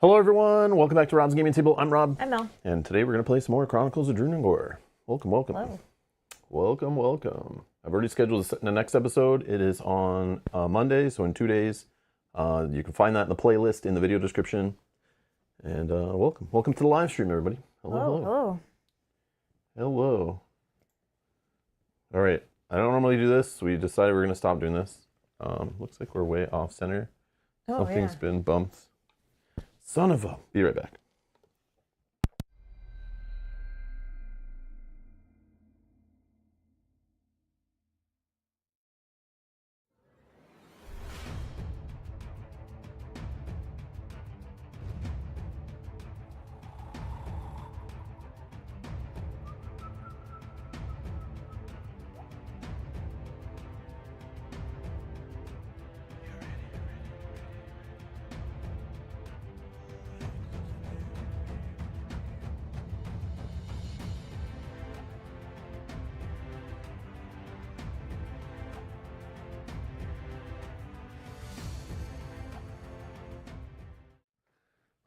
Hello everyone, welcome back to Rob's Gaming Table. I'm Rob. I'm Mel. And today we're going to play some more Chronicles of Drunagor. Welcome, welcome. Hello. Welcome, welcome. I've already scheduled the next episode. It is on Monday, so in 2 days. You can find that in the playlist in the video description. And welcome. Welcome to the live stream, everybody. Hello, hello. Hello. Hello. All right, I don't normally do this. We decided we're going to stop doing this. Looks like we're way off center. Something's been bumped. Son of a... Be right back.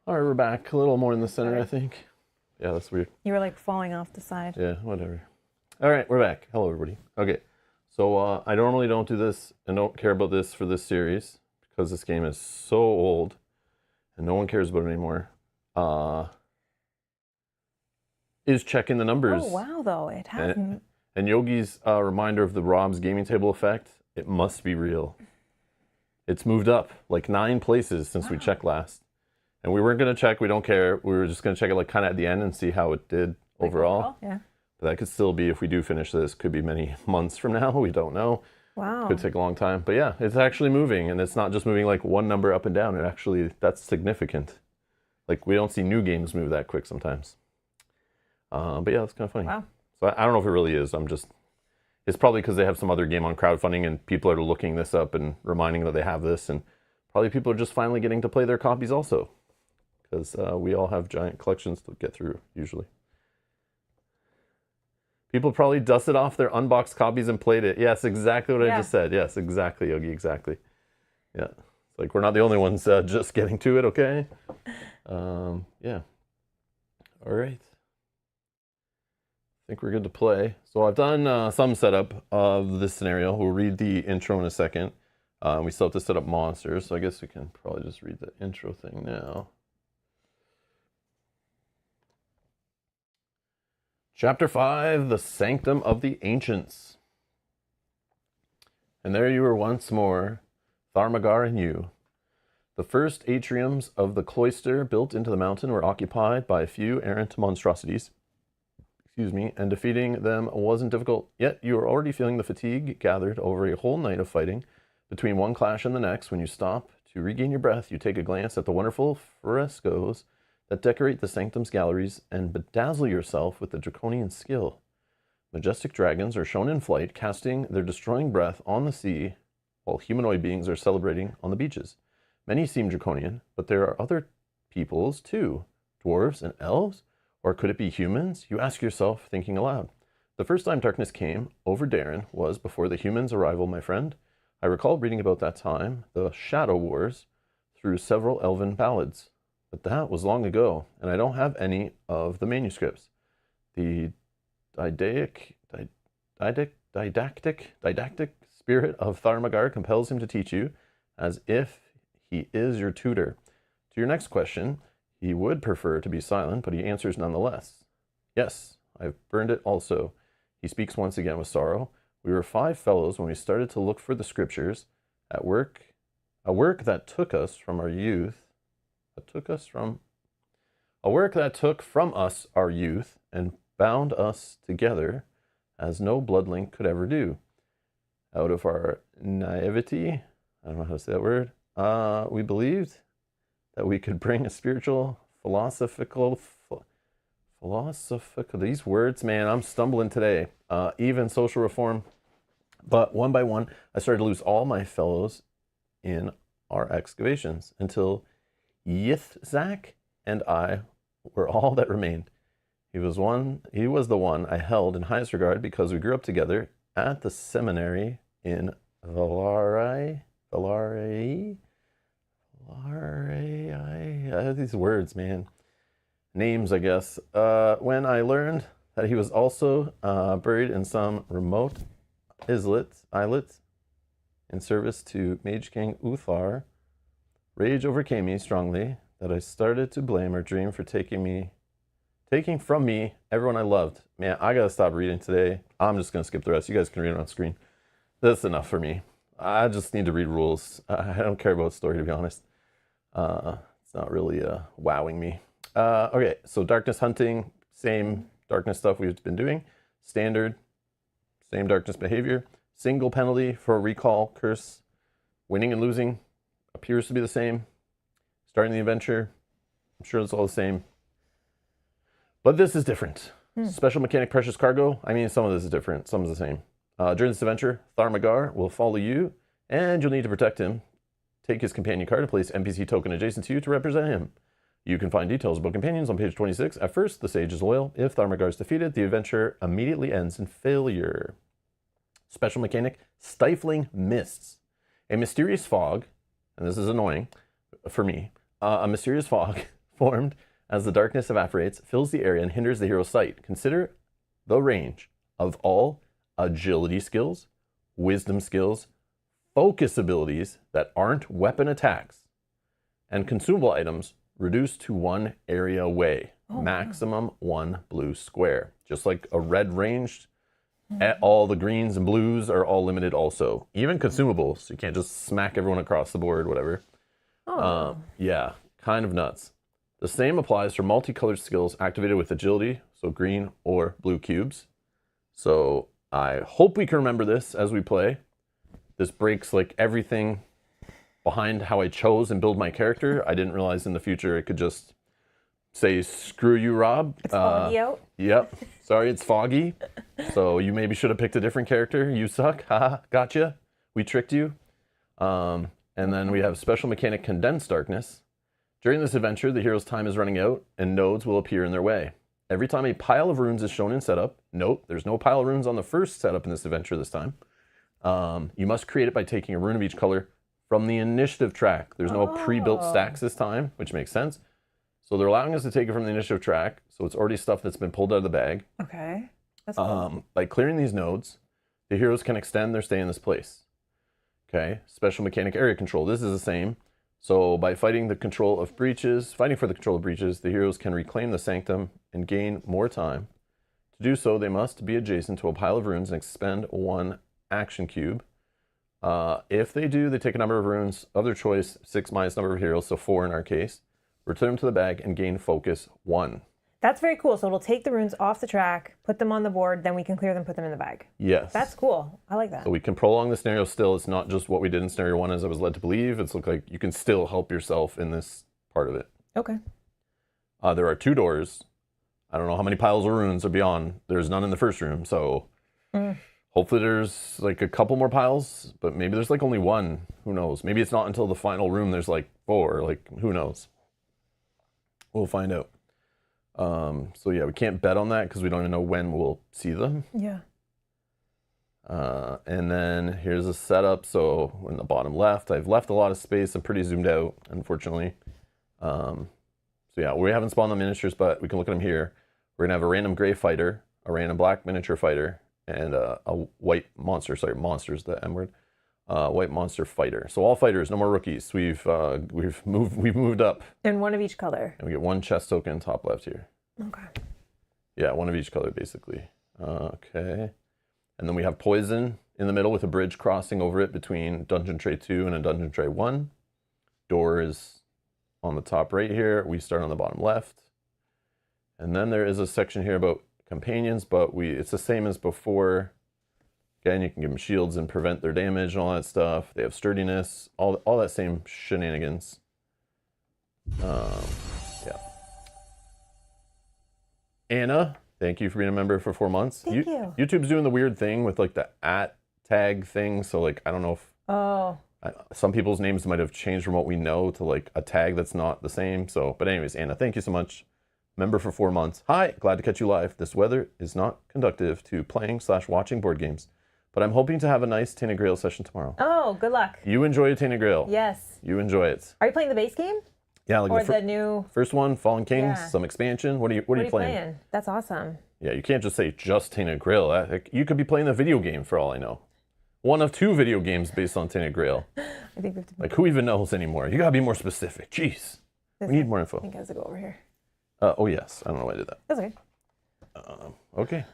All right, we're back. A little more in the center, I think. Yeah, that's weird. You were like falling off the side. Yeah, whatever. All right, we're back. Hello, everybody. Okay, so I normally don't do this and don't care about this for this series because this game is so old and no one cares about it anymore. Is checking the numbers. Oh, wow, though. It hasn't. And Yogi's reminder of the Rob's Gaming Table effect, it must be real. It's moved up like 9 places since we checked last. And we weren't going to check. We don't care. We were just going to check it like kind of at the end and see how it did overall. Yeah. But that could still be, if we do finish this, could be many months from now. We don't know. Wow. Could take a long time. But yeah, it's actually moving. And it's not just moving like one number up and down. It actually, that's significant. Like we don't see new games move that quick sometimes. But yeah, that's kind of funny. Wow. So I don't know if it really is. It's probably because they have some other game on crowdfunding and people are looking this up and reminding that they have this. And probably people are just finally getting to play their copies also. Because we all have giant collections to get through, usually. People probably dusted off their unboxed copies and played it. Yes, exactly what I just said. Yes, exactly, Yogi, exactly. Yeah, it's like we're not the only ones just getting to it, okay? Yeah. All right. I think we're good to play. So I've done some setup of this scenario. We'll read the intro in a second. We still have to set up monsters, so I guess we can probably just read the intro thing now. Chapter 5, The Sanctum of the Ancients. And there you were once more, Tharmagar and you. The first atriums of the cloister built into the mountain were occupied by a few errant monstrosities. And defeating them wasn't difficult, yet you were already feeling the fatigue gathered over a whole night of fighting. Between one clash and the next, when you stop to regain your breath, you take a glance at the wonderful frescoes that decorate the sanctum's galleries and bedazzle yourself with the draconian skill. Majestic dragons are shown in flight, casting their destroying breath on the sea, while humanoid beings are celebrating on the beaches. Many seem draconian, but there are other peoples too. Dwarves and elves? Or could it be humans? You ask yourself, thinking aloud. The first time darkness came over Darren was before the humans' arrival, my friend. I recall reading about that time, the Shadow Wars, through several elven ballads. But that was long ago, and I don't have any of the manuscripts. The didactic spirit of Tharmagar compels him to teach you, as if he is your tutor. To your next question, he would prefer to be silent, but he answers nonetheless. Yes, I've burned it also. He speaks once again with sorrow. We were 5 fellows when we started to look for the scriptures, a work that took us from our youth, a work that took from us our youth and bound us together as no blood link could ever do. Out of our naivety, I don't know how to say that word, we believed that we could bring a spiritual, philosophical, these words, man, I'm stumbling today, even social reform. But one by one, I started to lose all my fellows in our excavations until Yithzak and I were all that remained. He was the one I held in highest regard because we grew up together at the seminary in Valarai. these words, man. Names, I guess. When I learned that he was also buried in some remote islets in service to Mage King Uthar, rage overcame me strongly that I started to blame our dream for taking from me everyone I loved. Man, I gotta stop reading today. I'm just gonna skip the rest. You guys can read it on screen. That's enough for me. I just need to read rules. I don't care about story, to be honest. It's not really wowing me. Okay, so darkness hunting, same darkness stuff we've been doing. Standard, same darkness behavior. Single penalty for recall, curse. Winning and losing appears to be the same. Starting the adventure, I'm sure it's all the same. But this is different. Special mechanic, precious cargo. I mean, some of this is different. Some is the same. During this adventure, Thaumagar will follow you, and you'll need to protect him. Take his companion card and place NPC token adjacent to you to represent him. You can find details about companions on page 26. At first, the sage is loyal. If Thaumagar is defeated, the adventure immediately ends in failure. Special mechanic, stifling mists. A mysterious fog, and this is annoying for me, a mysterious fog formed as the darkness evaporates, fills the area and hinders the hero's sight. Consider the range of all agility skills, wisdom skills, focus abilities that aren't weapon attacks, and consumable items reduced to one area away. Maximum one blue square. Just like a red range, all the greens and blues are all limited also. Even consumables. You can't just smack everyone across the board, whatever. Yeah, kind of nuts. The same applies for multicolored skills activated with agility, so green or blue cubes. So I hope we can remember this as we play. This breaks like everything behind how I chose and build my character. I didn't realize in the future it could just say, screw you, Rob. It's foggy out. Yep. Sorry, it's foggy. So you maybe should have picked a different character. You suck. Haha, gotcha. We tricked you. And then we have special mechanic, condensed darkness. During this adventure, the hero's time is running out and nodes will appear in their way. Every time a pile of runes is shown in setup, note there's no pile of runes on the first setup in this adventure this time. You must create it by taking a rune of each color from the initiative track. There's no pre-built stacks this time, which makes sense. So they're allowing us to take it from the initiative track. So it's already stuff that's been pulled out of the bag. Okay. That's cool. By clearing these nodes, the heroes can extend their stay in this place. Okay. Special mechanic, area control. This is the same. So by fighting for the control of breaches, the heroes can reclaim the sanctum and gain more time. To do so, they must be adjacent to a pile of runes and expend one action cube. If they do, they take a number of runes of their choice, 6 minus number of heroes, so 4 in our case. Return them to the bag and gain focus 1. That's very cool. So it'll take the runes off the track, put them on the board, then we can clear them, put them in the bag. Yes. That's cool. I like that. So we can prolong the scenario still. It's not just what we did in scenario 1 as I was led to believe. It's look like you can still help yourself in this part of it. Okay. There are 2 doors. I don't know how many piles of runes are beyond. There's none in the first room, so hopefully there's like a couple more piles, but maybe there's like only 1. Who knows? Maybe it's not until the final room there's like 4. Like, who knows? We'll find out. So yeah, we can't bet on that because we don't even know when we'll see them. Yeah. And then here's a setup. So in the bottom left, I've left a lot of space. I'm pretty zoomed out, unfortunately. So yeah, we haven't spawned the miniatures, but we can look at them here. We're gonna have a random gray fighter, a random black miniature fighter, and a white monster. Sorry, monster's the M word. White monster fighter. So all fighters, no more rookies. We've moved up. And one of each color. And we get 1 chest token top left here. Okay. Yeah, 1 of each color basically. Okay. And then we have poison in the middle with a bridge crossing over it between dungeon tray 2 and a dungeon tray 1. Door is on the top right here. We start on the bottom left. And then there is a section here about companions, but it's the same as before. Again, you can give them shields and prevent their damage and all that stuff. They have sturdiness, all that same shenanigans. Yeah. Anna, thank you for being a member for 4 months. Thank you. YouTube's doing the weird thing with like the @ tag thing. So like, I don't know if some people's names might have changed from what we know to like a tag that's not the same. So, but anyways, Anna, thank you so much. Member for 4 months. Hi, glad to catch you live. This weather is not conducive to playing/watching board games. But I'm hoping to have a nice Tainted Grail session tomorrow. Oh, good luck. You enjoy a Tainted Grail. Yes. You enjoy it. Are you playing the base game? Yeah, like Or the new. first one, Fallen Kings, Yeah. some expansion. What are you playing? That's awesome. Yeah, you can't just say just Tainted Grail. Like, you could be playing the video game for all I know. One of 2 video games based on Tainted Grail. I think we have to. Like, who even knows anymore? You gotta be more specific. Jeez. We need more info. I think I have to go over here. Oh, yes. I don't know why I did that. That's okay. Okay.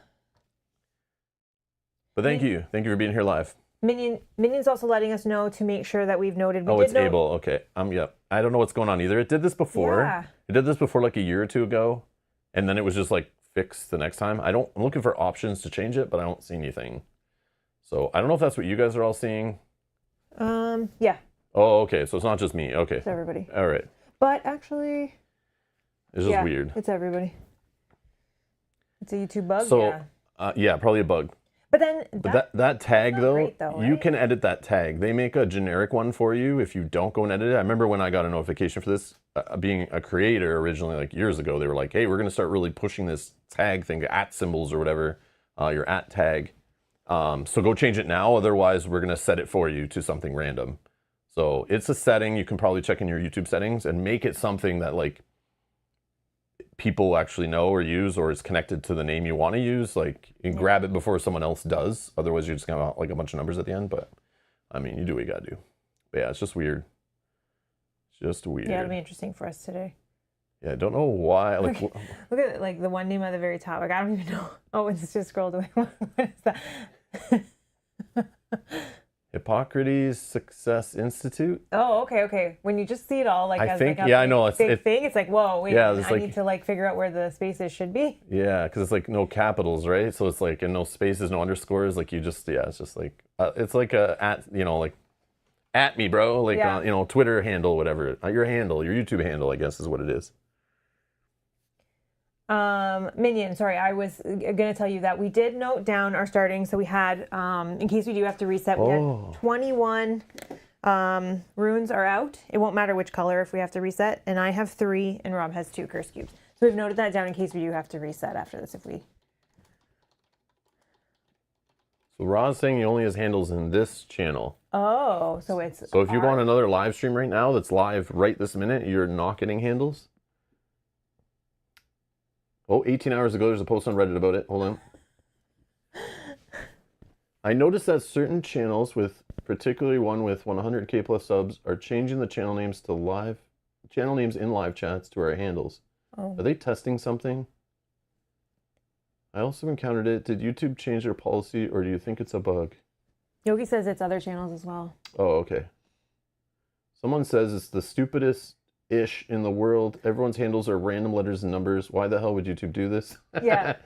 But thank you. Thank you for being here live. Minion's also letting us know to make sure that we've noted. It's able. Okay. Yep. I don't know what's going on either. It did this before. Yeah. It did this before like a year or 2 ago. And then it was just like fixed the next time. I'm looking for options to change it, but I don't see anything. So I don't know if that's what you guys are all seeing. Yeah. Oh, okay. So it's not just me. Okay. It's everybody. All right. But actually, It's just weird. It's everybody. It's a YouTube bug. So, yeah. Probably a bug. But then that tag though, great, though, you right? can edit that tag. They make a generic one for you if you don't go and edit it. I remember when I got a notification for this, being a creator originally, like years ago, they were like, "Hey, we're going to start really pushing this tag thing, at symbols or whatever, your at tag. So go change it now. Otherwise, we're going to set it for you to something random." So it's a setting you can probably check in your YouTube settings and make it something that like people actually know or use, or is connected to the name you want to use. Like, you grab it before someone else does. Otherwise, you're just gonna have like a bunch of numbers at the end. But I mean, you do what you gotta do. But yeah, it's just weird. It's just weird. Yeah, it'll be interesting for us today. Yeah, I don't know why. Like, Look at like the one name at the very top. Like, I don't even know. Oh, it's just scrolled away. What is that? Hippocrates Success Institute. Oh, okay. When you just see it all like I as think, like a yeah, I know, big thing, it's like, whoa, wait, yeah, I need to like figure out where the spaces should be. Yeah, because it's like no capitals, right? So it's like, and no spaces, no underscores. Like, you just, yeah, it's just like it's like a at, like at me, bro. Like, Yeah. Twitter handle, whatever. Your handle, your YouTube handle, I guess, is what it is. Minion, sorry, I was gonna tell you that we did note down our starting. So we had, in case we do have to reset, we had 21 runes are out. It won't matter which color if we have to reset. And I have 3 and Rob has 2 curse cubes. So we've noted that down in case we do have to reset after this if we. So Rod's saying he only has handles in this channel. Oh, so it's. So if you go on another live stream right now that's live right this minute, you're not getting handles. Oh, 18 hours ago, there's a post on Reddit about it. Hold on. I noticed that certain channels, with particularly one with 100K plus subs, are changing the channel names to channel names in live chats to our handles. Oh. Are they testing something? I also encountered it. Did YouTube change their policy, or do you think it's a bug? Yogi says it's other channels as well. Oh, okay. Someone says it's the stupidest ish in the world. Everyone's handles are random letters and numbers. Why the hell would YouTube do this? Yeah.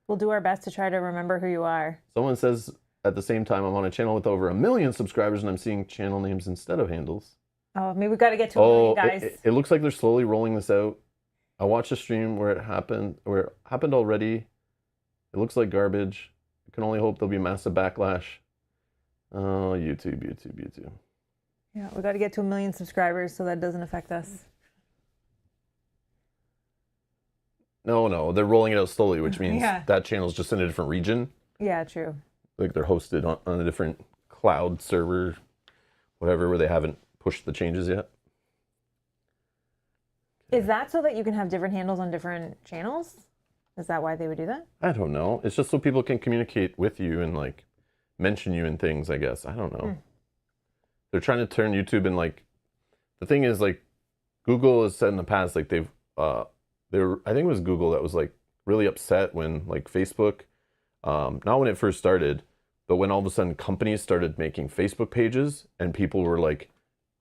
We'll do our best to try to remember who you are. Someone says at the same time, I'm on a channel with over 1 million subscribers and I'm seeing channel names instead of handles. Oh, maybe we got to get to a million, guys. It looks like they're slowly rolling this out. I watched a stream where it happened already. It looks like garbage. I can only hope there'll be massive backlash. Oh, YouTube. Yeah, we got to get to 1 million subscribers so that doesn't affect us. No, they're rolling it out slowly, which means Yeah. that channel's just in a different region. Yeah, true. Like, they're hosted on a different cloud server, whatever, where they haven't pushed the changes yet. Is that so that you can have different handles on different channels? Is that why they would do that? I don't know. It's just so people can communicate with you and like mention you in things, I guess. I don't know. They're trying to turn YouTube in like, the thing is, like, Google has said in the past, like, I think it was Google that was like really upset when like Facebook, not when it first started, but when all of a sudden companies started making Facebook pages and people were like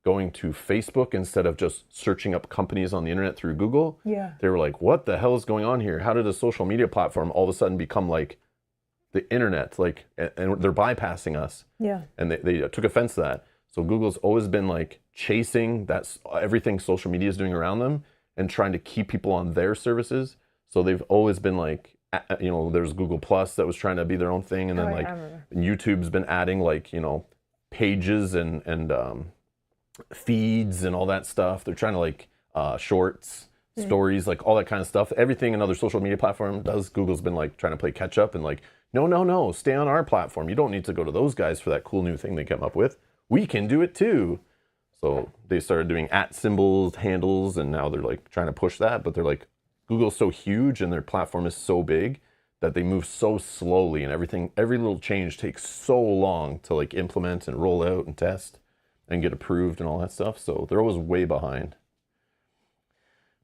going to Facebook instead of just searching up companies on the internet through Google. Yeah. They were like, what the hell is going on here? How did a social media platform all of a sudden become like the internet? Like, and they're bypassing us. Yeah. And they took offense to that. So Google's always been like chasing everything social media is doing around them and trying to keep people on their services. So they've always been like, there's Google Plus that was trying to be their own thing. And then YouTube's been adding like, pages and feeds and all that stuff. They're trying to like shorts, stories, like all that kind of stuff. Everything another social media platform does, Google's been like trying to play catch up and like, no, stay on our platform. You don't need to go to those guys for that cool new thing they came up with. We can do it too. So they started doing @ symbols, handles, and now they're like trying to push that. But they're like, Google's so huge and their platform is so big that they move so slowly, and every little change takes so long to like implement and roll out and test and get approved and all that stuff. So they're always way behind.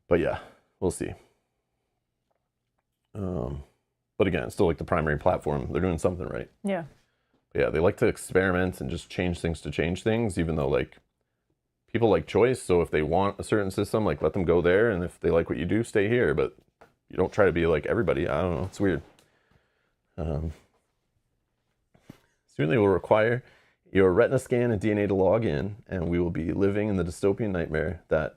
But yeah, we'll see. But again, it's still like the primary platform. They're doing something right. Yeah. But yeah, they like to experiment and just change things to change things, even though like people like choice. So if they want a certain system, like let them go there. And if they like what you do, stay here. But you don't try to be like everybody. I don't know. It's weird. Soon they will require your retina scan and DNA to log in, and we will be living in the dystopian nightmare that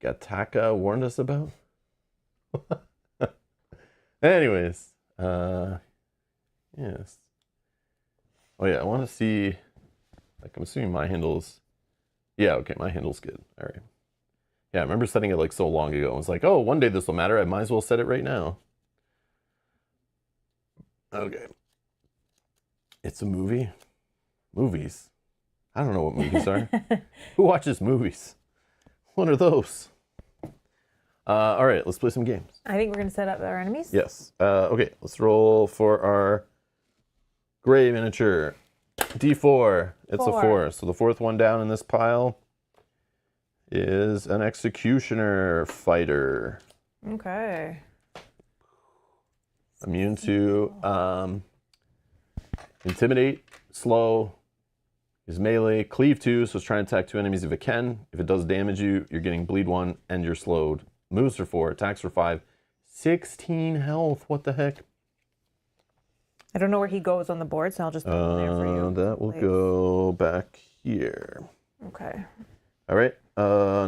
Gattaca warned us about. Anyways, yes. Oh yeah, I want to see, like, I'm assuming my handle's, yeah, okay, my handle's good. All right. Yeah, I remember setting it like so long ago. I was like, oh, one day this will matter. I might as well set it right now. Okay. It's a movie. Movies. I don't know what movies are. Who watches movies? What are those? All right, let's play some games. I think we're going to set up our enemies. Yes. Okay, let's roll for our gray miniature. D4. It's a 4. So the fourth one down in this pile is an executioner fighter. Okay. Immune to intimidate, slow, is melee, cleave 2, so it's trying to attack 2 enemies if it can. If it does damage you, you're getting bleed 1 and you're slowed. Moves for 4, attacks for 5, 16 health. What the heck? I don't know where he goes on the board, so I'll just put him there for you. That will go back here. Okay. All right.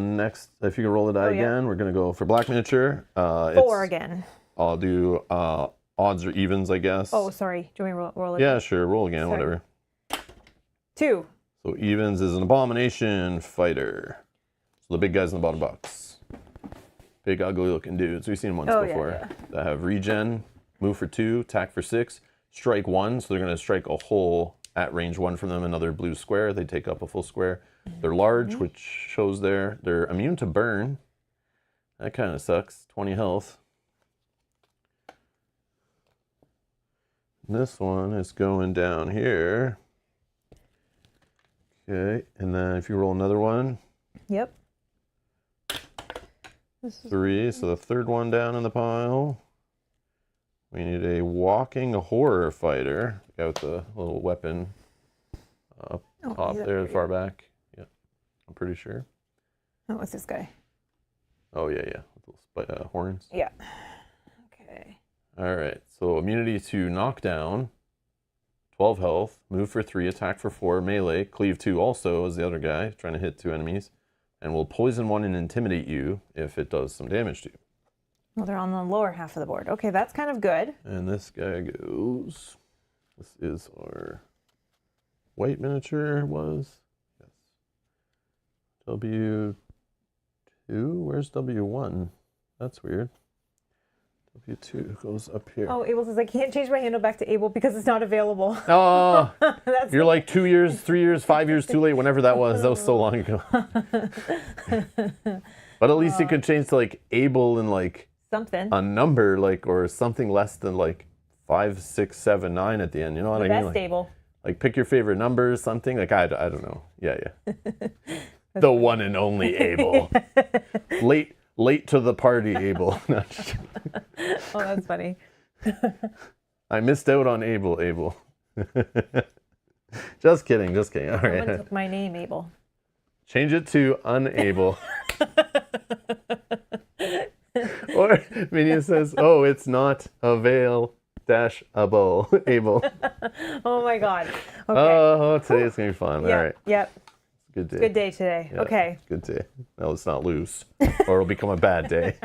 Next, if you can roll the die again, we're going to go for black miniature. 4 again. I'll do odds or evens, I guess. Oh, sorry. Do you want me to roll it? Yeah, sure. Roll again, whatever. 2. So evens is an abomination fighter. So the big guys in the bottom box. Big, ugly looking dudes. We've seen ones before that have regen, move for 2, attack for 6, strike 1. So they're going to strike a hole at range 1 from them, another blue square. They take up a full square. They're large, which shows there. They're immune to burn. That kind of sucks. 20 health. This one is going down here. Okay, and then if you roll another one. Yep. 3, so the third one down in the pile. We need a walking horror fighter. The guy with the little weapon up top there, far back. Yeah, I'm pretty sure. Oh, what's this guy? Oh, yeah. With little horns. Yeah. Okay. All right, so immunity to knockdown, 12 health, move for 3, attack for 4, melee, cleave 2 also is the other guy, trying to hit 2 enemies. And will poison 1 and intimidate you if it does some damage to you. Well, they're on the lower half of the board. Okay, that's kind of good. And this guy goes... This is our white miniature was. Yes. W2? Where's W1? That's weird. W2 goes up here. Oh, Abel says, I can't change my handle back to Abel because it's not available. Oh, you're like 2 years, 3 years, 5 years too late, whenever that was. That was so long ago. But at least you could change to like Abel and like something. A number, like, or something less than like 5, 6, 7, 9 at the end. You know what I mean? Best Abel. Like pick your favorite number, something. Like, I don't know. Yeah. The funny. One and only Abel. Late to the party, Abel. No, oh, that's funny. I missed out on Abel. Just kidding. All right. Someone took my name, Abel. Change it to unable. Or Minion says, oh, it's not avail dash able. Oh my God. Okay. Oh, today's going to be fun. Yep, All right. Yep. Good day. Good day today. Yeah, okay. Good day. No, let's not lose, or it'll become a bad day.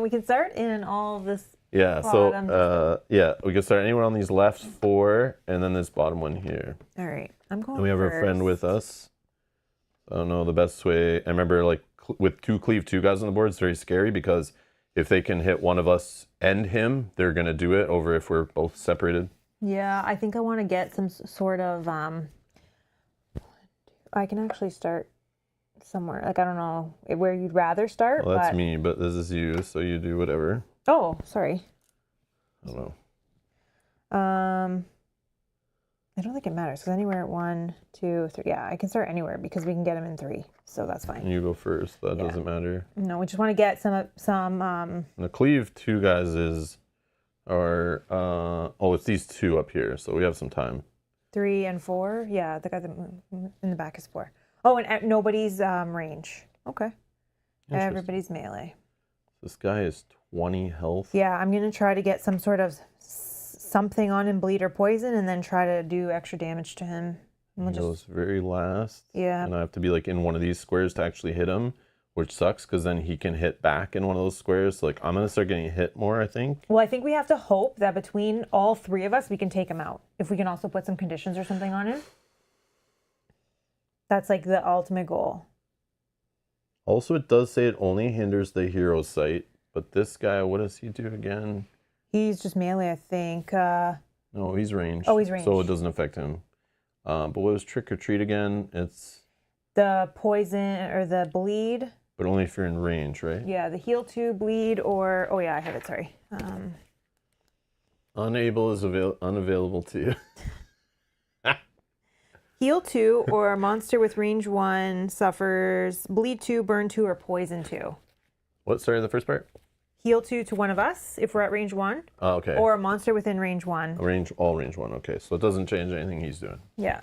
We can start in all of this. Yeah. So, we can start anywhere on these left 4, and then this bottom one here. All right. I'm going. And we have first. our friend with us. I don't know the best way. I remember, like, with 2 cleave 2 guys on the board, it's very scary because if they can hit one of us and him, they're gonna do it over if we're both separated. Yeah, I think I want to get some sort of I can actually start somewhere. Like, I don't know where you'd rather start. Well, that's but... me, but this is you, so you do whatever. Oh, sorry. I don't know. I don't think it matters because anywhere at 1, 2, 3. Yeah, I can start anywhere because we can get them in 3, so that's fine. And you go first. That doesn't matter. No, we just want to get some. And the cleave 2 guys are it's these 2 up here, so we have some time. 3 and 4. Yeah, the guy that in the back is 4. Oh, and nobody's range. Okay. Everybody's melee. This guy is 20 health. Yeah, I'm gonna try to get some sort of something on him, bleed or poison, and then try to do extra damage to him. He goes very last. Yeah. And I have to be like in one of these squares to actually hit him, which sucks because then he can hit back in one of those squares. So, like, I'm gonna start getting hit more, I think. Well, I think we have to hope that between all 3 of us, we can take him out. If we can also put some conditions or something on him. That's like the ultimate goal. Also, it does say it only hinders the hero sight, but this guy, what does he do again? He's just melee, I think. No, he's ranged. Oh, he's ranged. So it doesn't affect him. But what was trick or treat again? It's the poison or the bleed. But only if you're in range, right? Yeah, the heal 2, bleed, or... Oh, yeah, I have it, sorry. Unable is unavailable to you. Heal 2 or a monster with range 1 suffers bleed 2, burn 2, or poison 2. What? Sorry, the first part? Heal 2 to one of us if we're at range 1. Oh, okay. Or a monster within range 1. Range 1. Okay, so it doesn't change anything he's doing. Yeah.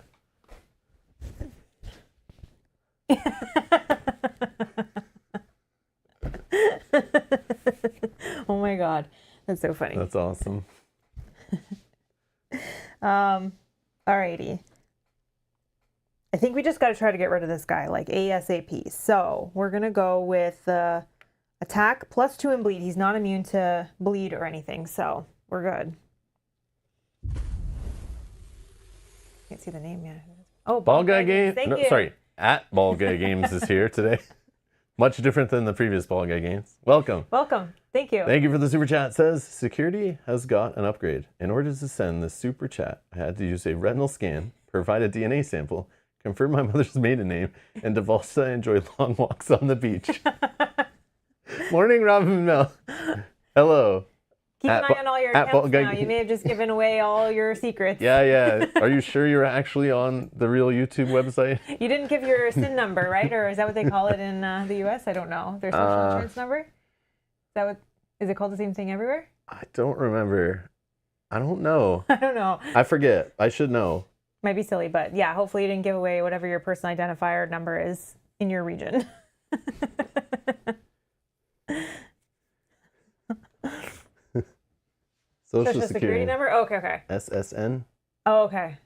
Oh my god, that's so funny. That's awesome. Alrighty. I think we just got to try to get rid of this guy like ASAP. So we're gonna go with the attack plus 2 and bleed. He's not immune to bleed or anything, so we're good. Can't see the name yet. Oh, Ball Guy Games. Thank No, you. sorry, at Ball Guy Games is here today. Much different than the previous Ball Guy Games. Welcome. Welcome. Thank you. Thank you for the super chat. It says security has got an upgrade. In order to send the super chat, I had to use a retinal scan, provide a DNA sample, confirm my mother's maiden name, and divulge that I enjoy long walks on the beach. Morning, Robin Mel. Hello. Keep an eye on all your accounts now. You may have just given away all your secrets. Yeah. Are you sure you're actually on the real YouTube website? You didn't give your SIN number, right? Or is that what they call it in the U.S.? I don't know. Their social insurance number? Is it called the same thing everywhere? I don't remember. I don't know. I don't know. I forget. I should know. Might be silly, but yeah, hopefully you didn't give away whatever your personal identifier number is in your region. Social security number? Oh, okay. SSN? Oh, okay.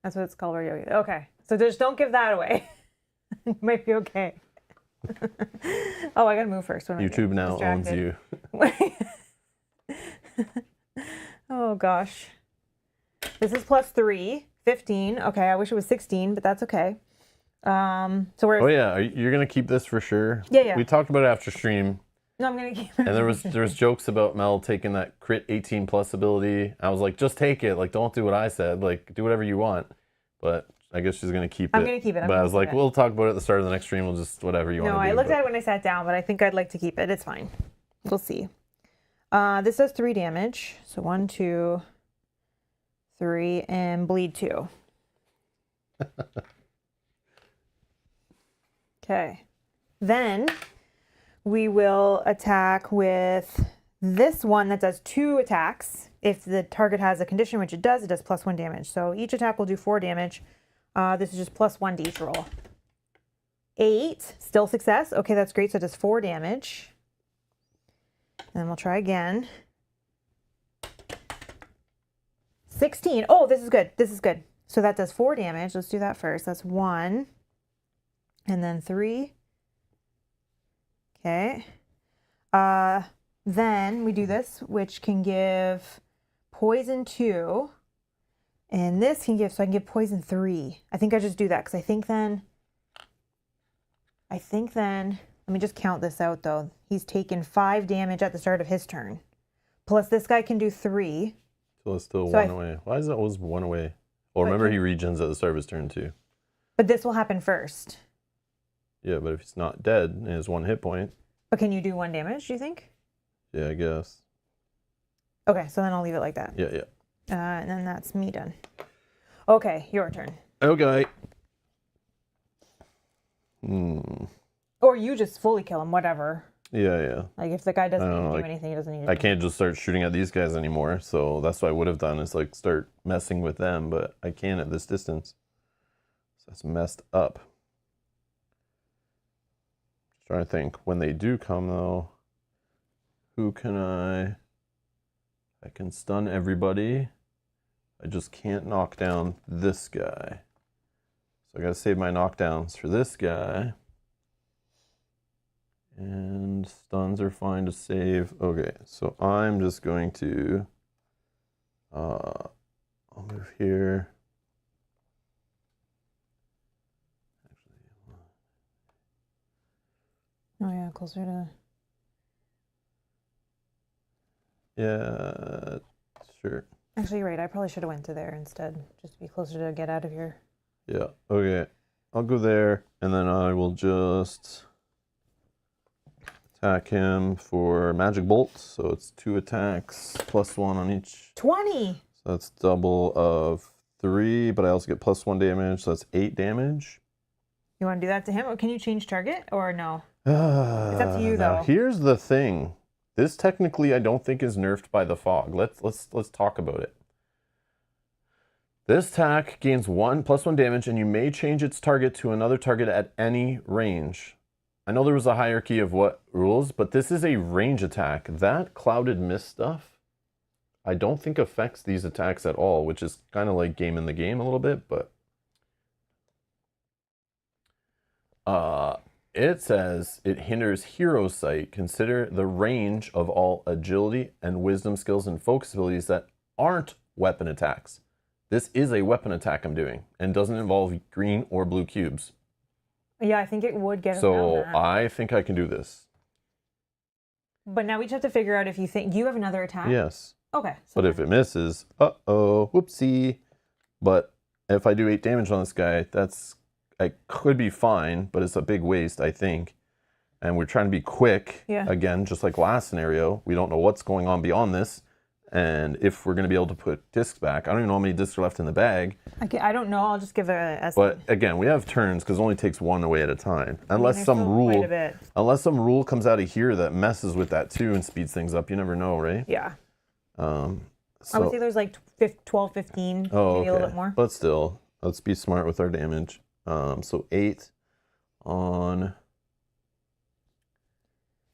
That's what it's called where you... Okay. So just don't give that away. You might be okay. Oh, I gotta move first. YouTube now owns you. Oh, gosh. This is plus 3, 15. Okay, I wish it was 16, but that's okay. So we're... Oh, yeah. You're going to keep this for sure? Yeah. We talked about it after stream. No, I'm going to keep it. And there was jokes about Mel taking that crit 18 plus ability. I was like, just take it. Like, don't do what I said. Like, do whatever you want. But I guess she's going to keep it. I'm going to keep it. But I was like, we'll talk about it at the start of the next stream. We'll just whatever you want to do. No, I looked at it when I sat down, but I think I'd like to keep it. It's fine. We'll see. This does 3 damage. So 1, 2, 3, and bleed 2. Okay. Then we will attack with this one that does 2 attacks. If the target has a condition, which it does plus 1 damage. So each attack will do 4 damage. This is just plus 1 to each roll. 8, still success. Okay, that's great. So it does 4 damage. And then we'll try again. 16. Oh, this is good. This is good. So that does 4 damage. Let's do that first. That's 1. And then 3. Okay. Then we do this, which can give poison 2. And this can give, so I can give poison 3. I think I just do that because I think then, let me just count this out though. He's taken 5 damage at the start of his turn. Plus this guy can do 3. So it's still 1 away. Why is it always 1 away? Well, remember he regens at the start of his turn too. But this will happen first. Yeah, but if he's not dead and has 1 hit point. But can you do 1 damage, do you think? Yeah, I guess. Okay, so then I'll leave it like that. Yeah. And then that's me done. Okay, your turn. Okay. Or you just fully kill him, whatever. Yeah. Like if the guy doesn't need to do like, anything, he doesn't need to I can't just start shooting at these guys anymore, so that's what I would have done is like start messing with them, but I can't at this distance. So that's messed up. Just trying to think. When they do come though, who can I can stun everybody. I just can't knock down this guy. So I gotta save my knockdowns for this guy. And stuns are fine to save. Okay, so I'm just going to I'll move here. Oh yeah, closer to. Yeah, sure. Actually, you're right. I probably should have went to there instead, just to be closer to get out of here. Yeah. Okay. I'll go there, and then I will just attack him for magic bolt. So it's 2 attacks, +1 on each. 20. So that's double of 3, but I also get +1 damage, so that's 8 damage. You want to do that to him, or can you change target, or no? It's up to you, Now, though. here's the thing. This technically I don't think is nerfed by the fog. Let's talk about it. This attack gains +1 damage, and you may change its target to another target at any range. I know there was a hierarchy of what rules, but this is a range attack. That clouded mist stuff, I don't think affects these attacks at all, which is kind of like game in the game a little bit, but it says it hinders hero sight. Consider the range of all agility and wisdom skills and focus abilities that aren't weapon attacks. This is a weapon attack I'm doing and doesn't involve green or blue cubes. Yeah, I think it would get So around that. I think I can do this. But now we just have to figure out if you think... Do you have another attack? Yes. Okay. But if it misses, uh-oh, whoopsie. But if I do 8 damage on this guy, I could be fine, but it's a big waste, I think. And we're trying to be quick. Yeah. Again, just like last scenario. We don't know what's going on beyond this. And if we're going to be able to put discs back. I don't even know how many discs are left in the bag. I don't know. I'll just give a But again, we have turns because it only takes 1 away at a time. Unless some rule comes out of here that messes with that too and speeds things up. You never know, right? Yeah. So, I would say there's like 12, 15, maybe a little bit more. But still, let's be smart with our damage. So 8 on...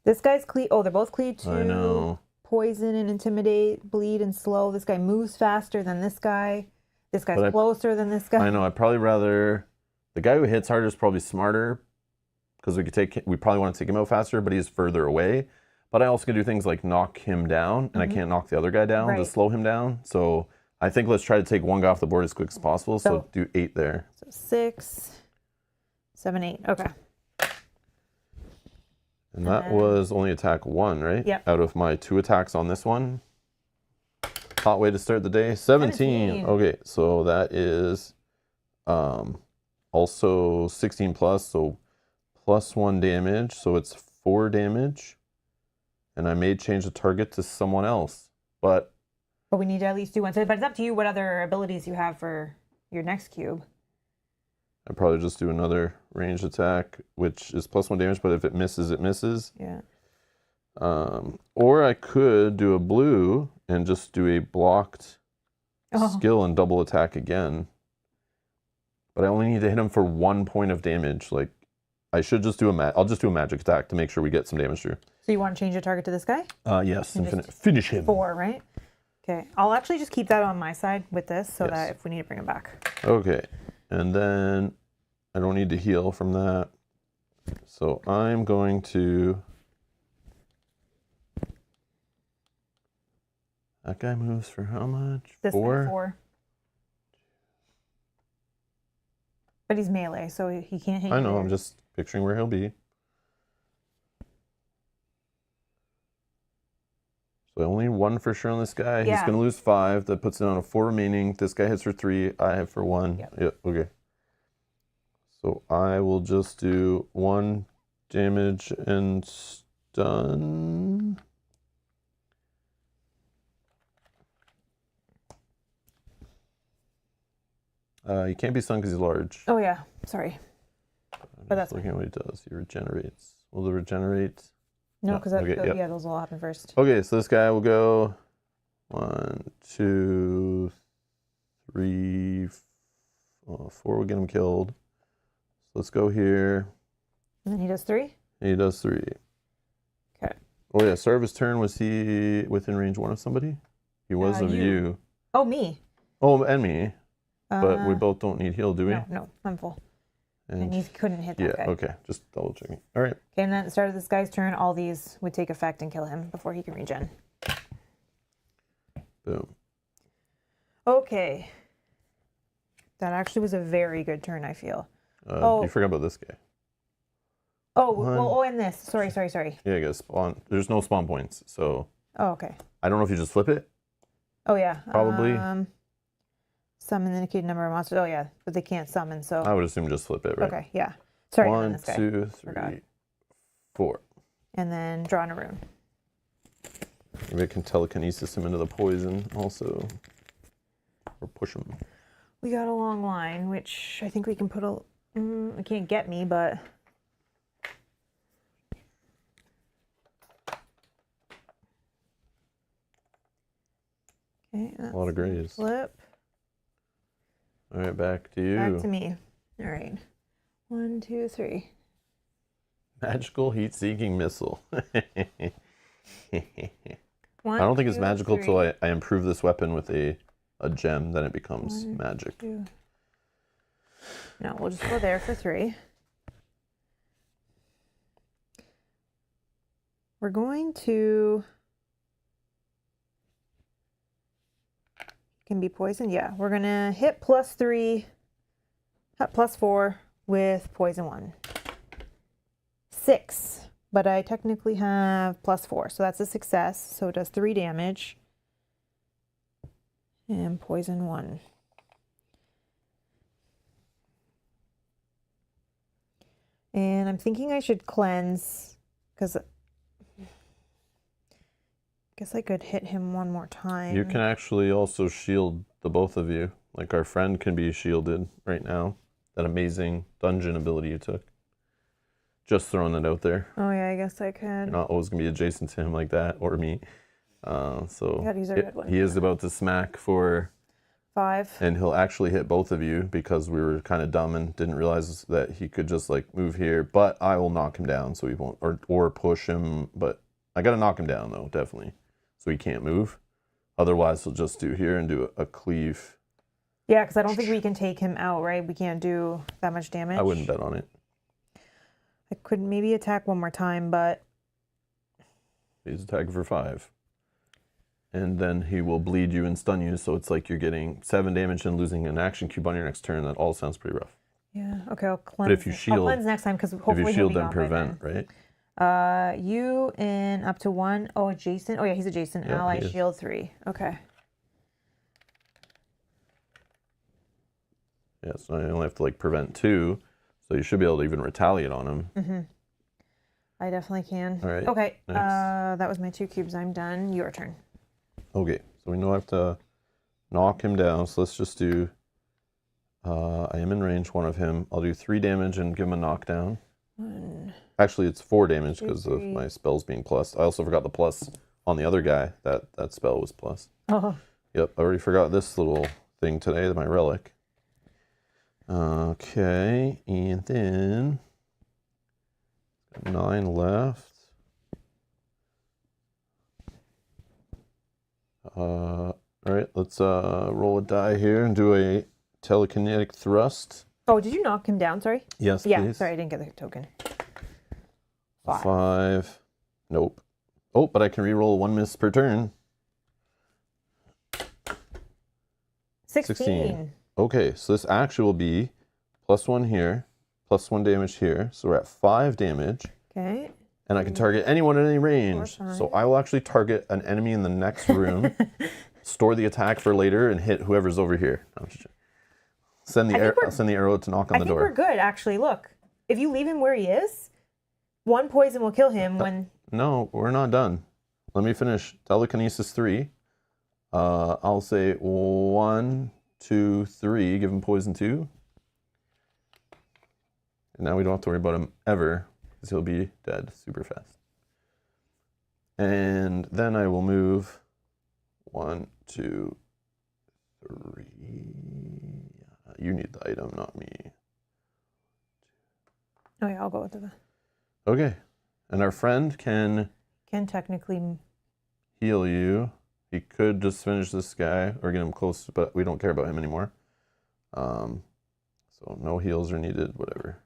This guy's cleat. Oh, they're both cleat too. I know. Poison and intimidate, bleed and slow. This guy moves faster than this guy. This guy's closer than this guy. I know. I'd probably rather... The guy who hits harder is probably smarter because we probably want to take him out faster, but he's further away. But I also can do things like knock him down, and I can't knock the other guy down to slow him down. So I think let's try to take one guy off the board as quick as possible. So do 8 there. So 6, 7, 8. Okay. And that was only attack 1, right? Yep. Out of my 2 attacks on this one. Hot way to start the day. 17. Okay, so that is also 16 plus, so +1 damage. So it's 4 damage. And I may change the target to someone else. But we need to at least do 1. So, but it's up to you what other abilities you have for your next cube. I'd probably just do another ranged attack, which is +1 damage, but if it misses, it misses. Yeah. Or I could do a blue and just do a blocked skill and double attack again. But I only need to hit him for 1 point of damage. Like, I should just do I'll just do a magic attack to make sure we get some damage through. So you want to change your target to this guy? Yes, and finish him. 4, right? Okay. I'll actually just keep that on my side with this so that if we need to bring him back. Okay. And then I don't need to heal from that. So I'm going to... That guy moves for how much? This 4? 4. But he's melee, so he can't hit you. I know, I'm just picturing where he'll be. So only 1 for sure on this guy. Yeah. He's going to lose 5. That puts it on a 4 remaining. This guy hits for 3. I have for 1. Yep. Yeah, okay. So I will just do 1 damage and stun. You can't be stunned because he's large. Oh yeah, sorry. But that's looking at what he does. He regenerates. Will it regenerate? No, because okay, yeah, those will all happen first. Okay, so this guy will go 1, 2, 3, 4 will get him killed. So let's go here. And then he does 3? He does 3. Okay. Oh yeah, start of his turn, was he within range 1 of somebody? He was of you. Oh, me. Oh, and me. But we both don't need heal, do we? No, I'm full. And he couldn't hit that guy. Yeah, okay. Just double checking. All right. Okay, and then at the start of this guy's turn, all these would take effect and kill him before he can regen. Boom. Okay. That actually was a very good turn, I feel. You forgot about this guy. And this. Sorry. Yeah, I guess spawn. There's no spawn points, so. Oh, okay. I don't know if you just flip it. Oh, yeah. Probably. Summon the indicated number of monsters. Oh, yeah, but they can't summon, so. I would assume just flip it, right? Okay, yeah. Sorry. 1, 2, 3, 4. And then draw in a rune. Maybe I can telekinesis him into the poison also. Or push him. We got a long line, which I think we can put a. It can't get me, but. Okay. A lot of grays. Flip. All right, back to you. Back to me. All right. 1, 2, 3. Magical heat-seeking missile. I 1, don't think it's 2, magical 3. till I improve this weapon with a gem, then it becomes 1, magic. 2. No, we'll just go there for 3. We're going to. Can be poisoned. Yeah, we're gonna hit +3, +4 with poison 1. 6, but I technically have +4, so that's a success. So it does 3 damage and poison 1. And I'm thinking I should cleanse because. Guess I could hit him one more time. You can actually also shield the both of you. Like our friend can be shielded right now. That amazing dungeon ability you took. Just throwing that out there. Oh yeah, I guess I could. You're not always going to be adjacent to him like that, or me. So God, he's a good one. he is about to smack for 5. And he'll actually hit both of you because we were kind of dumb and didn't realize that he could just like move here. But I will knock him down so he won't, or push him. But I got to knock him down though, definitely. So he can't move. Otherwise, he'll just do here and do a cleave. Yeah, because I don't think we can take him out, right? We can't do that much damage. I wouldn't bet on it. I could maybe attack one more time, but... He's attacking for 5. And then he will bleed you and stun you, so it's like you're getting 7 damage and losing an action cube on your next turn. That all sounds pretty rough. Yeah, okay, I'll cleanse. But if you shield... I'll cleanse next time, because hopefully if you shield, then he'll be gone prevent, by then. right? You in up to 1. Oh, adjacent. Oh, yeah, he's adjacent. Yeah, ally he is. shield 3. Okay. Yeah, so I only have to like prevent 2, so you should be able to even retaliate on him. Mm-hmm. I definitely can. All right. Okay. Next. That was my 2 cubes. I'm done. Your turn. Okay, so we know I have to knock him down. So let's just do. I am in range 1 of him. I'll do 3 damage and give him a knockdown. 1. Actually, it's 4 damage 2, because of 3. my spells being plus. I also forgot the plus on the other guy. That spell was plus. Oh. Yep, I already forgot this little thing today, my relic. Okay, and then 9 left. All right, let's roll a die here and do a telekinetic thrust. Oh, did you knock him down? Sorry. Yes, Yeah. please. Sorry, I didn't get the token. 5. 5. Nope. Oh, but I can reroll 1 miss per turn. 16. Okay, so this actually will be +1 here, +1 damage here. So we're at 5 damage. Okay. And I can target anyone at any range. 4, 5. So I will actually target an enemy in the next room, store the attack for later, and hit whoever's over here. No, I'm just Send the I think we're- I'll send the arrow to knock on I the think door. we're good, actually. Look, if you leave him where he is, one poison will kill him when... No, we're not done. Let me finish. Telekinesis 3. I'll say 1, 2, 3. Give him poison 2. And now we don't have to worry about him ever, because he'll be dead super fast. And then I will move 1, 2, 3. You need the item, not me. Oh, yeah, I'll go with the... Okay. And our friend can technically... heal you. He could just finish this guy or get him close, but we don't care about him anymore. So no heals are needed, whatever.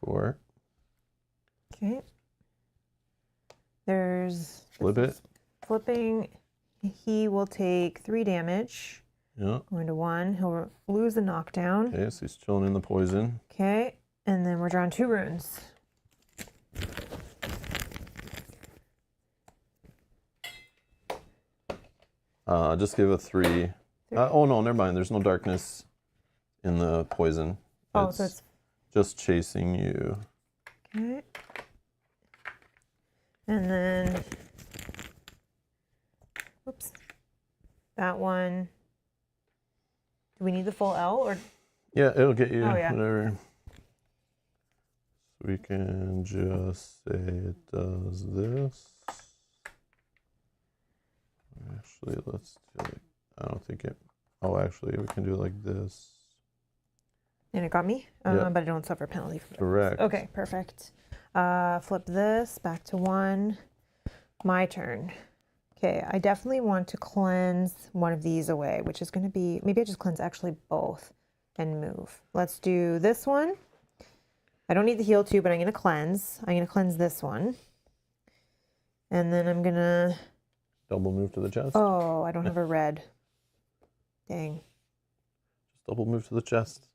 4. Okay. There's... Flip it. Flipping, he will take 3 damage. Yeah. Going to 1. He'll lose the knockdown. Okay, so he's chilling in the poison. Okay. And then we're drawing 2 runes. Just give a 3. Oh no, never mind. There's no darkness in the poison. Oh, so it's just chasing you. okay. And then, oops, that one. Do we need the full L or? Yeah, it'll get you. Oh, yeah. Whatever. So we can just say it does this. Actually, let's do it. I don't think it. Oh, actually, we can do it like this. And it got me, Yeah. but I don't suffer a penalty for Correct. this. Okay, perfect. Flip this back to 1. My turn. Okay, I definitely want to cleanse one of these away, which is going to be, maybe I just cleanse actually both and move. Let's do this one. I don't need the heal 2, but I'm going to cleanse. I'm going to cleanse this one. And then I'm going to... Double move to the chest. Oh, I don't have a red. Dang. Just double move to the chest.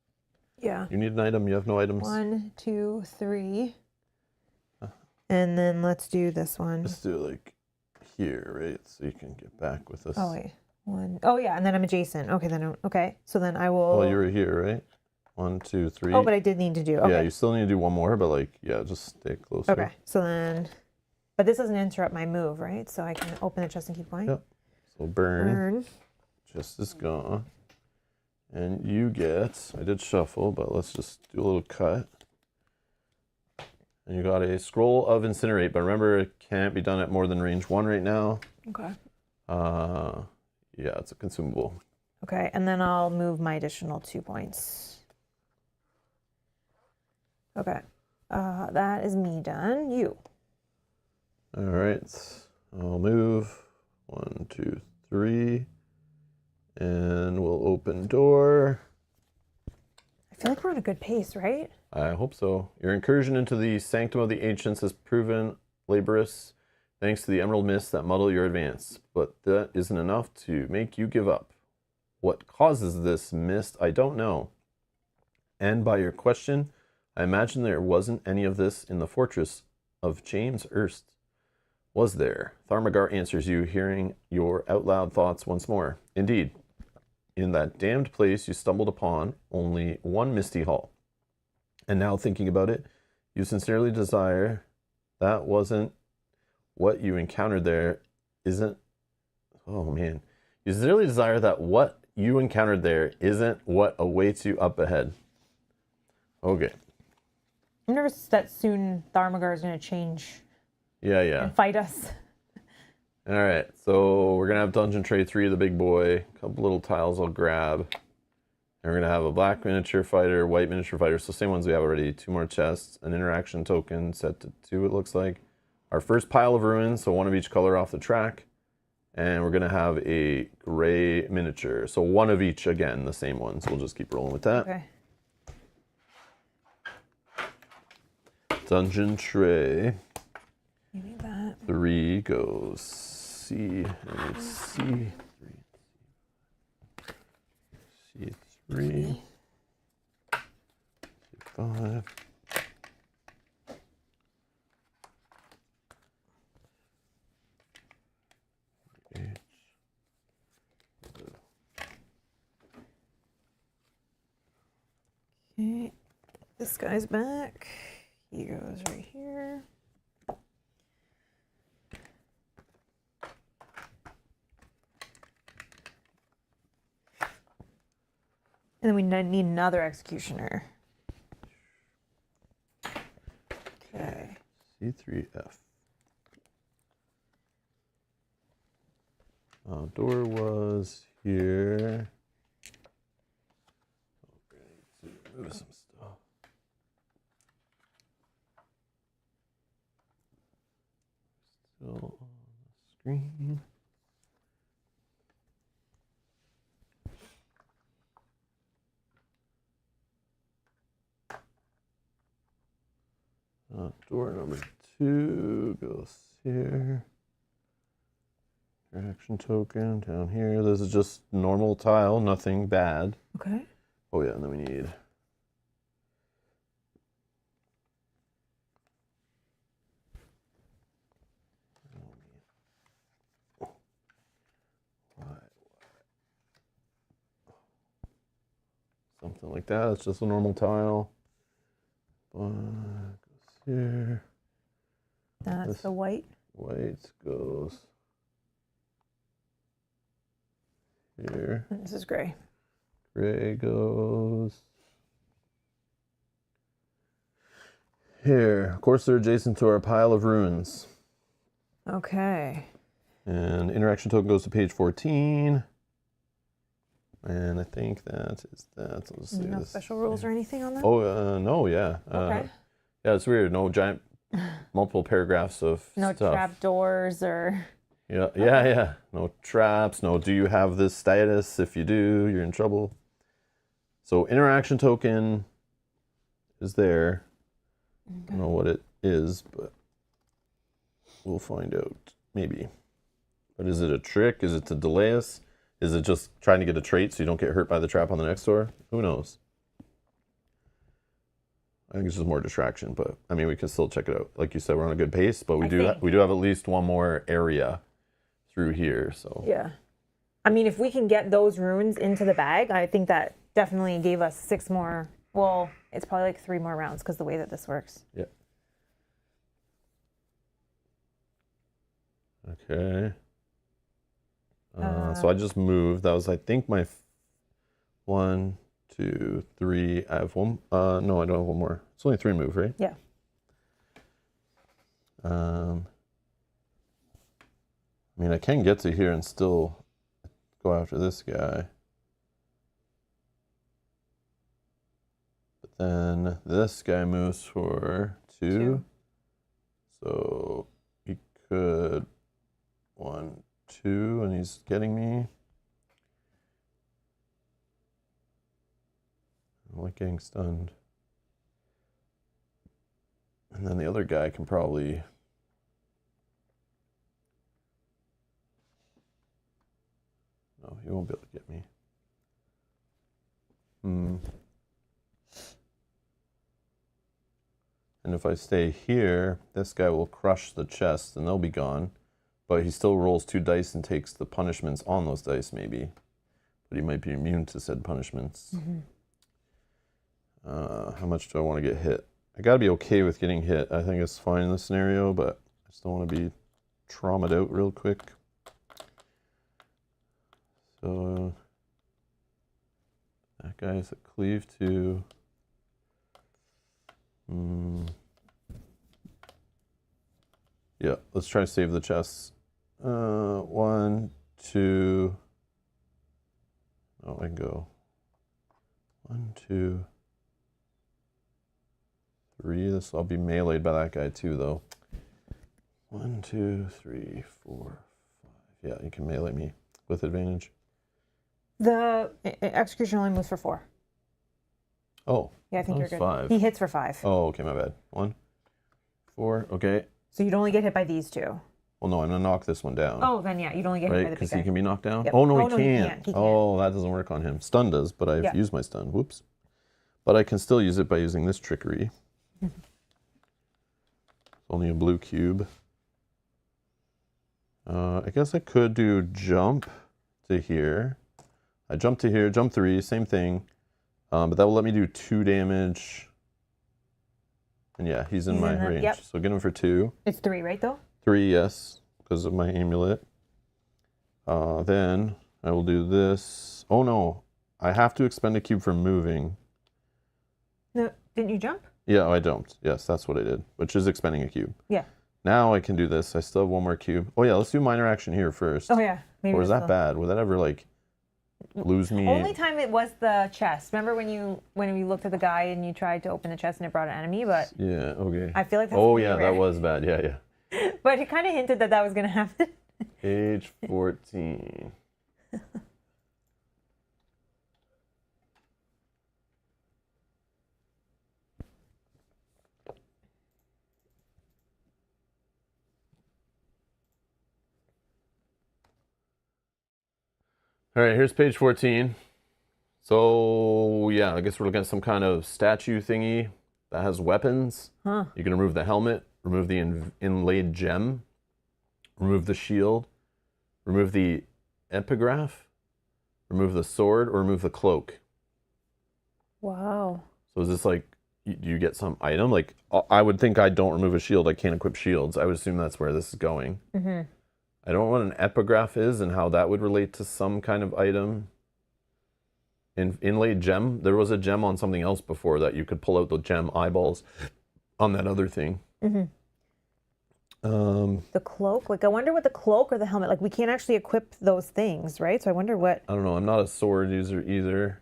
Yeah. You need an item. You have no items. 1, 2, 3. And then let's do this one. Just do it like here, right? So you can get back with us. Oh, wait. 1. Oh, yeah. And then I'm adjacent. Okay, then, okay. So then I will. Oh, you were here, right? 1, 2, 3. Oh, but I did need to do. Okay. Yeah, you still need to do one more, but like, yeah, just stay closer. Okay. So then, but this doesn't interrupt my move, right? So I can open the chest and keep going. Yep. So burn. Burn. Chest is gone. And you get, I did shuffle, but let's just do a little cut. And you got a scroll of incinerate, but remember it can't be done at more than range 1 right now. Okay. Yeah, it's a consumable. Okay, and then I'll move my additional 2 points. Okay. That is me done. You. All right. I'll move 1, 2, 3. And we'll open door. I feel like we're on a good pace, right? I hope so. Your incursion into the Sanctum of the Ancients has proven laborious thanks to the emerald mists that muddle your advance, but that isn't enough to make you give up. What causes this mist, I don't know. And by your question, I imagine there wasn't any of this in the fortress of James Erst. Was there? Tharmagar answers you, hearing your out loud thoughts once more. Indeed. In that damned place you stumbled upon only one misty hall. And now thinking about it, you sincerely desire that wasn't what you encountered there isn't... Oh, man. You sincerely desire that what you encountered there isn't what awaits you up ahead. Okay. I'm nervous that soon Tharmagar is going to change Yeah. and fight us. All right, so we're gonna have dungeon tray 3, the big boy. A couple little tiles I'll grab, and we're gonna have a black miniature fighter, white miniature fighter. So same ones we have already. 2 more chests, an interaction token set to 2. It looks like our first pile of ruins, so 1 of each color off the track, and we're gonna have a gray miniature. So 1 of each again, the same one. So we'll just keep rolling with that. Okay. Dungeon tray. Maybe that. 3 goes C and C3. C3. C5. H. Okay, this guy's back. He goes right here. And then we need another executioner. Okay. C3F. Door was here. Okay, need to move some stuff. Still on the screen. Door number 2 goes here. Action token down here. This is just normal tile, nothing bad. Okay. Oh yeah, and then we need something like that. It's just a normal tile. Black goes here. That's This the white. white goes here. And this is gray. Gray goes here. Of course, they're adjacent to our pile of ruins. Okay. And interaction token goes to page 14. And I think that is that. So let's see No this. special rules or anything on that? Oh, no, yeah. Okay. Yeah, it's weird. No giant, multiple paragraphs of No stuff. trap doors or. Yeah, yeah. No traps. No, do you have this status? If you do, you're in trouble. So interaction token is there. Okay. I don't know what it is, but we'll find out. Maybe. But is it a trick? Is it to delay us? Is it just trying to get a trait so you don't get hurt by the trap on the next door? Who knows? I think it's just more distraction, but I mean, we can still check it out. Like you said, we're on a good pace, but we do have at least one more area through here. So Yeah. I mean, if we can get those runes into the bag, I think that definitely gave us 6 more. Well, it's probably like 3 more rounds because the way that this works. Yeah. Okay. So I just moved. That was, I think, my 1, 2, 3. I have one. No, I don't have one more. It's only 3 move, right? Yeah. I mean, I can get to here and still go after this guy. But then this guy moves for 2. So he could 1, 2, and he's getting me. I like getting stunned. And then the other guy can probably... No, he won't be able to get me. And if I stay here, this guy will crush the chest and they'll be gone. But he still rolls 2 dice and takes the punishments on those dice, maybe. But he might be immune to said punishments. Mm-hmm. How much do I want to get hit? I gotta be okay with getting hit. I think it's fine in this scenario, but I just don't want to be traumatized out real quick. So that guy is a cleave to. Yeah, let's try to save the chests. 1, 2. Oh, I can go 1, 2, 3. This I'll be meleeed by that guy too, though. 1, 2, 3, 4, 5. Yeah, you can melee me with advantage. The execution only moves for 4. Oh. Yeah, I think you're good. 5. He hits for 5. Oh, okay, my bad. 1, 4. Okay. So you'd only get hit by these 2. Well, no, I'm gonna knock this one down. Oh, then yeah, you'd only get hit by the big Because guy. he can be knocked down. Yep. Oh no, Oh, he no, he can't. can't. He can't. Oh, that doesn't work on him. Stun does, but I've used my stun. Whoops. But I can still use it by using this trickery. It's only a blue cube. I guess I could do jump to here. I jump to here, jump 3, same thing. But that will let me do 2 damage. And yeah, he's in my range. Yep. So get him for 2. It's 3, right, though? 3, yes, because of my amulet. Then I will do this. Oh no, I have to expend a cube for moving. No, didn't you jump? Yeah, I don't. Yes, that's what I did, which is expending a cube. Yeah. Now I can do this. I still have 1 more cube. Oh yeah, let's do minor action here first. Oh yeah. Maybe or is that bad? Would that ever like lose me? Only time it was the chest. Remember when we looked at the guy and you tried to open the chest and it brought an enemy? But yeah, okay. I feel like that's oh yeah, rare. that was bad. Yeah, yeah. But it kind of hinted that was going to happen. Age 14. All right, here's page 14. So, yeah, I guess we're looking at some kind of statue thingy that has weapons. Huh. You can remove the helmet, remove the inlaid gem, remove the shield, remove the epigraph, remove the sword, or remove the cloak. Wow. So is this like, do you get some item? Like, I would think I don't remove a shield. I can't equip shields. I would assume that's where this is going. Mm-hmm. I don't know what an epigraph is and how that would relate to some kind of item. Inlaid gem, there was a gem on something else before that you could pull out the gem eyeballs on that other thing. Mm-hmm. The cloak, like I wonder what the cloak or the helmet, like we can't actually equip those things, right? So I wonder what. I don't know, I'm not a sword user either.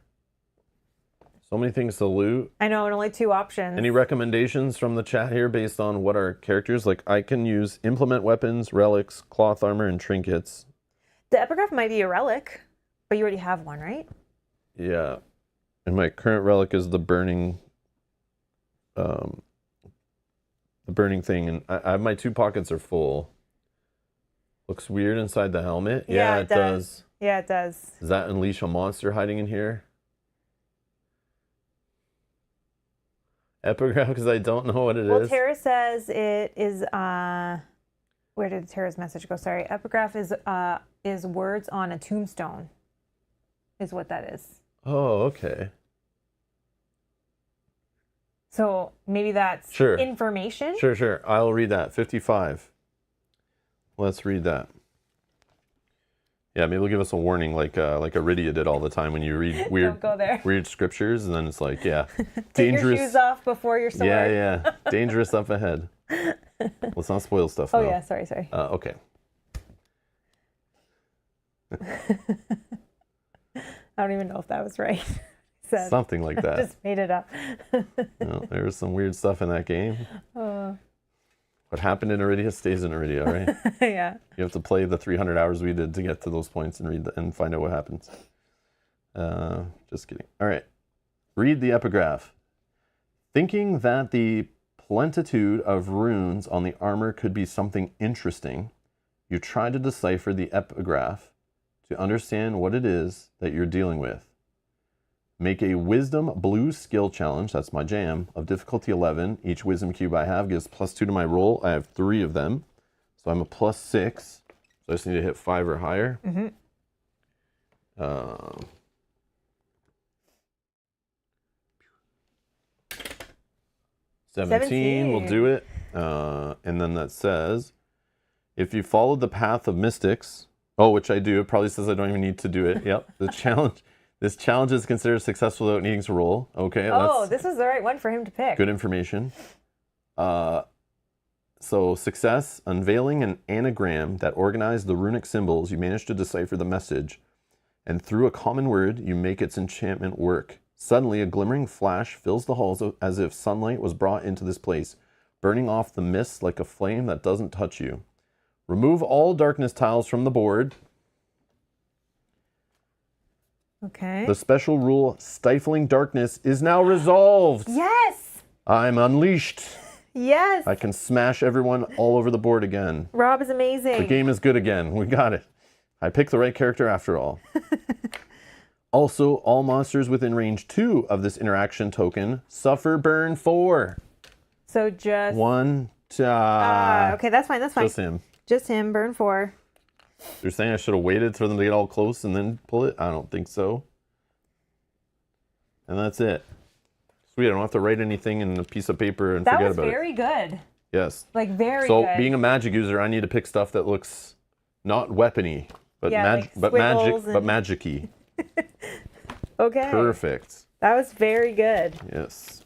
So many things to loot. I know, and only 2 options. Any recommendations from the chat here based on what our characters, like I can use implement weapons, relics, cloth armor, and trinkets. The epigraph might be a relic, but you already have one, right? Yeah. And my current relic is the burning thing, and I have my 2 pockets are full. Looks weird inside the helmet. Yeah, it does. Yeah, it does. Does that unleash a monster hiding in here? Epigraph, because I don't know what it is. Well, Tara says it is, where did Tara's message go? Sorry. Epigraph is words on a tombstone, is what that is. Oh, okay. So maybe that's Sure. information? Sure. I'll read that. 55. Let's read that. Yeah, maybe it'll give us a warning like Iridia did all the time when you read Don't go there. weird scriptures, and then it's like, yeah, Take dangerous. your shoes off before your sword. Yeah, dangerous up ahead. Let's not spoil stuff. Oh now. yeah, sorry. Okay. I don't even know if that was right. Said. Something like that. Just made it up. No, there was some weird stuff in that game. What happened in Iridia stays in Iridia, right? Yeah. You have to play the 300 hours we did to get to those points and read and find out what happens. Just kidding. All right. Read the epigraph. Thinking that the plentitude of runes on the armor could be something interesting, you try to decipher the epigraph to understand what it is that you're dealing with. Make a wisdom blue skill challenge, that's my jam, of difficulty 11. Each wisdom cube I have gives +2 to my roll. I have 3 of them. So I'm a +6. So I just need to hit 5 or higher. Mm-hmm. 17 will do it. And then that says, if you followed the path of mystics, which I do, it probably says I don't even need to do it. Yep, this challenge is considered successful without needing to roll. Okay. This is the right one for him to pick. Good information. So success, unveiling an anagram that organized the runic symbols, you managed to decipher the message, and through a common word, you make its enchantment work. Suddenly, a glimmering flash fills the halls as if sunlight was brought into this place, burning off the mist like a flame that doesn't touch you. Remove all darkness tiles from the board. Okay. The special rule, stifling darkness, is now resolved. Yes! I'm unleashed. Yes! I can smash everyone all over the board again. Rob is amazing. The game is good again. We got it. I picked the right character after all. Also, all monsters within range 2 of this interaction token suffer burn 4. So just... 1 okay, that's fine, Just him. Just him, burn 4. You're saying I should have waited for them to get all close and then pull it? I don't think so. And that's it. Sweet, I don't have to write anything in a piece of paper and That forget was about it. very good. Yes. Like very So good. being a magic user, I need to pick stuff that looks not weapony, but Yeah, like squiggles and- magic-y. Okay. Perfect. That was very good. Yes.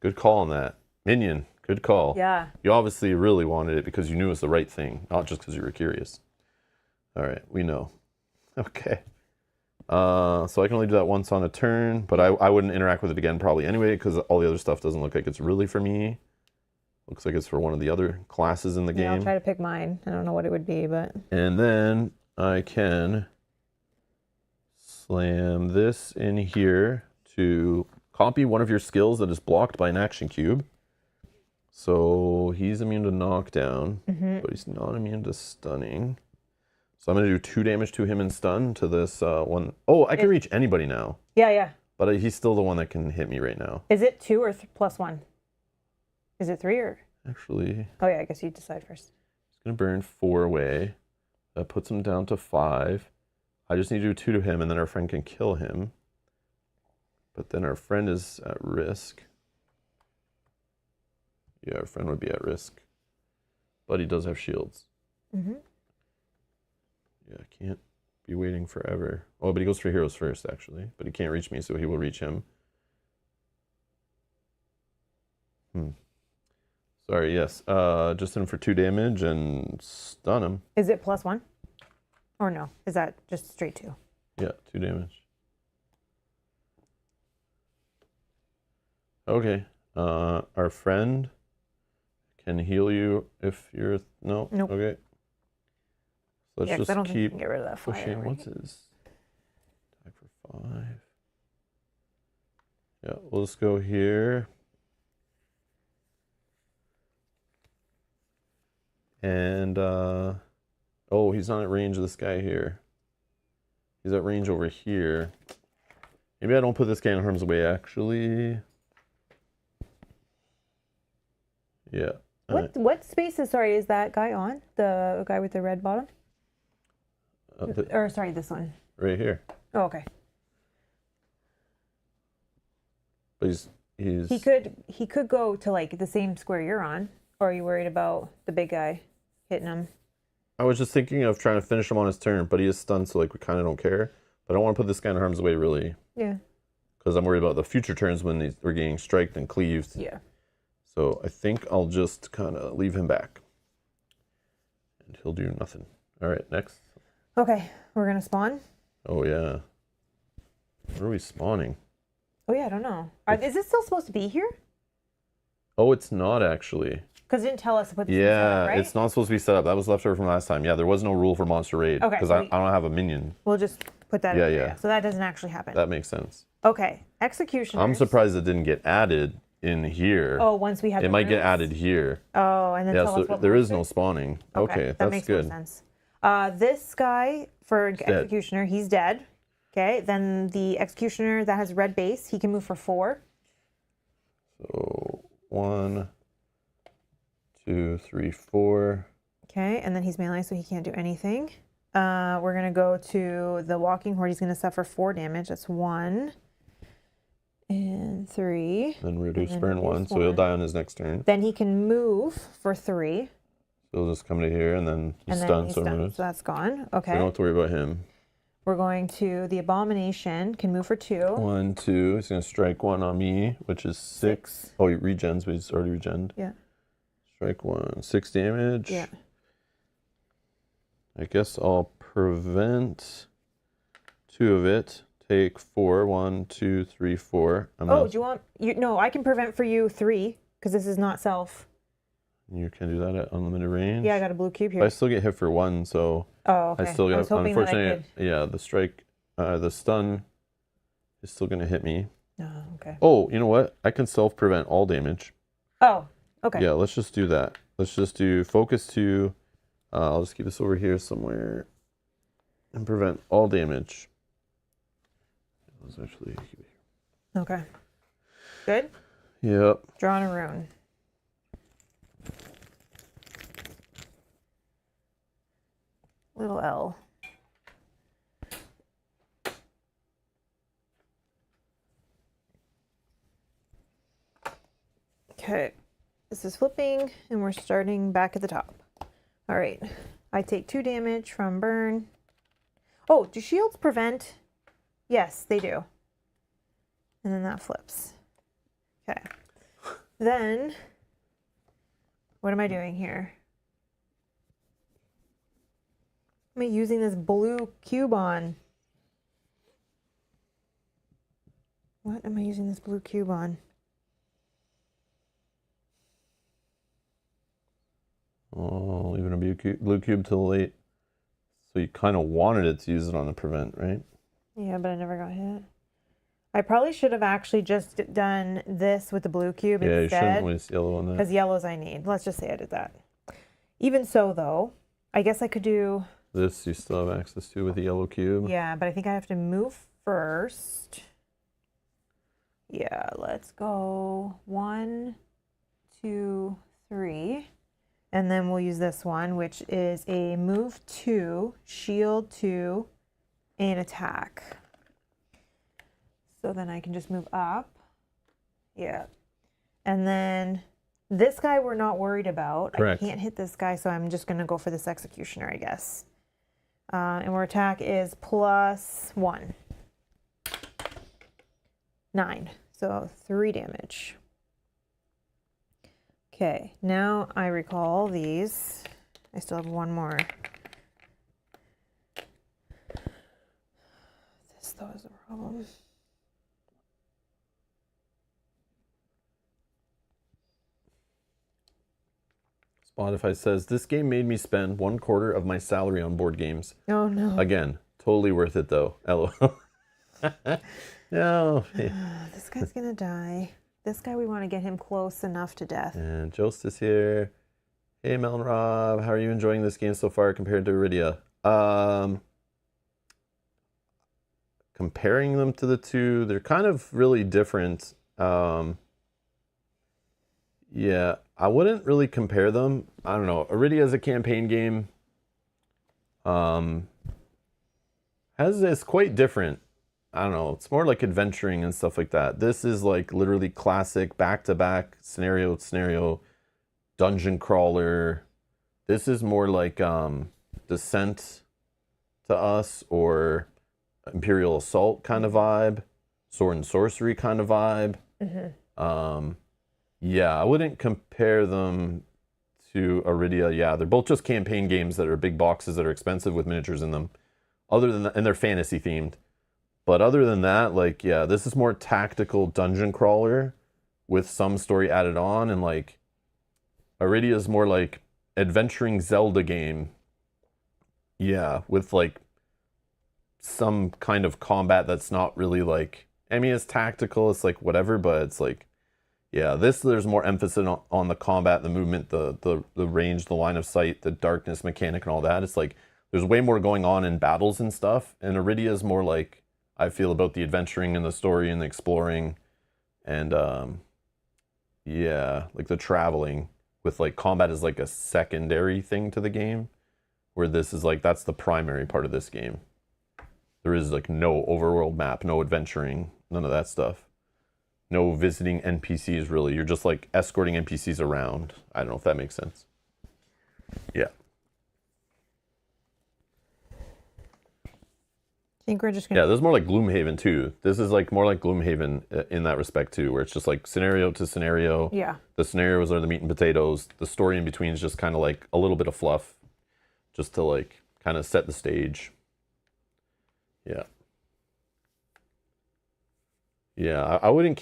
Good call on that. Minion, good call. Yeah. You obviously really wanted it because you knew it was the right thing, not just because you were curious. All right, we know. Okay. So I can only do that once on a turn, but I wouldn't interact with it again probably anyway because all the other stuff doesn't look like it's really for me. Looks like it's for one of the other classes in the Yeah, I'll game. try to pick mine. I don't know what it would be, but... And then I can slam this in here to copy one of your skills that is blocked by an action cube. So he's immune to knockdown, but he's not immune to stunning. So I'm going to do 2 damage to him and stun to this one. Oh, I can reach anybody now. Yeah. But he's still the one that can hit me right now. Is it 2 or plus 1? Is it 3 or? Actually, Oh yeah, I guess you decide first. he's going to burn 4 away. That puts him down to 5. I just need to do 2 to him, and then our friend can kill him. But then our friend is at risk. Yeah, our friend would be at risk. But he does have shields. Mm-hmm. Yeah, I can't be waiting forever. Oh, but he goes for heroes first, actually. But he can't reach me, so he will reach him. Sorry, yes. Just hit him for 2 damage and stun him. Is it plus 1? Or no? Is that just straight 2? Yeah, 2 damage. Okay. Our friend can heal you if you're... No? Nope. Okay. So let's Yeah, 'cause just I don't think you keep can get rid of that fire. pushing. right? What's his... Attack for 5. Yeah, we'll just go here. And, oh, he's not at range of this guy here. He's at range over here. Maybe I don't put this guy in harm's way, actually. Yeah. What spaces, sorry, is that guy on? The guy with the red bottom? Or, sorry, this one. Right here. Oh, okay. But he's... He could go to, like, the same square you're on. Or are you worried about the big guy hitting him? I was just thinking of trying to finish him on his turn, but he is stunned, so, like, we kind of don't care. But I don't want to put this guy in harm's way, really. Yeah. Because I'm worried about the future turns when we're getting striked and cleaved. Yeah. So I think I'll just kind of leave him back. And he'll do nothing. All right, next. Okay, we're going to spawn. Oh, yeah. Where are we spawning? Oh, yeah, I don't know. Is it still supposed to be here? Oh, it's not, actually. Because it didn't tell us to put this in set, right? It's not supposed to be set up. That was left over from last time. Yeah, there was no rule for Monster Raid. Okay, Because so I don't have a minion. We'll just put that Yeah, in yeah. there. So that doesn't actually happen. That makes sense. Okay, executioners. I'm surprised it didn't get added in here. Oh, once we have It the might get runes? added here. Oh, and then Yeah, tell so us what there is monster? no spawning. Okay, that that's makes good. more sense. This guy for executioner, he's dead. Okay, then the executioner that has red base, he can move for 4. So 1, 2, 3, 4. Okay, and then he's melee, so he can't do anything. We're gonna go to the walking horde. He's gonna suffer 4 damage. That's 1 and 3. Then reduce then burn reduce 1, so he'll 1. die on his next turn. Then he can move for 3. So he'll just come to here and then he's And then stunned, he's so stunned, moves. so that's gone. So I Okay. don't have to worry about him. We're going to the abomination. Can move for 2. 1, 2. He's gonna strike 1 on me, which is 6. Oh, he regens, but he's already regened. Yeah. Strike 1, 6 damage. Yeah. I guess I'll prevent 2 of it. Take 4. 1, 2, 3, 4. Oh, do you want you? No, I can prevent for you 3 because this is not self. You can do that at unlimited range. Yeah, I got a blue cube here. But I still get hit for 1, so Oh, okay. I still got. was hoping that I Unfortunately, could. yeah, the strike, the stun is still gonna hit me. Oh, okay. Oh, you know what? I can self prevent all damage. Oh, okay. Yeah, let's just do that. Let's just do focus 2. I'll just keep this over here somewhere and prevent all damage. Let's actually keep it Okay. Good. here. Yep. Drawn a rune. Little L. Okay, this is flipping and we're starting back at the top. All right, I take 2 damage from burn. Oh, do shields prevent? Yes, they do. And then that flips. Okay. Then, what am I doing here? Am I using this blue cube on? What am I using this blue cube on? Oh, leaving a blue cube till late. So you kind of wanted it to use it on the prevent, right? Yeah, but I never got hit. I probably should have actually just done this with the blue cube instead. instead. You shouldn't waste yellow on that. Because yellows I need. Let's just say I did that. Even so, though, I guess I could do... This you still have access to with the yellow cube. Yeah, but I think I have to move first. Yeah, let's go 1, 2, 3. And then we'll use this one, which is a move 2, shield 2, and attack. So then I can just move up. Yeah. And then this guy we're not worried about. Correct. I can't hit this guy, so I'm just going to go for this executioner, I guess. And our attack is +1. 9. So 3 damage. Okay, now I recall these. I still have one more. This, though, is a problem. Spotify says, this game made me spend 1/4 of my salary on board games. Oh, no. Again, totally worth it, though. LOL. No. This guy's going to die. This guy, we want to get him close enough to death. And Jost is here. Hey, Mel and Rob. How are you enjoying this game so far compared to Iridia? Comparing them to the two, they're kind of really different. Yeah, I wouldn't really compare them. I don't know. Iridia is a campaign game. It's quite different. I don't know. It's more like adventuring and stuff like that. This is like literally classic back-to-back scenario dungeon crawler. This is more like Descent to us or Imperial Assault kind of vibe, Sword and Sorcery kind of vibe. Mm-hmm. Yeah, I wouldn't compare them to Iridia. Yeah, they're both just campaign games that are big boxes that are expensive with miniatures in them. Other than that, and they're fantasy themed. But other than that, like, yeah, this is more tactical dungeon crawler with some story added on. And like, Iridia is more like adventuring Zelda game. Yeah, with like some kind of combat that's not really like, I mean, it's tactical, it's like whatever, but it's like, yeah, there's more emphasis on the combat, the movement, the range, the line of sight, the darkness mechanic and all that. It's like, there's way more going on in battles and stuff. And Iridia is more like, I feel about the adventuring and the story and the exploring and yeah, like the traveling with like combat is like a secondary thing to the game, where this is like, that's the primary part of this game. There is like no overworld map, no adventuring, none of that stuff. No visiting NPCs really. You're just like escorting NPCs around. I don't know if that makes sense. Yeah. I think we're just gonna... Yeah, this is more like Gloomhaven too. This is like more like Gloomhaven in that respect too, where it's just like scenario to scenario. Yeah. The scenarios are the meat and potatoes. The story in between is just kind of like a little bit of fluff, just to like kind of set the stage. Yeah. Yeah, I wouldn't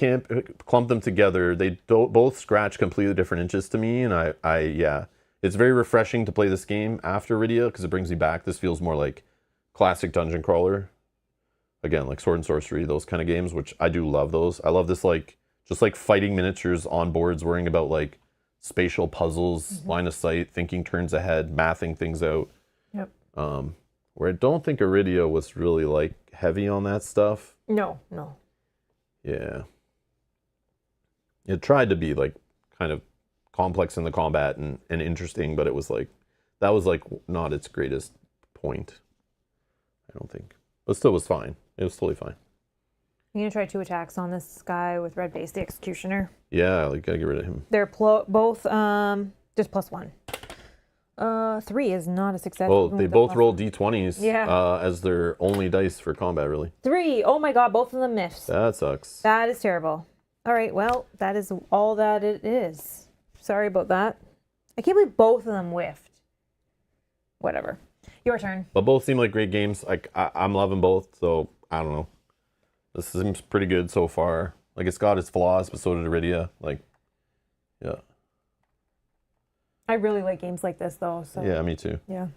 clump them together. They both scratch completely different inches to me, and yeah, it's very refreshing to play this game after Iridia because it brings me back. This feels more like classic dungeon crawler. Again, like Sword and Sorcery, those kind of games, which I do love those. I love this, like, just like fighting miniatures on boards, worrying about like spatial puzzles, line of sight, thinking turns ahead, mathing things out. Yep. Where I don't think Iridia was really like heavy on that stuff. No. Yeah. It tried to be like kind of complex in the combat and interesting, but it was like, that was like not its greatest point, I don't think. But still was fine. It was totally fine. I'm going to try 2 attacks on this guy with red base, the Executioner. Yeah, like gotta get rid of him. They're both just +1. 3 is not a success. Well, even they with the both +1. roll d20s Yeah. as their only dice for combat, really. 3. Oh my god, both of them miffs. That sucks. That is terrible. All right, well, that is all that it is. Sorry about that. I can't believe both of them whiffed. Whatever. Your turn. But both seem like great games. Like I'm loving both, so I don't know. This seems pretty good so far. Like it's got its flaws, but so did Iridia. Like, yeah. I really like games like this, though. So Yeah, me too. yeah.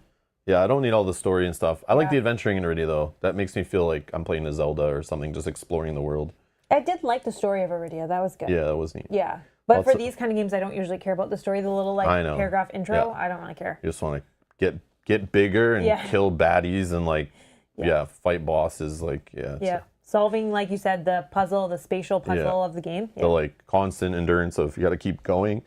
Yeah, I don't need all the story and stuff. I like Yeah. the adventuring in Iridia though. That makes me feel like I'm playing a Zelda or something, just exploring the world. I did like the story of Iridia. That was good. Yeah, that was neat. Yeah. But for Also- these kind of games, I don't usually care about the story. The little like I know. paragraph intro, Yeah. I don't really care. You just want to get bigger and Yeah. kill baddies and like fight bosses. Like Yeah. Solving, like you said, the puzzle, the spatial puzzle of the game. The like constant endurance of you got to keep going,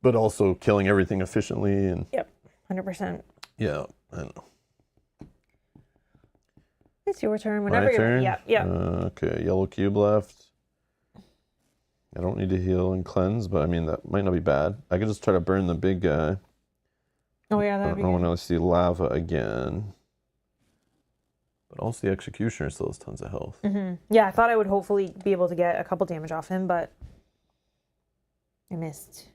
but also killing everything efficiently and Yep. 100%. yeah. I don't know. It's your turn. Whenever My you're turn. ready. Yeah. Okay, yellow cube left. I don't need to heal and cleanse, but I mean that might not be bad. I could just try to burn the big guy. Oh yeah, I that'd don't be know good. when I see lava again. But also the Executioner still has tons of health. Yeah, I thought I would hopefully be able to get a couple damage off him, but I missed.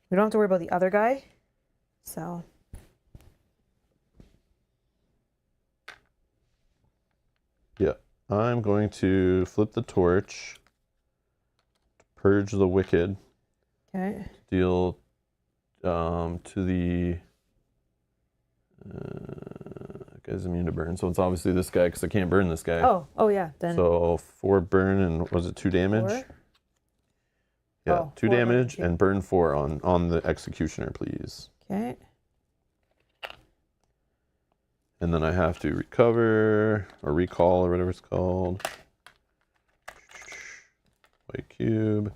We don't have to worry about the other guy, so. Yeah, I'm going to flip the torch, purge the wicked, Okay. deal to the guy's immune to burn. So it's obviously this guy because I can't burn this guy. Oh yeah. Then So 4 burn and was it 2 damage? 4? Yeah, Oh, 2 4 burn, damage 2. and burn 4 on the Executioner, please. Okay. And then I have to recover or recall or whatever it's called. White cube.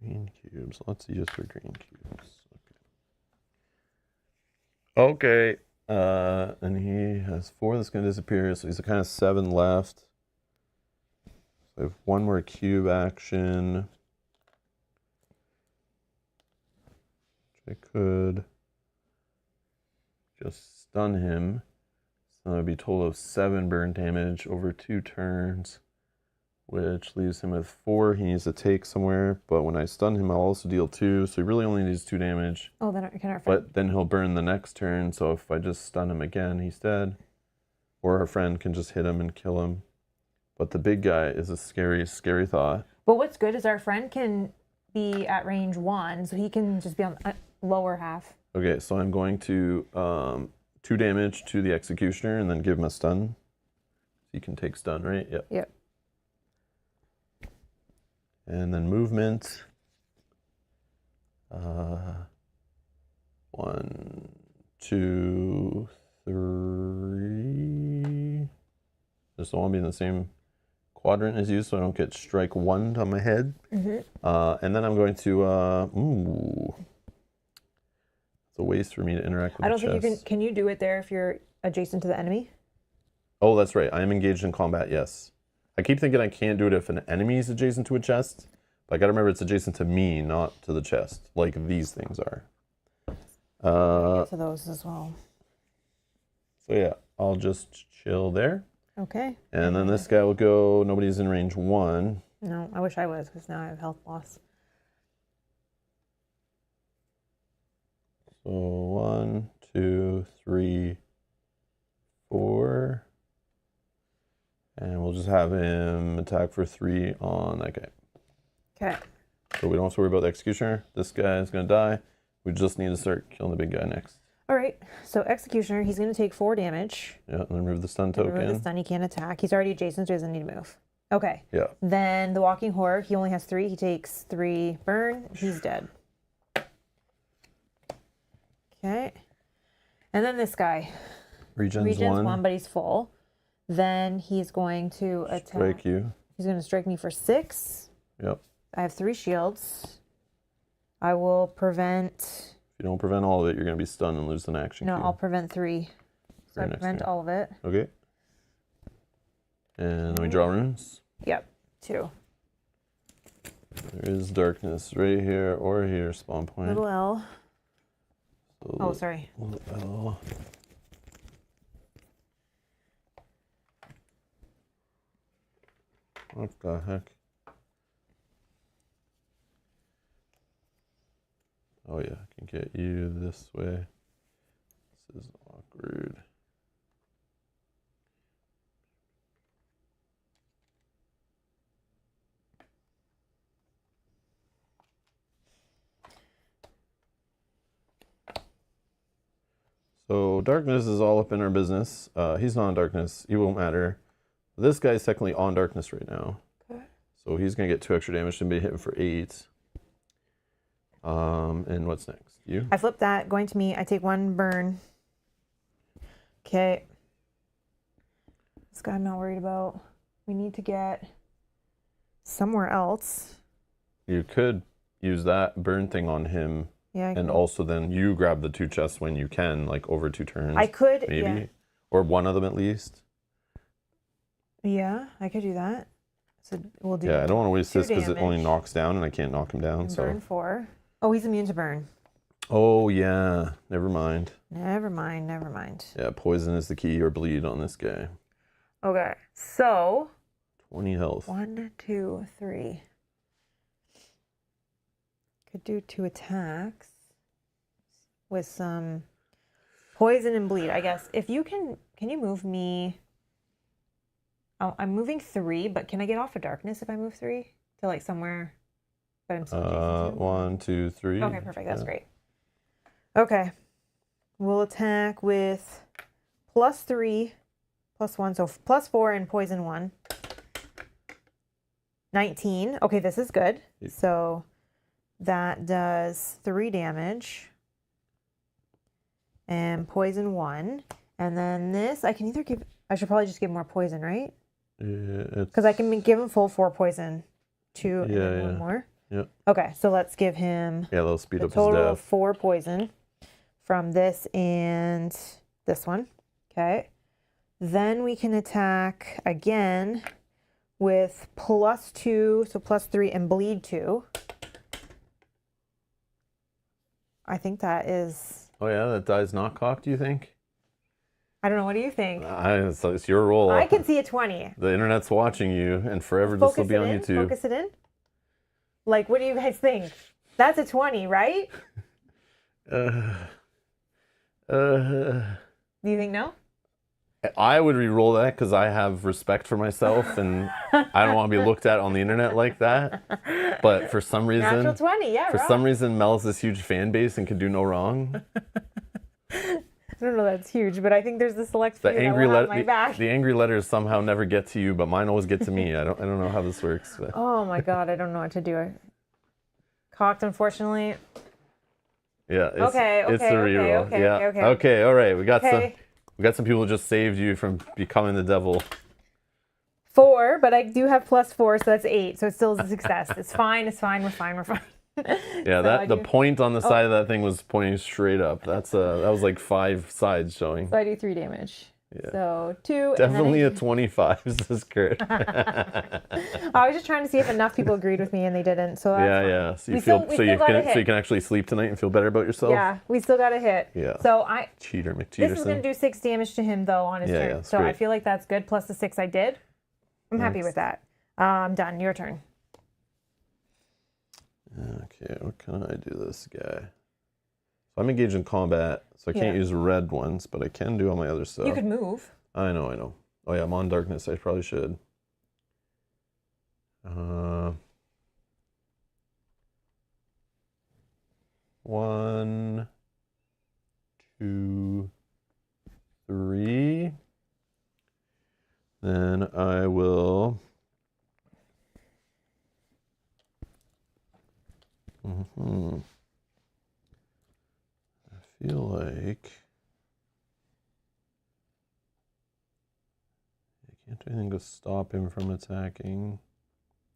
Green cubes. Let's use for green cubes. Okay. And he has 4 that's going to disappear, so he's kind of 7 left. So I have 1 more cube action. Which I could just stun him. So that would be a total of 7 burn damage over 2 turns, which leaves him with 4 he needs to take somewhere. But when I stun him, I'll also deal 2, so he really only needs 2 damage. Oh, then can our friend. But then he'll burn the next turn, so if I just stun him again, he's dead. Or our friend can just hit him and kill him. But the big guy is a scary, scary thought. But what's good is our friend can be at range 1, so he can just be on the lower half. Okay, so I'm going to 2 damage to the Executioner and then give him a stun. He can take stun, right? Yep. Yep. And then movement. 1, 2, 3. Just don't want to be in the same quadrant as you, so I don't get strike 1 on my head. And then I'm going to. It's a waste for me to interact with I don't the think you chest. can you do it there if you're adjacent to the enemy? Oh, that's right. I am engaged in combat, yes. I keep thinking I can't do it if an enemy is adjacent to a chest. But I gotta remember it's adjacent to me, not to the chest, like these things are. To those as well. So yeah, I'll just chill there. Okay. And then this guy will go, nobody's in range 1. No, I wish I was, because now I have health loss. So 1, 2, 3, 4. And we'll just have him attack for 3 on that guy. Okay. So we don't have to worry about the Executioner. This guy is going to die. We just need to start killing the big guy next. All right. So Executioner, he's going to take 4 damage. Yeah, and then remove the stun Remember the token. stun, he can't attack. He's already adjacent, so he doesn't need to move. Okay. Yeah. Then the Walking Horror, he only has 3. He takes 3 burn. He's dead. Okay. And then this guy. Regions one. but he's full. Then he's going to attack. Strike you. He's going to strike me for 6. Yep. I have 3 shields. I will prevent. If you don't prevent all of it, you're going to be stunned and lose an action. No, cube. I'll prevent 3. So I prevent all of it. Okay. And then we draw runes. Yep, 2. There is darkness right here or here, spawn point. Little L. So Oh, sorry. Little L. What the heck? Oh yeah, I can get you this way. This is awkward. So darkness is all up in our business. He's not on darkness. He won't matter. This guy's technically on darkness right now. Okay. So he's going to get 2 extra damage and be hitting for 8. And what's next? You? I flip that. Going to me. I take 1 burn. Okay. This guy I'm not worried about. We need to get somewhere else. You could use that burn thing on him. Yeah. And also then you grab the 2 chests when you can, like over 2 turns. I could. Maybe. Yeah. Or one of them at least. Yeah, I could do that. So we'll do. Yeah, I don't want to waste 2 this because it only damage. knocks down and I can't knock him down. And So. burn 4. Oh, he's immune to burn. Oh yeah, never mind. Never mind. Never mind. Yeah, poison is the key or bleed on this guy. Okay, so 20 health. 1, 2, 3. Could do 2 attacks with some poison and bleed, I guess. If you can you move me? Oh, I'm moving 3, but can I get off of darkness if I move 3 to like somewhere? But I'm still adjacent to? 1, 2, 3. Okay, perfect. That's great. Okay, we'll attack with +3, +1, so +4 and poison 1. 19. Okay, this is good. So that does 3 damage and poison 1. And then this, I can either give. I should probably just give more poison, right? Because I can give him full 4 poison, 2 and then 1 more. Yep. Okay, so let's give him. Yeah, they'll speed a up his total of death. 4 poison from this and this one. Okay. Then we can attack again with +2, so +3 and bleed 2. I think that is. Oh yeah, that die's not cocked, do you think? I don't know. What do you think? It's your roll. I can see a 20. The internet's watching you, and forever this will be on YouTube. Focus it in. Like, what do you guys think? That's a 20, right? Do you think no? I would re-roll that because I have respect for myself and I don't want to be looked at on the internet like that. But for some reason, natural 20, yeah. For some reason, Mel has this huge fan base and can do no wrong. I don't know that's huge, but I think there's a select few that will have my back. The angry letters somehow never get to you, but mine always get to me. I don't know how this works. But. Oh my god, I don't know what to do. Cocked, unfortunately. Yeah. It's a reroll. Okay. Okay. All right. We got some people who just saved you from becoming the devil. 4, but I do have +4, so that's 8. So it's still a success. It's fine. We're fine. Yeah, so the point on the side of that thing was pointing straight up. That was like 5 sides showing. So I do 3 damage. Yeah. So 2. Definitely a 25 is good. I was just trying to see if enough people agreed with me, and they didn't. So that's fine. So you can actually sleep tonight and feel better about yourself. Yeah, we still got a hit. Yeah. So Cheater McCheaterson. This is gonna do 6 damage to him though on his turn. Yeah, so great. I feel like that's good. Plus the 6 I did. I'm happy with that. I'm done. Your turn. Okay, what can I do this guy? So I'm engaged in combat, so I can't use red ones, but I can do all my other stuff. You could move. I know. Oh yeah, I'm on darkness. I probably should. 1, 2, 3. Then I will. I feel like Can't do anything to stop him from attacking.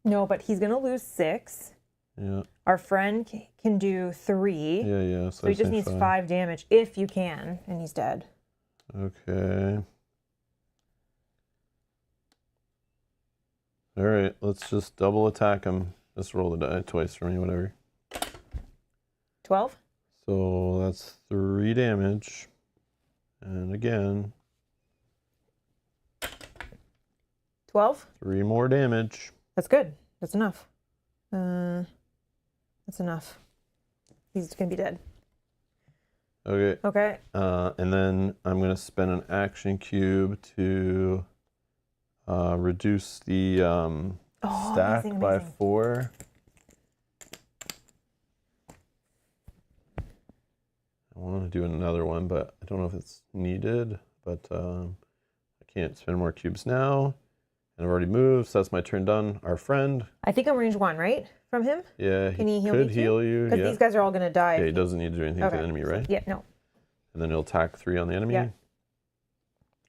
No, but he's going to lose 6. Yeah. Our friend can do 3. Yeah. So he just needs 5 damage if you can, and he's dead. Okay. All right, let's just double attack him. Just roll the die twice for me, whatever. 12? So that's 3 damage. And again, 12? 3 more damage. That's good. That's enough. That's enough. He's going to be dead. Okay. Okay. And then I'm going to spend an action cube to reduce the stack amazing. by 4. I want to do another one, but I don't know if it's needed. But I can't spend more cubes now. And I've already moved, so that's my turn done. Our friend. I think I'm range 1, right? From him? Yeah, Can he heal could me heal you. Because these guys are all going to die. Yeah, he doesn't need to do anything to the enemy, right? Yeah, no. And then he'll attack 3 on the enemy. Yeah.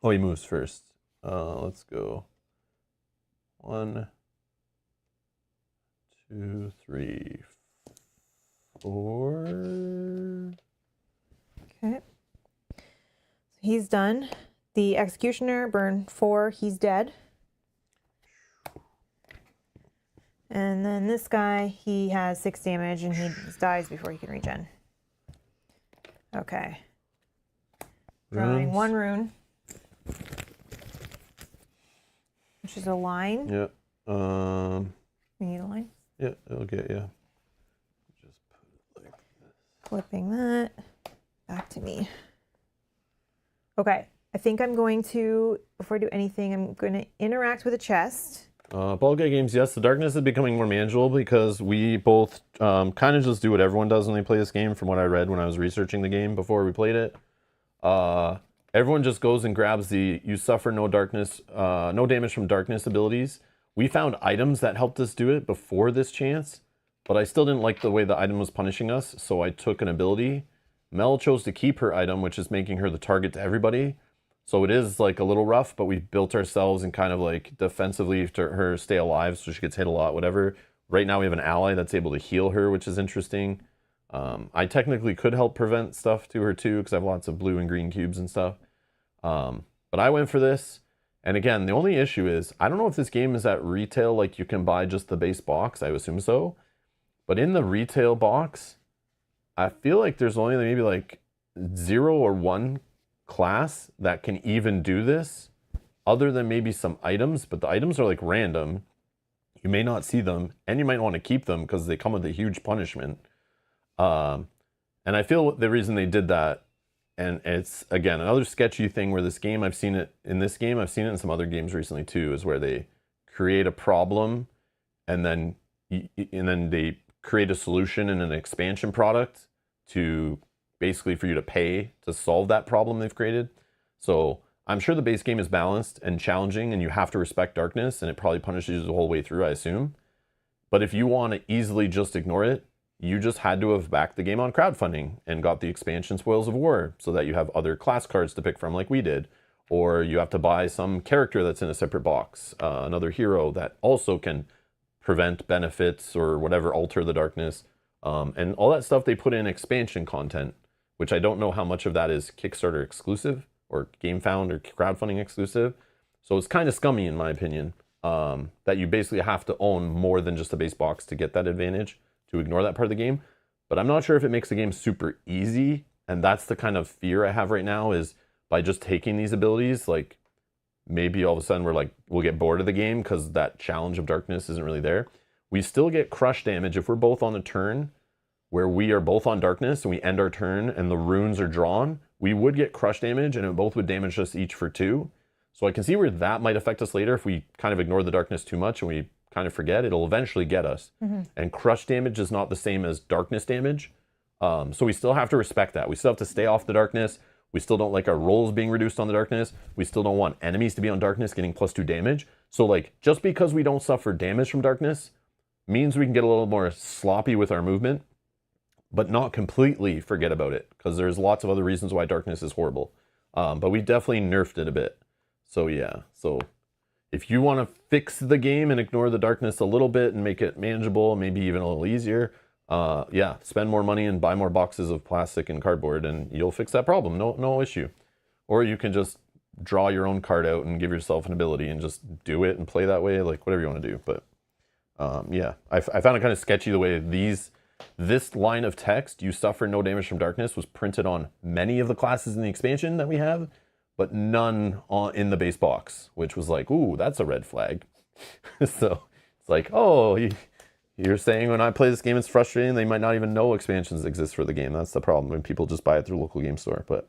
Oh, he moves first. Let's go. 1, 2, 3, 4. Okay. So he's done. The executioner, burn 4. He's dead. And then this guy, he has 6 damage and he dies before he can regen. Okay. Drawing 1 rune. Which is a line. Yeah. We need a line. Yeah, it'll get you. Just put it like this. Flipping that back to me. Okay. I think I'm going to, before I do anything, I'm going to interact with a chest. Ball guy games, yes, the darkness is becoming more manageable because we both kind of just do what everyone does when they play this game, from what I read when I was researching the game before we played it. Everyone just goes and grabs the you suffer no darkness, no damage from darkness abilities. We found items that helped us do it before this chance, but I still didn't like the way the item was punishing us, so I took an ability. Mel chose to keep her item, which is making her the target to everybody. So it is like a little rough, but we built ourselves and kind of like defensively to her stay alive so she gets hit a lot, whatever. Right now we have an ally that's able to heal her, which is interesting. I technically could help prevent stuff to her too because I have lots of blue and green cubes and stuff. But I went for this. And again, the only issue is, I don't know if this game is at retail, like you can buy just the base box. I assume so. But in the retail box, I feel like there's only maybe like 0 or 1 class that can even do this, other than maybe some items, but the items are like random. You may not see them, and you might want to keep them because they come with a huge punishment. And I feel the reason they did that, and it's again another sketchy thing where this game, I've seen it in this game, I've seen it in some other games recently too, is where they create a problem and then they create a solution in an expansion product to basically for you to pay to solve that problem they've created. So I'm sure the base game is balanced and challenging and you have to respect darkness and it probably punishes you the whole way through, I assume. But if you want to easily just ignore it, you just had to have backed the game on crowdfunding and got the expansion Spoils of War so that you have other class cards to pick from like we did. Or you have to buy some character that's in a separate box, another hero that also can prevent benefits or whatever, alter the darkness. And all that stuff they put in expansion content, which I don't know how much of that is Kickstarter exclusive or GameFound or crowdfunding exclusive. So it's kind of scummy in my opinion, that you basically have to own more than just a base box to get that advantage, to ignore that part of the game. But I'm not sure if it makes the game super easy. And that's the kind of fear I have right now, is by just taking these abilities, like maybe all of a sudden we'll get bored of the game because that challenge of darkness isn't really there. We still get crush damage if we're both on a turn where we are both on darkness and we end our turn and the runes are drawn. We would get crush damage and it both would damage us each for 2. So I can see where that might affect us later if we kind of ignore the darkness too much and we kind of forget. It'll eventually get us. Mm-hmm. And crush damage is not the same as darkness damage. So we still have to respect that. We still have to stay off the darkness. We still don't like our rolls being reduced on the darkness. We still don't want enemies to be on darkness getting +2 damage. So like, just because we don't suffer damage from darkness means we can get a little more sloppy with our movement, but not completely forget about it, because there's lots of other reasons why darkness is horrible. But we definitely nerfed it a bit. So yeah, so If you want to fix the game and ignore the darkness a little bit and make it manageable, maybe even a little easier, yeah, spend more money and buy more boxes of plastic and cardboard, and you'll fix that problem. No issue. Or you can just draw your own card out and give yourself an ability and just do it and play that way, like whatever you want to do. But yeah, I found it kind of sketchy the way this line of text, "You suffer no damage from darkness," was printed on many of the classes in the expansion that we have, but none in the base box, which was like, ooh, that's a red flag. So it's like, oh, you're saying when I play this game it's frustrating, they might not even know expansions exist for the game. That's the problem when people just buy it through local game store. But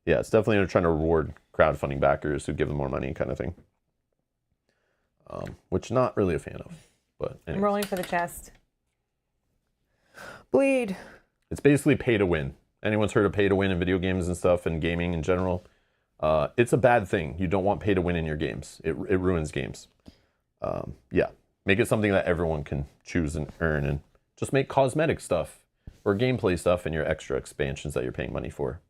yeah, it's definitely trying to reward crowdfunding backers who give them more money kind of thing. Which not really a fan of. But anyways. I'm rolling for the chest. Bleed. It's basically pay to win. Anyone's heard of pay to win in video games and stuff and gaming in general? It's a bad thing. You don't want pay to win in your games. It ruins games. Yeah, make it something that everyone can choose and earn, and just make cosmetic stuff or gameplay stuff in your extra expansions that you're paying money for.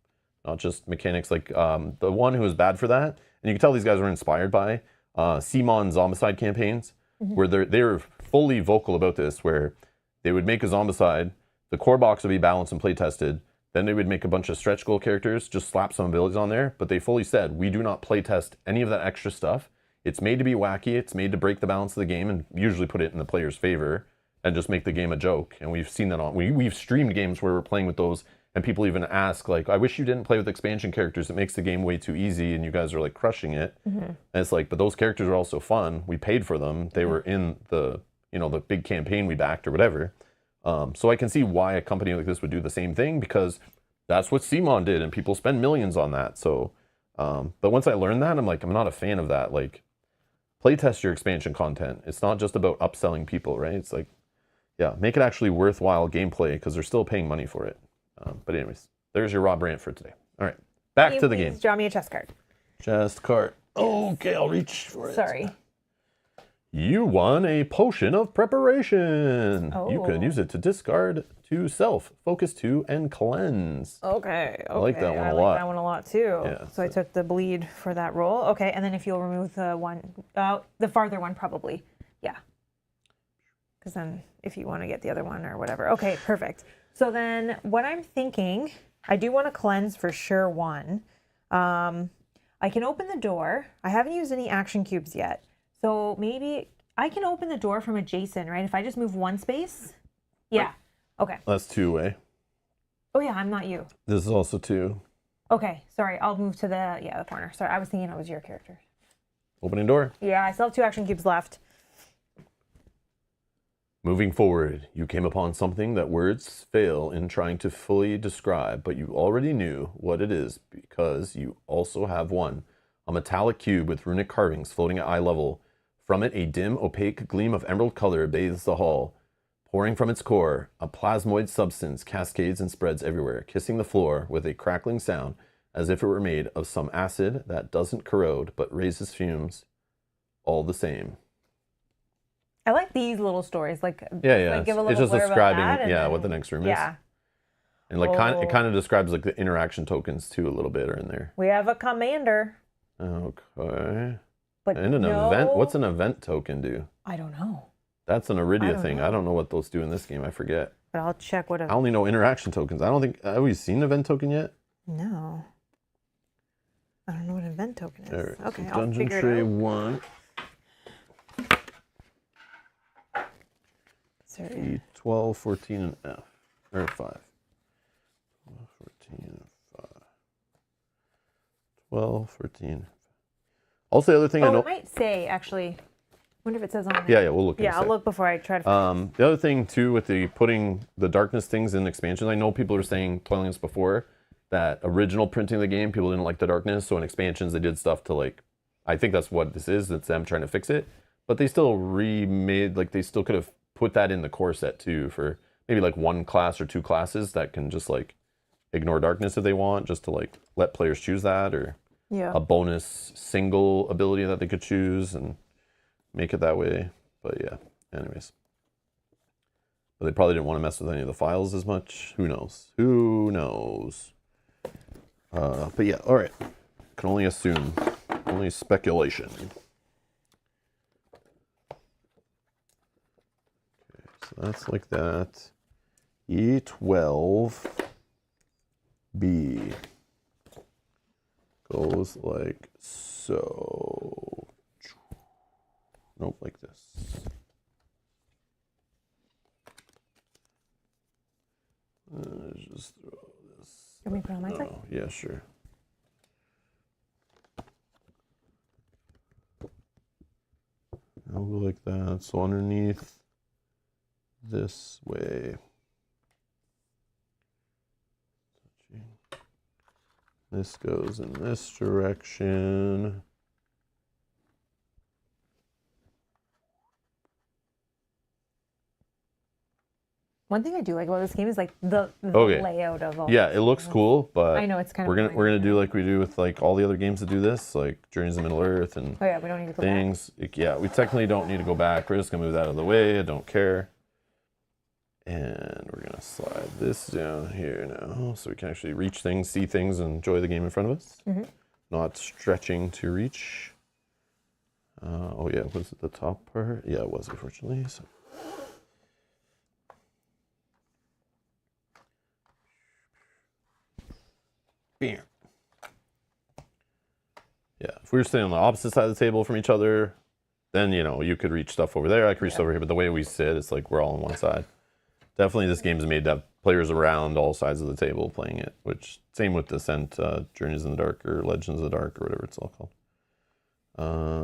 Not just mechanics. Like the one who was bad for that, and you can tell these guys were inspired by Simon's Zombicide campaigns, where they were fully vocal about this, where they would make a Zombicide, the core box would be balanced and play tested. Then they would make a bunch of stretch goal characters, just slap some abilities on there. But they fully said, we do not play test any of that extra stuff. It's made to be wacky. It's made to break the balance of the game and usually put it in the player's favor and just make the game a joke. And we've seen that we've streamed games where we're playing with those, and people even ask, like, I wish you didn't play with expansion characters. It makes the game way too easy and you guys are like crushing it. And it's like, but those characters are also fun. We paid for them. They were in the big campaign we backed or whatever. So I can see why a company like this would do the same thing, because that's what Simon did and people spend millions on that. So, but once I learned that, I'm like, I'm not a fan of that. Like, playtest your expansion content. It's not just about upselling people, right? It's like, yeah, make it actually worthwhile gameplay because they're still paying money for it. But anyways, there's your Rob rant for today. All right, back to the game. Draw me a chest card. Chest card. Okay, I'll reach for it. Sorry. You won a potion of preparation. Oh. You can use it to discard to self, focus 2, and cleanse. Okay. I like that one a lot. I like that one a lot too. Yeah, so I took the bleed for that roll. Okay, and then if you'll remove the one, the farther one probably. Yeah. Because then if you want to get the other one or whatever. Okay, perfect. So then what I'm thinking, I do want to cleanse for sure one. I can open the door. I haven't used any action cubes yet. So maybe I can open the door from adjacent, right? If I just move one space? Yeah. Okay. That's 2-way. Oh yeah, I'm not you. This is also 2. Okay, sorry. I'll move to the corner. Sorry, I was thinking it was your character. Opening door. Yeah, I still have 2 action cubes left. Moving forward, you came upon something that words fail in trying to fully describe, but you already knew what it is because you also have one. A metallic cube with runic carvings floating at eye level. From it, a dim, opaque gleam of emerald color bathes the hall. Pouring from its core, a plasmoid substance cascades and spreads everywhere, kissing the floor with a crackling sound as if it were made of some acid that doesn't corrode but raises fumes all the same. I like these little stories. Like, Yeah. Like give a little it's just blurb about describing, that, then, what the next room is. Yeah. And like, it kind of describes like the interaction tokens too a little bit are in there. We have a commander. Okay. But and an event. What's an event token do? I don't know. That's an Iridia thing. I don't know what those do in this game. I forget. But I'll check what. I only know interaction tokens. I don't think have we seen an event token yet? No. I don't know what an event token is. Right, okay, so I'll Dungeon figure Tray it out. 1. Sorry. 12, 14, and F. Or 5. 12, 14, and 5. 12, 14. Also, the other thing I know. It might say, actually. Wonder if it says on there. Yeah, we'll look. Yeah, I'll look before I try to. The other thing too with the putting the darkness things in expansions, I know people are saying, telling us before, that original printing of the game, people didn't like the darkness, so in expansions they did stuff to like, I think that's what this is. That's them trying to fix it, but they still remade, like they still could have put that in the core set too for maybe like 1 class or 2 classes that can just like ignore darkness if they want, just to like let players choose that, or a bonus single ability that they could choose and make it that way. But yeah, anyways. But they probably didn't want to mess with any of the files as much. Who knows? Who knows? But yeah, all right. Can only assume. Only speculation. So that's like that. E12 B goes like so. Nope, like this. Just throw this. Can we put it on my side? Oh, yeah, sure. I'll go like that. So underneath this way. This goes in this direction. One thing I do like about this game is like the Okay. layout of all. Yeah, it looks cool, but I know it's kind of. we're gonna do like we do with like all the other games that do this, like Journeys to Middle Earth and Oh yeah, we don't need to go back. things. Yeah, we technically don't need to go back. We're just gonna move that out of the way. I don't care. And we're gonna slide this down here now, so we can actually reach things, see things, and enjoy the game in front of us. Mm-hmm. Not stretching to reach. Oh yeah, was it the top part? Yeah, it was, unfortunately. So. Bam. Yeah, if we were sitting on the opposite side of the table from each other, then, you know, you could reach stuff over there, I could reach stuff over here, but the way we sit, it's like we're all on one side. Definitely this game is made to have players around all sides of the table playing it, which, same with Descent, Journeys in the Dark, or Legends of the Dark, or whatever it's all called.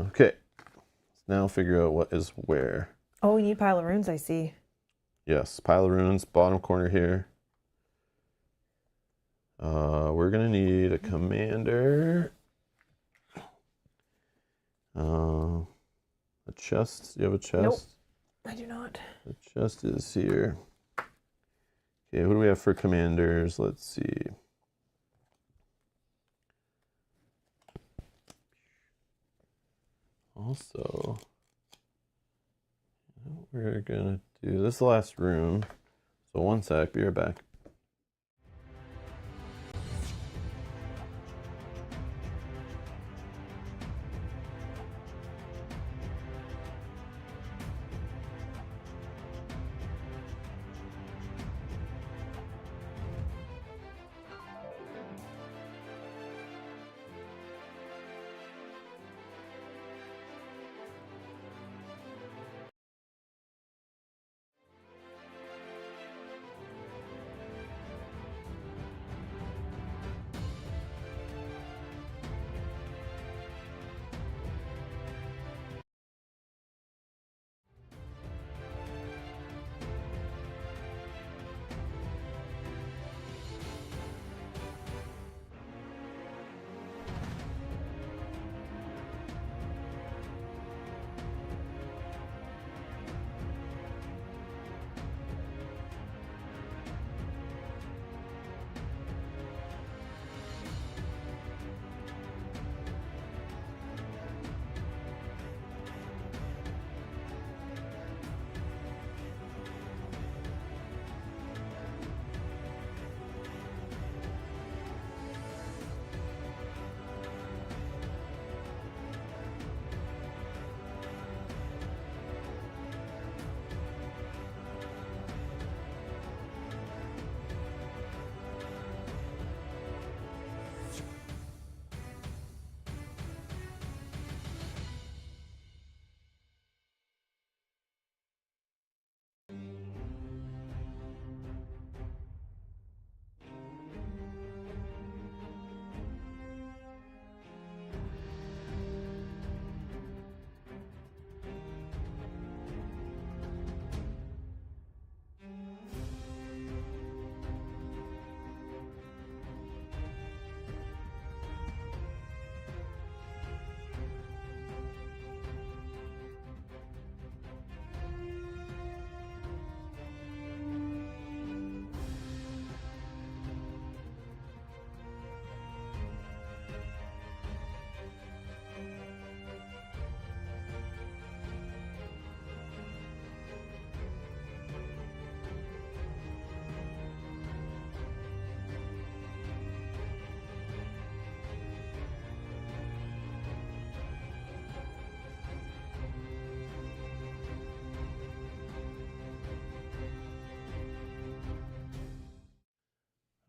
Okay, let's now figure out what is where. Oh, we need a pile of runes, I see. Yes, pile of runes, bottom corner here. We're gonna need a commander. A chest. Do you have a chest? Nope, I do not. The chest is here. Okay, who do we have for commanders? Let's see. Also, we're gonna do this is the last room. So one sec, be right back.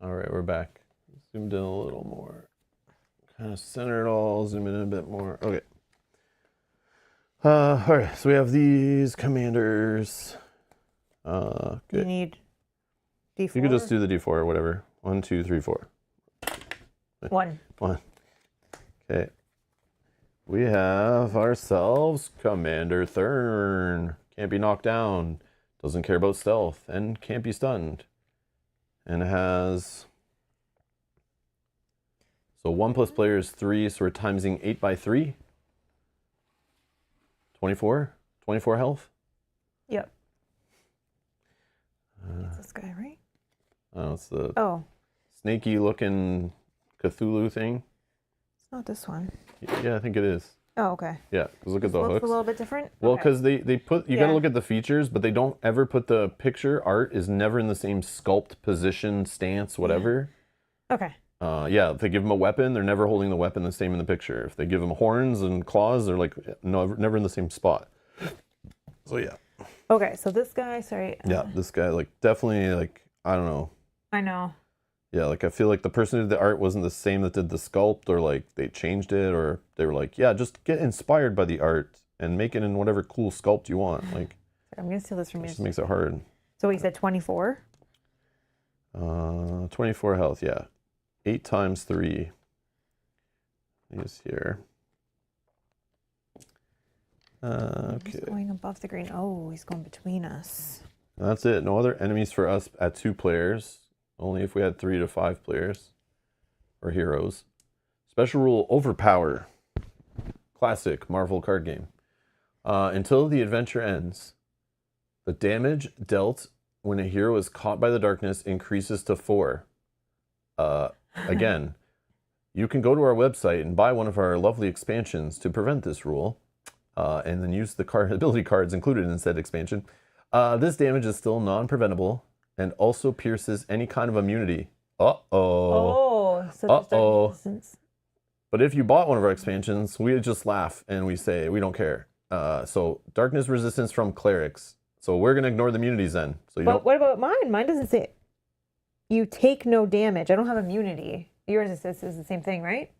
All right, we're back. Zoomed in a little more. Kind of center it all, zoom in a bit more. Okay. All right, so we have these commanders. You Good. need D4. You could just do the D4 or whatever. 1, 2, 3, 4. 1. 1. Okay. We have ourselves Commander Thurn. Can't be knocked down. Doesn't care about stealth and can't be stunned. And it has... So 1 plus player is 3, so we're timesing 8 by 3. 24? 24 health? Yep. It's this guy, right? Oh, it's the snaky looking Cthulhu thing. It's not this one. Yeah, I think it is. Oh, okay. Yeah, because look at the Looks hooks. a little bit different? Well, Okay. because they put, you got to look at the features, but they don't ever put the picture art is never in the same sculpt, position, stance, whatever. Okay. Yeah, if they give them a weapon, they're never holding the weapon the same in the picture. If they give them horns and claws, they're like never in the same spot. So yeah. Okay, so this guy, sorry. Yeah, this guy, like, definitely, like, I don't know. I know. Yeah, like, I feel like the person who did the art wasn't the same that did the sculpt, or, like, they changed it, or they were like, yeah, just get inspired by the art and make it in whatever cool sculpt you want. Like, I'm going to steal this from it you. just makes it hard. So he said 24? 24 health, yeah. 8 times 3 is here. Okay. He's going above the green. Oh, he's going between us. That's it. No other enemies for us at 2 players. Only if we had 3 to 5 players. Or heroes. Special rule, overpower. Classic Marvel card game. Until the adventure ends, the damage dealt when a hero is caught by the darkness increases to 4. Again, you can go to our website and buy one of our lovely expansions to prevent this rule. And then use the ability cards included in said expansion. This damage is still non-preventable and also pierces any kind of immunity. Oh, so there's distance. But if you bought one of our expansions, we would just laugh and we say, we don't care. So darkness resistance from clerics. So we're going to ignore the immunities then. So But what about mine? Mine doesn't say you take no damage. I don't have immunity. Yours is the same thing, right?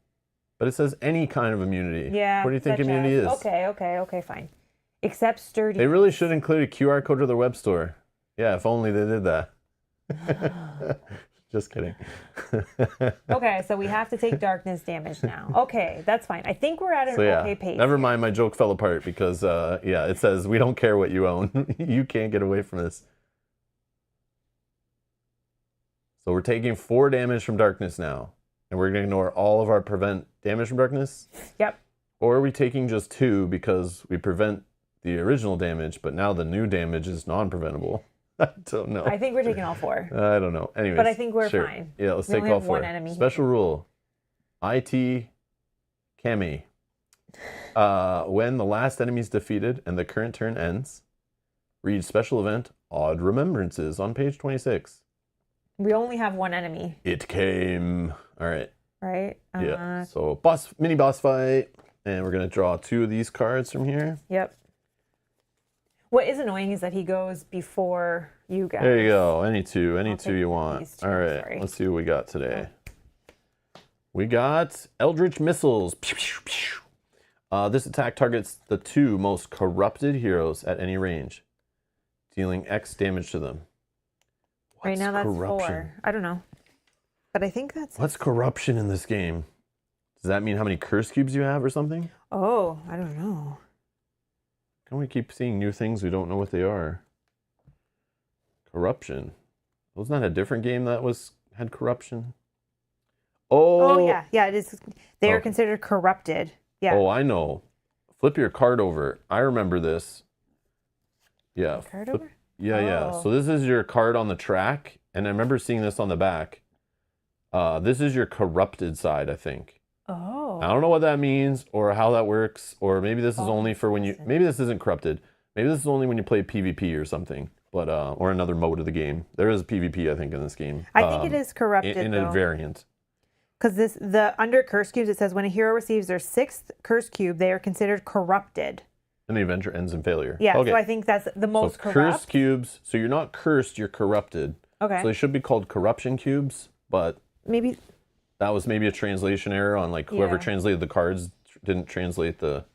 But it says any kind of immunity. Yeah. What do you think immunity is? Okay, fine. Except sturdy. They really should include a QR code to their web store. Yeah, if only they did that. Just kidding. Okay, so we have to take darkness damage now. Okay, that's fine. I think we're at an okay pace. Never mind, my joke fell apart because, yeah, it says we don't care what you own. You can't get away from this. So we're taking 4 damage from darkness now. And we're going to ignore all of our prevent damage from darkness? Yep. Or are we taking just 2 because we prevent the original damage, but now the new damage is non-preventable? I don't know. I think we're taking all 4. I don't know. Anyways, but I think we're fine. Yeah, let's We take only all have 4. one enemy Special rule. IT Kami. When the last enemy is defeated and the current turn ends, read special event Odd Remembrances on page 26. We only have one enemy. It came. All right. Right? Yeah. So mini boss fight. And we're going to draw 2 of these cards from here. Yep. What is annoying is that he goes before you guys. There you go. Any 2 take you want. these 2, All right. sorry. Let's see what we got today. We got Eldritch Missiles. Pew, pew, pew. This attack targets the 2 most corrupted heroes at any range, dealing X damage to them. Right now that's corruption? 4. I don't know. But I think that's... What's corruption in this game? Does that mean how many curse cubes you have or something? Oh, I don't know. Can we keep seeing new things we don't know what they are? Corruption. Wasn't that a different game that had corruption? Oh yeah. Yeah, it is. They are considered corrupted. Yeah. Oh, I know. Flip your card over. I remember this. Yeah. Card over? Yeah. Oh. So this is your card on the track, and I remember seeing this on the back. This is your corrupted side, I think. Oh. I don't know what that means or how that works, or maybe this is only for when you. Maybe this isn't corrupted. Maybe this is only when you play PvP or something, but or another mode of the game. There is PvP, I think, in this game. I think it is corrupted in a variant. Because under curse cubes, it says when a hero receives their 6th curse cube, they are considered corrupted. And the adventure ends in failure. Yeah, okay. so I think that's the most corrupt. Curse cubes. So you're not cursed, you're corrupted. Okay. So they should be called corruption cubes. but Maybe. that was maybe a translation error on like whoever Yeah. translated the cards didn't translate the,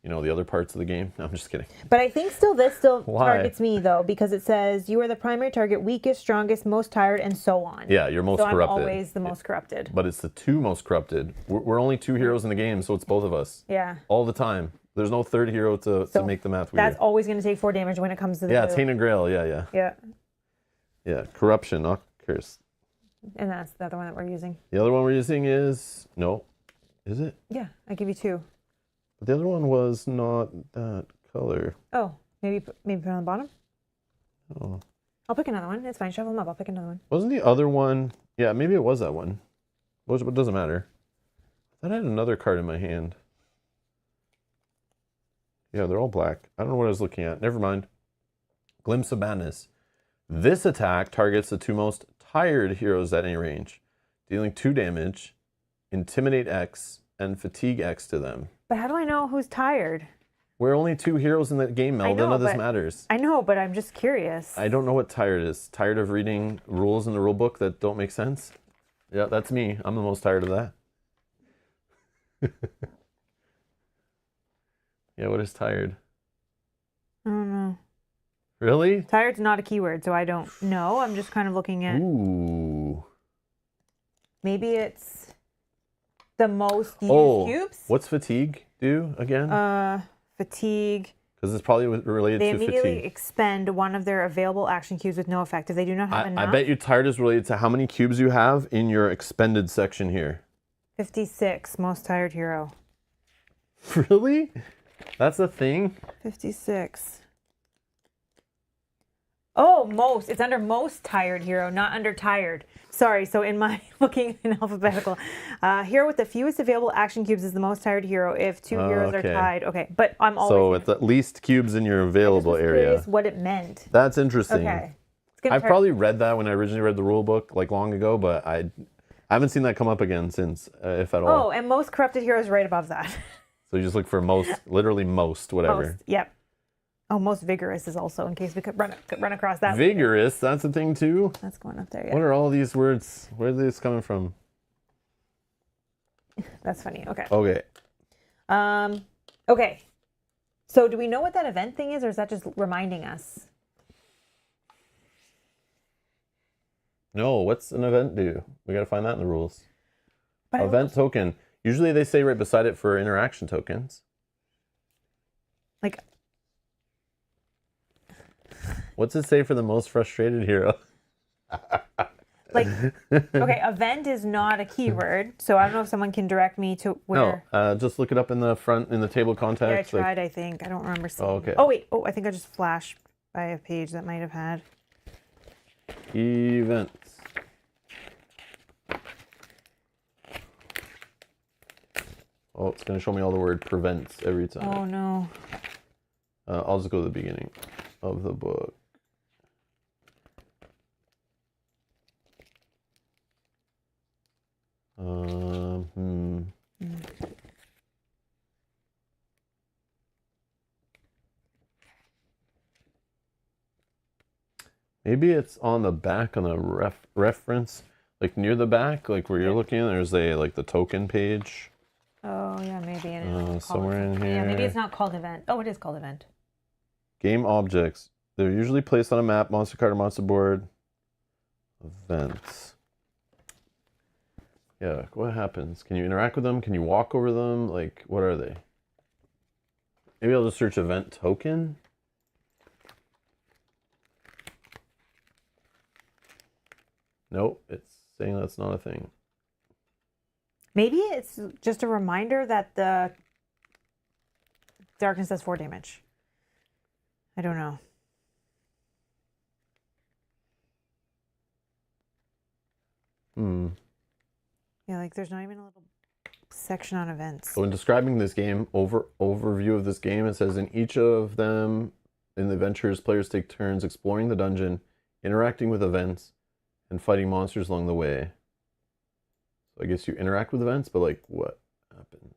the other parts of the game. No, I'm just kidding. But I think this still Why? targets me though, because it says you are the primary target, weakest, strongest, most tired, and so on. Yeah, you're most so corrupted. I'm always the most corrupted. But it's the 2 most corrupted. We're only 2 heroes in the game, so it's both of us. Yeah. All the time. There's no third hero to make the math weird. That's always going to take 4 damage when it comes to the Yeah, Tainted Grail. Yeah. Yeah, corruption, not curse. And that's the other one that we're using. The other one we're using is is it? Yeah, I give you 2. But the other one was not that color. Oh, maybe put it on the bottom. Oh. I'll pick another one. It's fine. Shuffle them up. I'll pick another one. Wasn't the other one? Yeah, maybe it was that one. It doesn't matter. I thought I had another card in my hand. Yeah, they're all black. I don't know what I was looking at. Never mind. Glimpse of Madness. This attack targets the 2 most tired heroes at any range, dealing 2 damage, Intimidate X, and Fatigue X to them. But how do I know who's tired? We're only 2 heroes in the game, Mel. None of this matters. I know, but I'm just curious. I don't know what tired is. Tired of reading rules in the rule book that don't make sense? Yeah, that's me. I'm the most tired of that. Yeah, what is tired? I don't know. Really? Tired's not a keyword, so I don't know. I'm just kind of looking at. Ooh. Maybe it's the most used cubes. What's fatigue do again? Fatigue. Because it's probably related They to fatigue. immediately expend one of their available action cubes with no effect. If they do not have enough. I bet you tired is related to how many cubes you have in your expended section here. 56, most tired hero. Really? That's a thing? 56. Oh, most. It's under most tired hero, not under tired. Sorry, so in my looking in alphabetical, hero with the fewest available action cubes is the most tired hero if 2 heroes are tied. Okay, but I'm always... So it's at least cubes in your available area. What it meant. That's interesting. Okay. I probably read that when I originally read the rule book like long ago, but I haven't seen that come up again since, if at all. Oh, and most corrupted hero is right above that. So you just look for most, literally most, whatever. Most, yep. Oh, most vigorous is also, in case we could run across that. Vigorous, that's a thing too? That's going up there, yeah. What are all these words? Where are these coming from? That's funny, okay. Okay. Okay. So do we know what that event thing is, or is that just reminding us? No, what's an event do? We got to find that in the rules. But Event token. Usually they say right beside it for interaction tokens. Like... What's it say for the most frustrated hero? Like, okay, event is not a keyword, so I don't know if someone can direct me to where. No, just look it up in the front, in the table context. Yeah, I tried, I think. I don't remember seeing. Oh, okay. Oh, wait. Oh, I think I just flashed by a page that might have had. Events. Oh, it's going to show me all the word prevents every time. Oh, no. I'll just go to the beginning of the book. Maybe it's on the back on the reference, like near the back, like where you're looking. There's like the token page. Oh yeah, maybe. And somewhere in here. Yeah, maybe it's not called event. Oh, it is called event. Game objects. They're usually placed on a map, monster card, or monster board. Events. Yeah, what happens? Can you interact with them? Can you walk over them? Like, what are they? Maybe I'll just search event token. Nope, it's saying that's not a thing. Maybe it's just a reminder that the darkness does 4 damage. I don't know. Yeah, like there's not even a little section on events. So in describing this game, overview of this game, it says in each of them, in the adventures, players take turns exploring the dungeon, interacting with events, and fighting monsters along the way. So I guess you interact with events, but like what happens?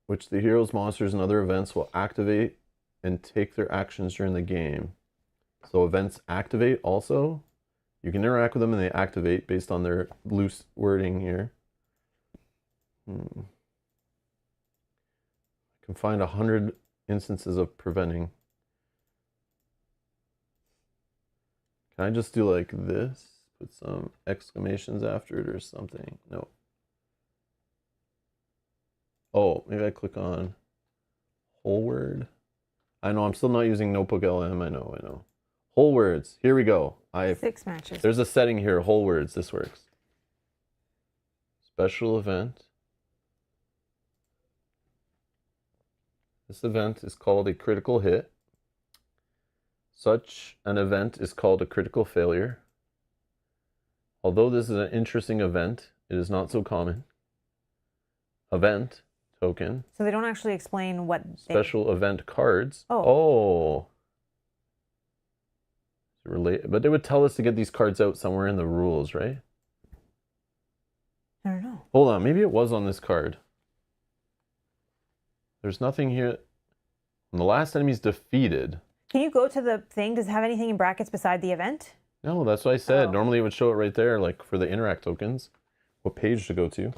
Which the heroes, monsters, and other events will activate and take their actions during the game. So events activate also. You can interact with them and they activate based on their loose wording here. I can find 100 instances of preventing. Can I just do like this? Put some exclamations after it or something? No. Oh, maybe I click on whole word. I know I'm still not using Notebook LM. I know. Whole words. Here we go. 6 matches. There's a setting here. Whole words. This works. Special event. This event is called a critical hit. Such an event is called a critical failure. Although this is an interesting event, it is not so common. Event token. So they don't actually explain what Special event cards. Oh. But they would tell us to get these cards out somewhere in the rules, right? I don't know. Hold on, maybe it was on this card. There's nothing here. When the last enemy is defeated. Can you go to the thing? Does it have anything in brackets beside the event? No, that's what I said. Oh. Normally it would show it right there, like for the interact tokens. What page to go to.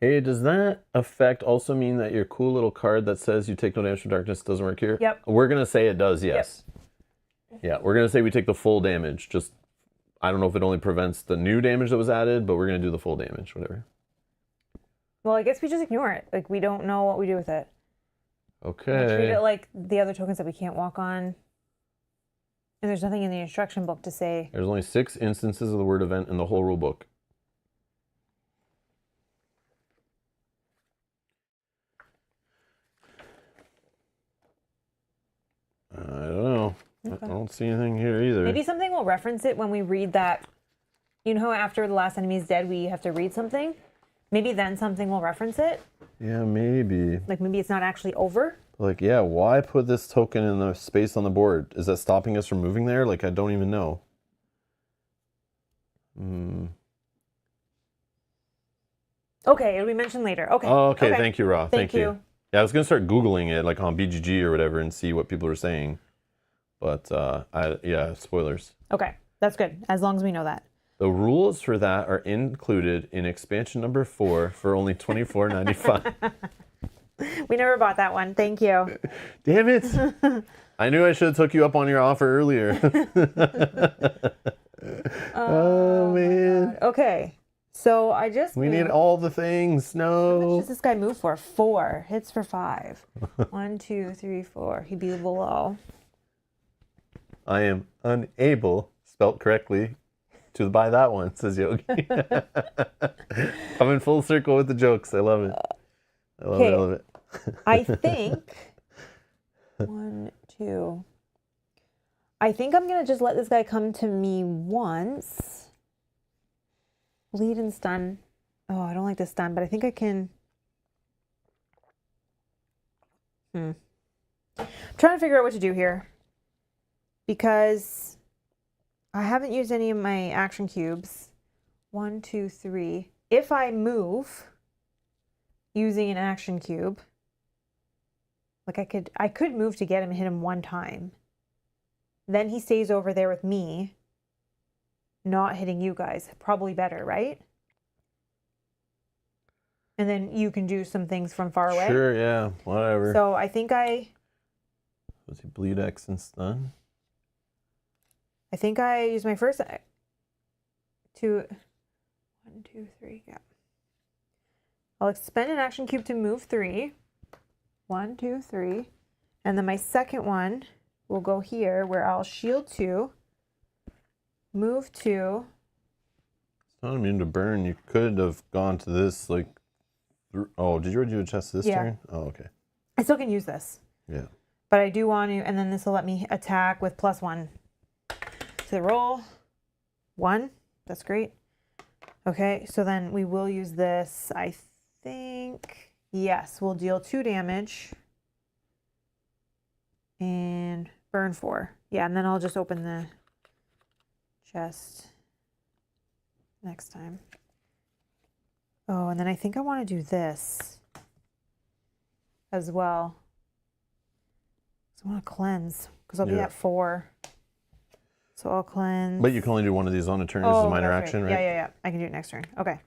Hey, does that effect also mean that your cool little card that says you take no damage from darkness doesn't work here? Yep. We're going to say it does, yes. Yep. Yeah, we're going to say we take the full damage. Just, I don't know if it only prevents the new damage that was added, but we're going to do the full damage, whatever. Well, I guess we just ignore it. Like, we don't know what we do with it. Okay. We treat it like the other tokens that we can't walk on. And there's nothing in the instruction book to say. There's only 6 instances of the word event in the whole rule book. I don't know. Okay. I don't see anything here either. Maybe something will reference it when we read that. You know how after the last enemy is dead, we have to read something? Maybe then something will reference it? Yeah, maybe. Like maybe it's not actually over? Like, yeah, why put this token in the space on the board? Is that stopping us from moving there? Like, I don't even know. Okay, it'll be mentioned later. Okay. Oh, okay. Thank you, Ra. Thank you. you. Yeah, I was going to start Googling it, like on BGG or whatever, and see what people are saying. But, yeah, spoilers. Okay, that's good, as long as we know that. The rules for that are included in expansion number 4 for only $24.95. We never bought that one. Thank you. Damn it. I knew I should have took you up on your offer earlier. Oh, man. Okay. So I just We need all the things. How much No. does this guy move for? 4. Hits for 5. 1, 2, 3, 4. He'd be below. I am unable, spelt correctly, to buy that one, says Yogi. I'm in full circle with the jokes. I love it. I love it. I think 1, 2. I think I'm gonna just let this guy come to me once. Lead and stun. Oh, I don't like to stun, but I think I can. I'm trying to figure out what to do here because I haven't used any of my action cubes. 1, 2, 3. If I move using an action cube, like I could move to get him and hit him one time. Then he stays over there with me, not hitting you guys. Probably better, right? And then you can do some things from far away. Sure, yeah, whatever. So I think Was he bleed X and stun? I think I use my first 2, 1, 2, 3. Yeah. I'll expend an action cube to move 3. 1, 2, 3. And then my second one will go here where I'll shield 2, move 2. It's not immune to burn. You could have gone to this, like, oh, did you already do a chest this turn? Oh, okay. I still can use this. Yeah. But I do want to, and then this will let me attack with +1 to the roll. 1. That's great. Okay, so then we will use this, I think. Yes, we'll deal 2 damage. And burn 4. Yeah, and then I'll just open the chest next time. Oh, and then I think I want to do this. as well. So I want to cleanse because I'll be Yeah. at 4. So I'll cleanse. But you can only do one of these on a turn. This is a minor that's action, right? Yeah. I can do it next turn. Okay.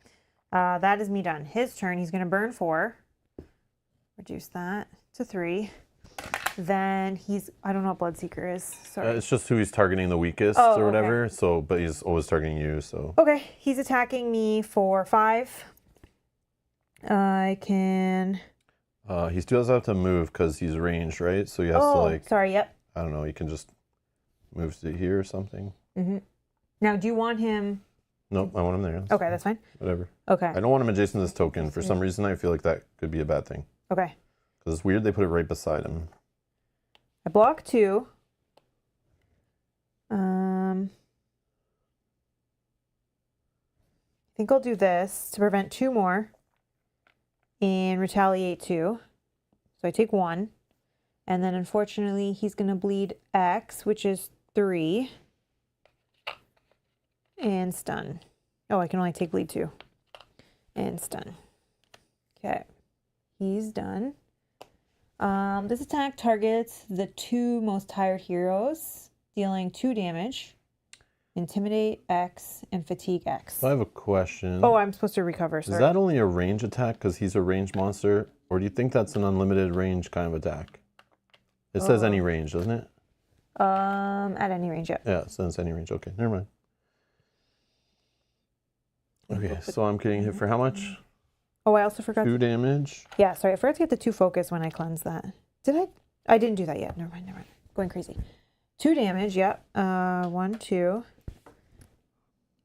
That is me done. His turn. He's going to burn 4. Reduce that to 3. Then I don't know what Bloodseeker is. Sorry. It's just who he's targeting the weakest Oh, or whatever. okay. So, but he's always targeting you. So. Okay. He's attacking me for 5. I can. He still does have to move because he's ranged, right? So he has to like. Sorry. Yep. I don't know. He can just move to here or something. Mm-hmm. Now, do you want him? Nope, I want him there. Okay, that's fine. Whatever. Okay. I don't want him adjacent to this token. For some reason, I feel like that could be a bad thing. Okay. Because it's weird they put it right beside him. I block 2. I think I'll do this to prevent 2 more and retaliate 2. So I take 1. And then unfortunately, he's going to bleed X, which is 3. And stun. Oh, I can only take bleed 2. And stun. Okay. He's done. This attack targets the 2 most tired heroes, dealing 2 damage. Intimidate X and Fatigue X. So I have a question. Oh, I'm supposed to recover. Sorry. Is that only a range attack because he's a ranged monster? Or do you think that's an unlimited range kind of attack? It says any range, doesn't it? At any range, yeah. Yeah, it says any range. Okay, never mind. Okay, so I'm getting hit for how much? Oh, I also forgot. 2 damage. Yeah, sorry. I forgot to get the 2 focus when I cleansed that. Did I? I didn't do that yet. Never mind. Going crazy. 2 damage, yep. 1, 2.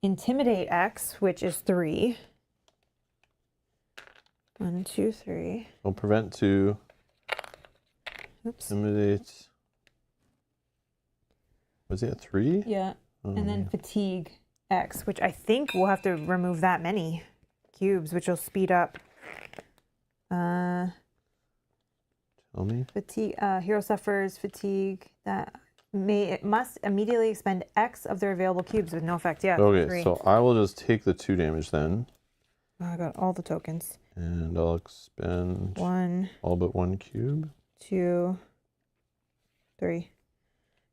Intimidate X, which is 3. 1, 2, 3. I'll prevent 2. Oops. Intimidate. Was he at 3? Yeah. And then Fatigue X, which I think we'll have to remove that many cubes, which will speed up. Tell me. Fatigue. Hero suffers fatigue that must immediately expend X of their available cubes with no effect. Yeah. Okay, 3. so I will just take the 2 damage then. Oh, I got all the tokens. And I'll expend 1, all but 1 cube. 2, 3.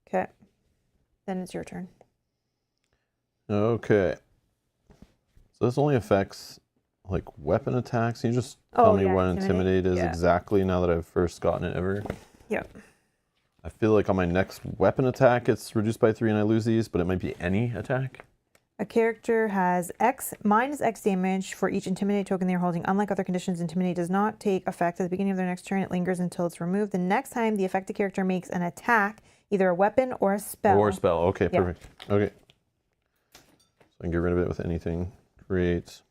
Okay. Then it's your turn. Okay. So this only affects like weapon attacks. Can you just tell me what Intimidate is exactly now that I've first gotten it ever? Yep. I feel like on my next weapon attack it's reduced by 3 and I lose these, but it might be any attack. A character has minus X damage for each Intimidate token they're holding. Unlike other conditions, Intimidate does not take effect at the beginning of their next turn. It lingers until it's removed. The next time the affected character makes an attack, either a weapon or a spell. Or a spell. Okay, perfect. Okay. So I can get rid of it with anything. Create.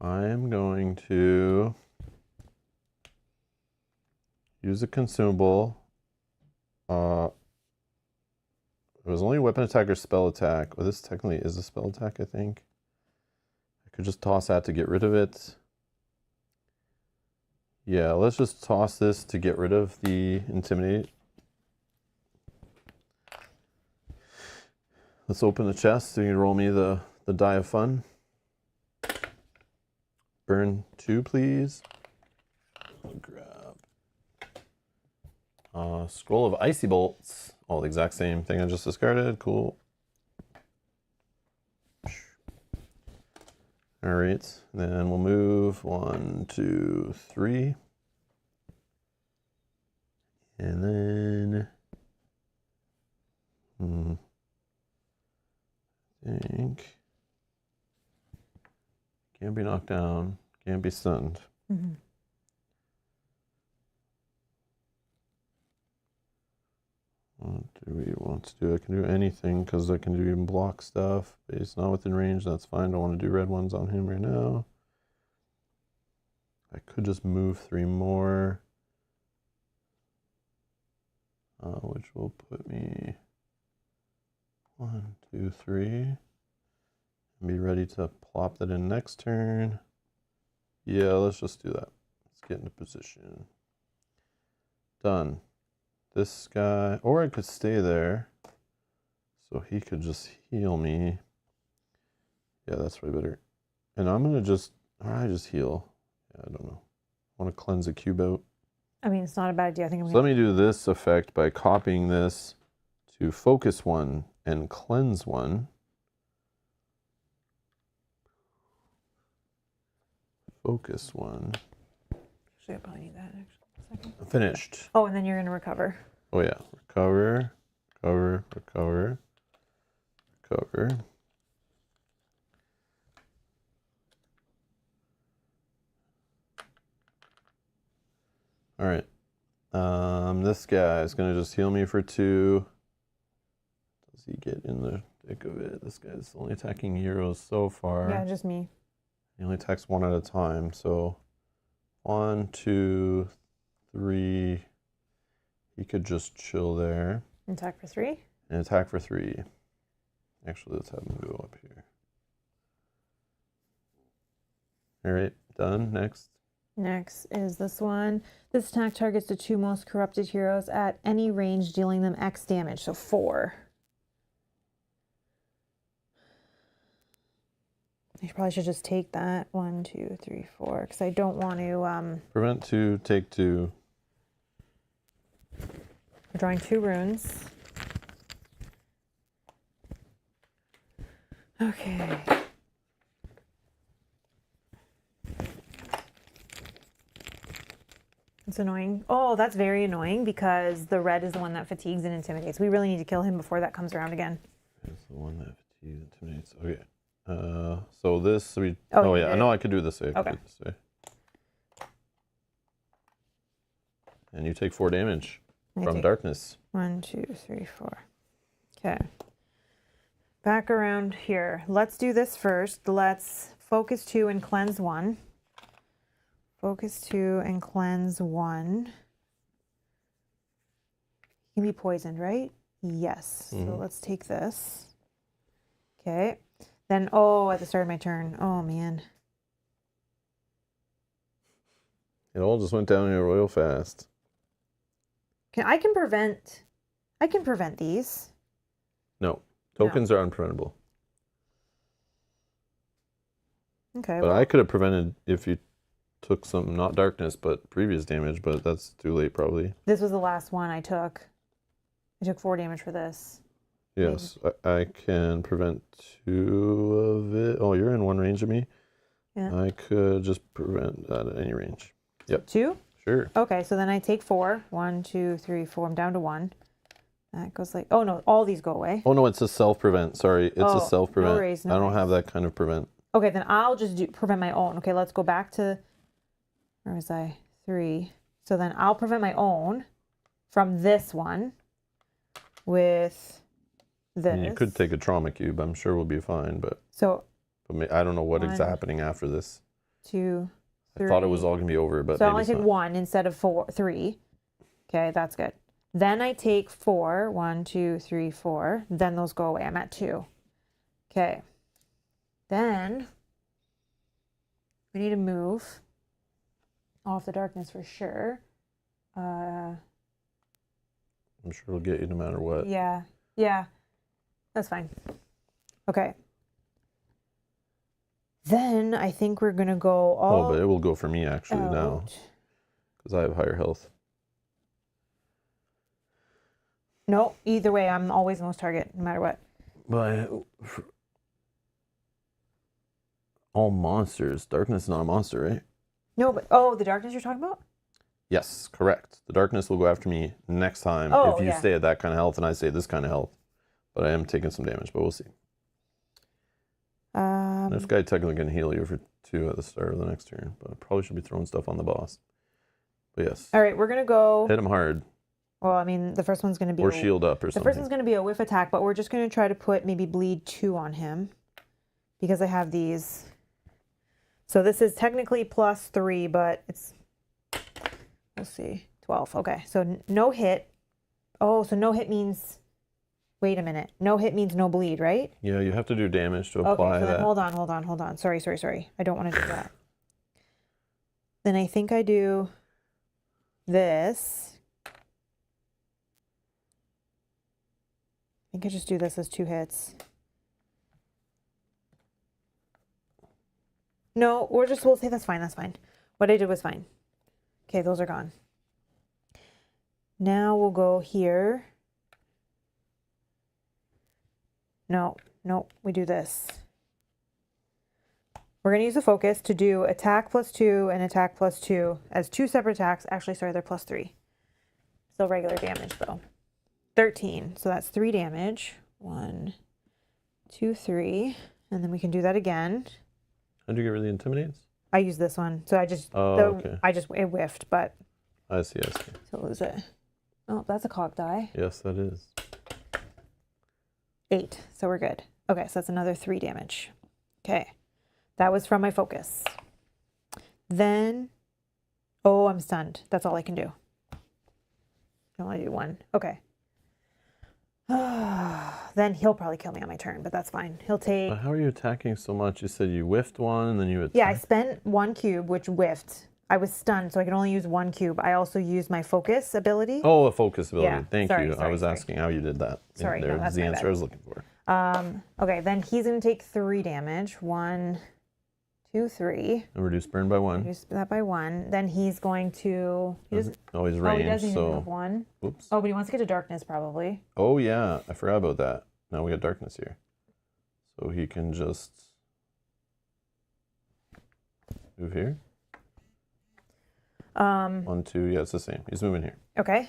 I am going to use a consumable. It was only weapon attack or spell attack. Well, this technically is a spell attack, I think. I could just toss that to get rid of it. Yeah, let's just toss this to get rid of the Intimidate. Let's open the chest so you can roll me the die of fun. Burn 2, please. I'll grab Scroll of Icy Bolts. All the exact same thing I just discarded. Cool. All right, then we'll move 1, 2, 3. And then I think can't be knocked down, can't be stunned. Mm-hmm. What do we want to do? I can do anything because I can do even block stuff. But he's not within range, that's fine. Don't want to do red ones on him right now. I could just move 3 more. Which will put me 1, 2, 3. And be ready to plop that in next turn. Yeah, let's just do that. Let's get into position. Done. This guy, or I could stay there. So he could just heal me. Yeah, that's way better. And I'm gonna just heal. Yeah, I don't know. I want to cleanse a cube out. I mean, it's not a bad idea. I think I'm So let me do this effect by copying this to focus 1 and cleanse 1. Focus 1. Actually, I probably need that actually. Finished. Oh, and then you're gonna recover. Oh yeah, recover, recover, recover, recover. All right. This guy is gonna just heal me for 2. Does he get in the thick of it? This guy's only attacking heroes so far. Yeah, just me. He only attacks 1 at a time. So 1, 2, 3. He could just chill there. Attack for 3. And attack for 3. Actually, let's have him go up here. All right, done. Next. Next is this one. This attack targets the 2 most corrupted heroes at any range, dealing them X damage, so 4. I probably should just take that. 1, 2, 3, 4, because I don't want to. Prevent 2, take 2. We're drawing 2 runes. Okay. It's annoying. Oh, that's very annoying because the red is the one that fatigues and intimidates. We really need to kill him before that comes around again. It's the one that fatigues and intimidates. Okay. So this we. Oh, Oh yeah, I know I could do this way. Okay. Do this way. And you take 4 damage from darkness. 1, 2, 3, 4. Okay. Back around here. Let's do this first. Let's focus 2 and cleanse 1. Focus 2 and cleanse 1. He can be poisoned, right? Yes. So let's take this. Okay. Then, oh, at the start of my turn. Oh, man. It all just went down here real fast. I can prevent these. No. Tokens are unpreventable. Okay. But well, I could have prevented if you took some, not darkness, but previous damage, but that's too late probably. this was the last one I took. I took 4 damage for this. Yes, I can prevent 2 of it. Oh, you're in 1 range of me? Yeah. I could just prevent that at any range. Yep. 2? Sure. Okay, so then I take 4. 1, 2, 3, 4. I'm down to 1. That goes like, oh no, all these go away. Oh no, it's a self-prevent. Sorry, it's a self-prevent. No worries, no I don't worries. have that kind of prevent. Okay, then I'll just prevent my own. Okay, let's go back to, where was I? 3. So then I'll prevent my own from this one with this. I mean, you could take a trauma cube. I'm sure we'll be fine, but I don't know what is 1, happening after this. 2, 3. I thought it was all going to be over, but so I maybe only it's take not. 1 instead of 3. Okay, that's good. Then I take 4. 1, 2, 3, 4. Then those go away. I'm at 2. Okay. Then we need to move off the darkness for sure. I'm sure it'll get you no matter what. Yeah, that's fine. Okay. Then I think we're gonna go all. Oh, but it will go for me actually now because I have higher health. No, either way, I'm always the most target, no matter what. But all monsters, darkness is not a monster, right? No, but the darkness you're talking about? Yes, correct. The darkness will go after me next time if you stay at that kind of health and I stay at this kind of health. But I am taking some damage, but we'll see. This guy technically can heal you for 2 at the start of the next turn, but I probably should be throwing stuff on the boss. But yes. All right, we're gonna go. Hit him hard. Well, I mean, the first one's gonna be Or shield up or the something. first one's gonna be a whiff attack, but we're just gonna try to put maybe bleed 2 on him because I have these. So this is technically +3, but it's, we'll see, 12. Okay, so no hit. Oh, so no hit means, wait a minute. No hit means no bleed, right? Yeah, you have to do damage to apply Okay, so that. then hold on. Sorry. I don't want to do that. Then I think I do this. think I just do this as 2 hits. No, we'll say that's fine, that's fine. What I did was fine. Okay, those are gone. Now we'll go here. No, we do this. We're going to use the focus to do attack +2 and attack +2 as 2 separate attacks. Actually, sorry, they're +3. Still regular damage though. 13, so that's 3 damage. 1, 2, 3, and then we can do that again. How'd you get rid of the intimidates? I use this one, so I just, okay. it whiffed, but. I see. So what was it? Oh, that's a cock die. Yes, that is. 8, so we're good. Okay, so that's another 3 damage. Okay, that was from my focus. Then, oh, I'm stunned. That's all I can do. I can only do 1. Okay. Then he'll probably kill me on my turn, but that's fine. He'll take... How are you attacking so much? You said you whiffed one, and then you attacked. Yeah, I spent 1 cube, which whiffed. I was stunned, so I could only use 1 cube. I also used my focus ability. Oh, a focus ability. Yeah, Thank sorry, you. sorry, I was asking how you did that. Sorry, no, that's the my answer bad. I was looking for. Okay, then he's going to take 3 damage. 1, 2, 3. And reduce burn by 1. Reduce that by 1. Then he's going to... He's range, Oh, he doesn't even so... move 1. Oops. Oh, but he wants to get to darkness, probably. Oh, yeah. I forgot about that. Now we got darkness here. So he can just... move here. 1, 2. Yeah, it's the same. He's moving here. Okay.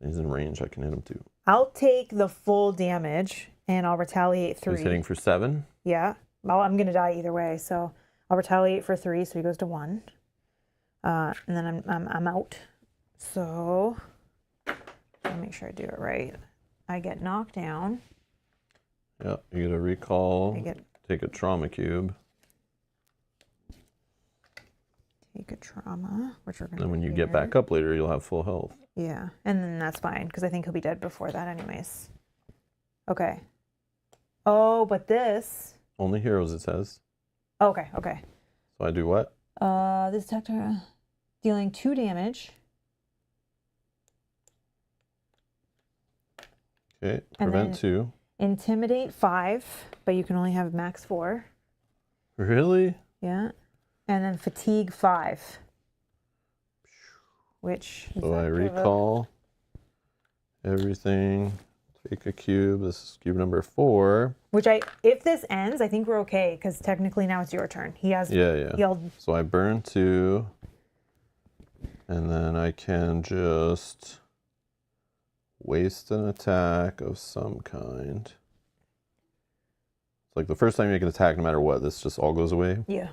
He's in range. I can hit him too. I'll take the full damage, and I'll retaliate 3. He's hitting for 7. Yeah. Well, I'm going to die either way, so I'll retaliate for 3, so he goes to 1. And then I'm out. So, let me make sure I do it right. I get knocked down. Yeah, you get a recall. I get... Take a trauma cube. Take a trauma, which we're going to... And when you get back up later, you'll have full health. Yeah, and then that's fine, because I think he'll be dead before that anyways. Okay. Oh, but this... Only heroes, it says. Okay. So I do what? This attack dealing 2 damage. Okay, prevent 2. Intimidate 5, but you can only have max 4. Really? Yeah. And then fatigue 5. Which... So I recall everything. Take a cube. This is cube number 4. Which if this ends, I think we're okay, because technically now it's your turn. He has... Yeah. So I burn 2. And then I can just waste an attack of some kind. It's like the first time you make an attack, no matter what, this just all goes away. Yeah.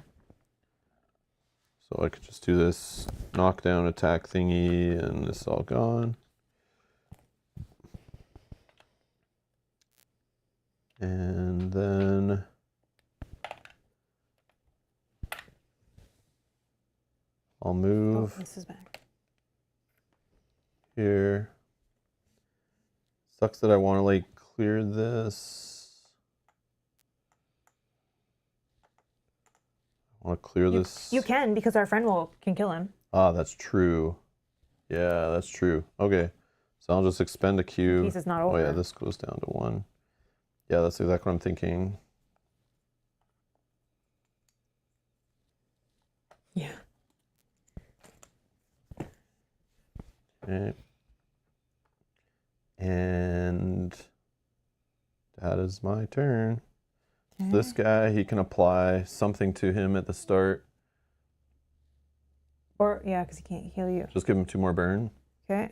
So I could just do this knockdown attack thingy, and this is all gone. And then I'll move. Oh, this is back. Here. Sucks that I want to like clear this. I want to clear this. You can, because our friend can kill him. Ah, that's true. Yeah, that's true. Okay. So I'll just expend a cube. Piece is not over. Oh yeah, this goes down to 1. Yeah, that's exactly what I'm thinking. Yeah. Okay. And that is my turn. Okay. This guy, he can apply something to him at the start. Or, yeah, because he can't heal you. Just give him 2 more burn. Okay.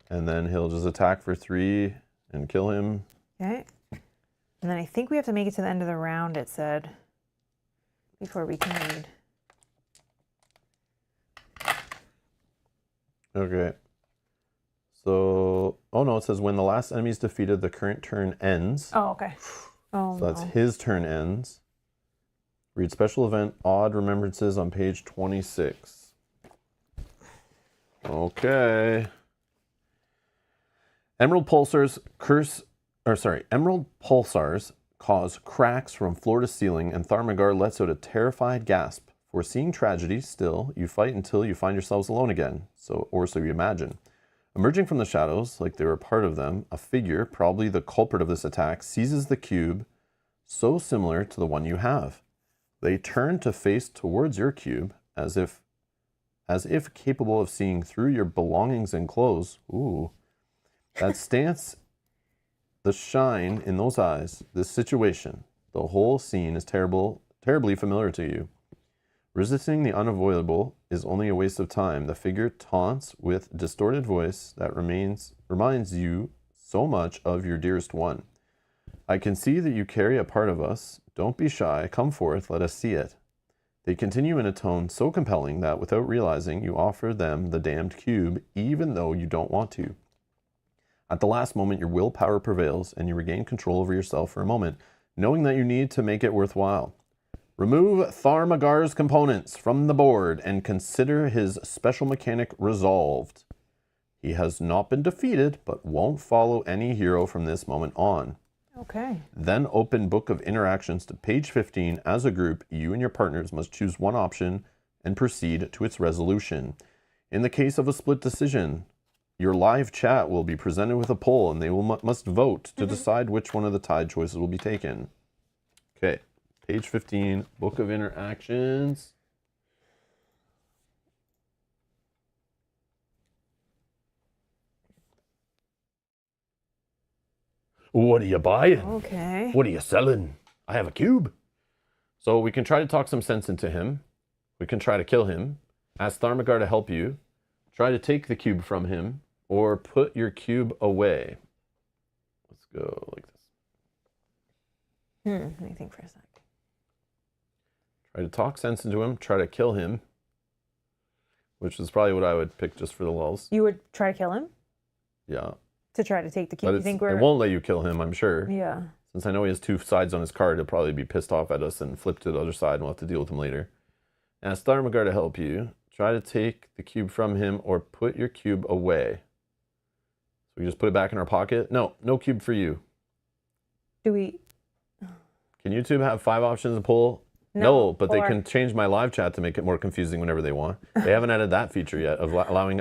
And then he'll just attack for 3 and kill him. Okay. And then I think we have to make it to the end of the round, it said, before we can read. Okay. So, oh no, it says when the last enemy is defeated, the current turn ends. Oh, okay. Oh, so that's his turn ends. Read special event Odd Remembrances on page 26. Okay. Emerald pulsars cause cracks from floor to ceiling, and Tharmagar lets out a terrified gasp. Foreseeing tragedy, still, you fight until you find yourselves alone again, or so you imagine. Emerging from the shadows, like they were part of them, a figure, probably the culprit of this attack, seizes the cube, so similar to the one you have. They turn to face towards your cube, as if capable of seeing through your belongings and clothes. Ooh. That stance, the shine in those eyes, this situation, the whole scene is terribly familiar to you. Resisting the unavoidable is only a waste of time. The figure taunts with distorted voice that reminds you so much of your dearest one. I can see that you carry a part of us. Don't be shy. Come forth. Let us see it. They continue in a tone so compelling that without realizing, you offer them the damned cube, even though you don't want to. At the last moment, your willpower prevails and you regain control over yourself for a moment, knowing that you need to make it worthwhile. Remove Tharmagar's components from the board and consider his special mechanic resolved. He has not been defeated, but won't follow any hero from this moment on. Okay. Then open Book of Interactions to page 15. As a group, you and your partners must choose one option and proceed to its resolution. In the case of a split decision, your live chat will be presented with a poll and they must vote to decide which one of the tied choices will be taken. Okay. Page 15, Book of Interactions. What are you buying? Okay. What are you selling? I have a cube. So we can try to talk some sense into him. We can try to kill him. Ask Tharmagar to help you. Try to take the cube from him. Or put your cube away. Let's go like this. Let me think for a sec. Try to talk sense into him, try to kill him, which is probably what I would pick just for the lulz. You would try to kill him? Yeah. To try to take the cube? But You think we're... it won't let you kill him, I'm sure. Yeah. Since I know he has two sides on his card, he'll probably be pissed off at us and flip to the other side and we'll have to deal with him later. Ask Tharmagar to help you. Try to take the cube from him or put your cube away. So we just put it back in our pocket? No cube for you. Do we... Can YouTube have 5 options to pull? No, but they can change my live chat to make it more confusing whenever they want. They haven't added that feature yet of allowing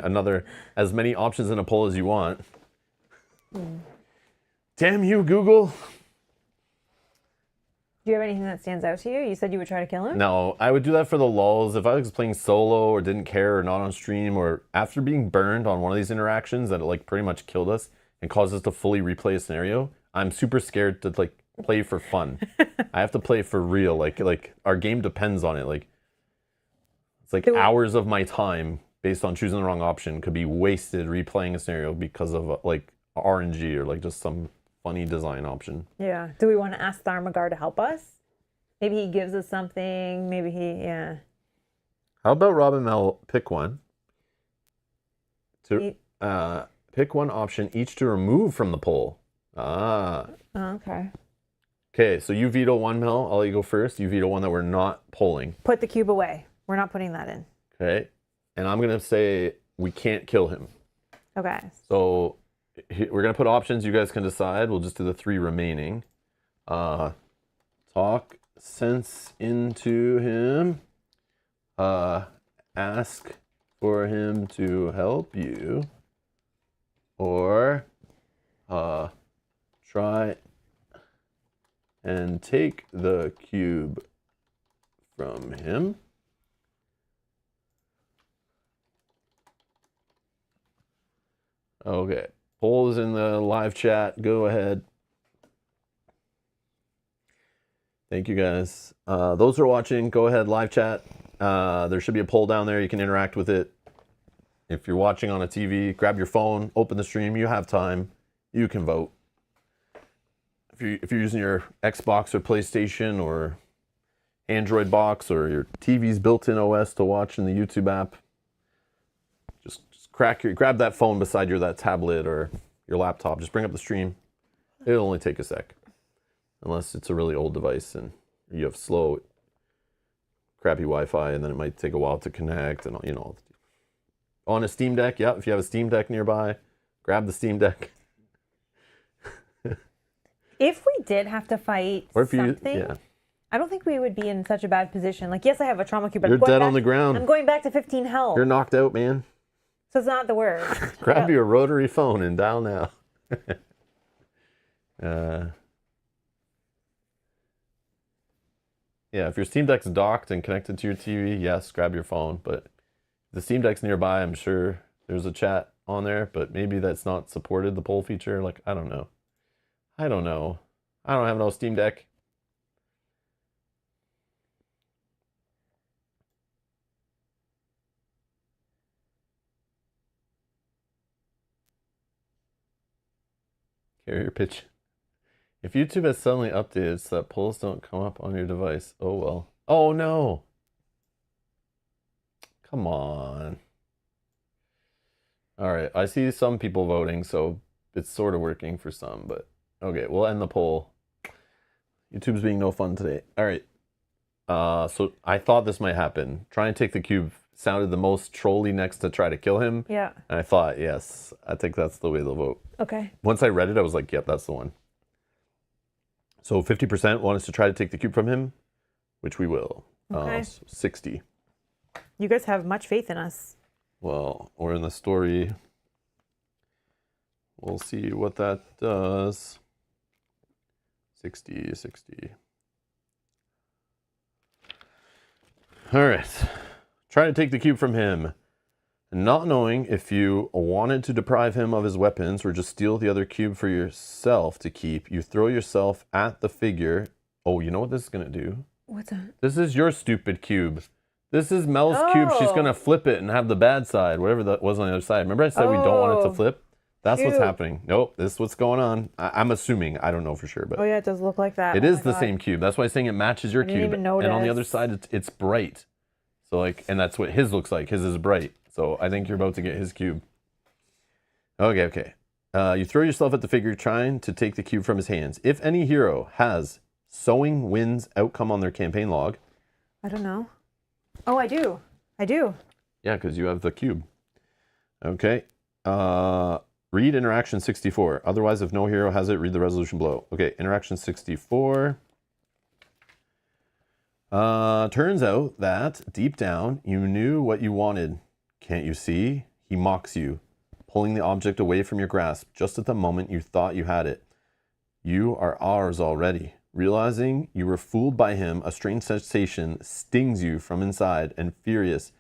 as many options in a poll as you want. Damn you, Google. Do you have anything that stands out to you? You said you would try to kill him? No, I would do that for the lulz. If I was playing solo or didn't care or not on stream or after being burned on one of these interactions that like pretty much killed us and caused us to fully replay a scenario, I'm super scared to like play for fun. I have to play for real. Like our game depends on it. Like it's like hours of my time based on choosing the wrong option could be wasted replaying a scenario because of like RNG or like just some funny design option. Yeah. Do we want to ask Tharmagar to help us? Maybe he gives us something. Maybe How about Rob and Mel pick one? Pick one option each to remove from the poll. Okay. Okay, so you veto one, Mel. I'll let you go first. You veto one that we're not polling. Put the cube away. We're not putting that in. Okay. And I'm going to say we can't kill him. Okay. So we're going to put options. You guys can decide. We'll just do the 3 remaining. Talk sense into him. Ask for him to help you. Or try and take the cube from him. Okay, poll is in the live chat. Go ahead. Thank you guys. Those who are watching, go ahead, live chat. There should be a poll down there. You can interact with it. If you're watching on a TV, grab your phone, open the stream. You have time. You can vote. If you're using your Xbox or PlayStation or Android box or your TV's built-in OS to watch in the YouTube app, just grab that phone beside that tablet or your laptop. Just bring up the stream. It'll only take a sec, unless it's a really old device and you have slow, crappy Wi-Fi, and then it might take a while to connect and on a Steam Deck. Yeah, if you have a Steam Deck nearby, grab the Steam Deck. If we did have to fight something, I don't think we would be in such a bad position. Like, yes, I have a trauma cube, but you're dead on the ground. I'm going back to 15 health. You're knocked out, man. So it's not the word. Grab your rotary phone and dial now. Yeah, if your Steam Deck's docked and connected to your TV, yes, grab your phone. But if the Steam Deck's nearby, I'm sure there's a chat on there, but maybe that's not supported, the poll feature. Like, I don't know. I don't have no Steam Deck. Carrier pitch. If YouTube has suddenly updated so that polls don't come up on your device, oh well. Oh no! Come on. All right, I see some people voting, so it's sort of working for some, but okay, we'll end the poll. YouTube's being no fun today. All right. So I thought this might happen. Try and take the cube sounded the most trolly next to try to kill him. Yeah. And I thought, yes, I think that's the way they'll vote. Okay. Once I read it, I was like, yep, that's the one. So 50% want us to try to take the cube from him, which we will. Okay. So 60. You guys have much faith in us. Well, we're in the story. We'll see what that does. 60. All right. Try to take the cube from him. Not knowing if you wanted to deprive him of his weapons or just steal the other cube for yourself to keep, you throw yourself at the figure. Oh, you know what this is going to do? What's that? This is your stupid cube. This is Mel's cube. She's going to flip it and have the bad side, whatever that was on the other side. Remember I said we don't want it to flip? That's what's happening. Nope, this is what's going on. I'm assuming. I don't know for sure. But oh, yeah, it does look like that. It is the same cube. That's why I'm saying it matches your cube. Even and on the notice. other side, it's bright. So like, and that's what his looks like. His is bright. So I think you're about to get his cube. Okay. You throw yourself at the figure trying to take the cube from his hands. If any hero has sowing wins outcome on their campaign log. I don't know. Oh, I do. Yeah, because you have the cube. Okay. Read interaction 64. Otherwise, if no hero has it, read the resolution below. Okay, interaction 64. Turns out that deep down, you knew what you wanted. Can't you see? He mocks you, pulling the object away from your grasp just at the moment you thought you had it. You are ours already. Realizing you were fooled by him, a strange sensation stings you from inside, and furious,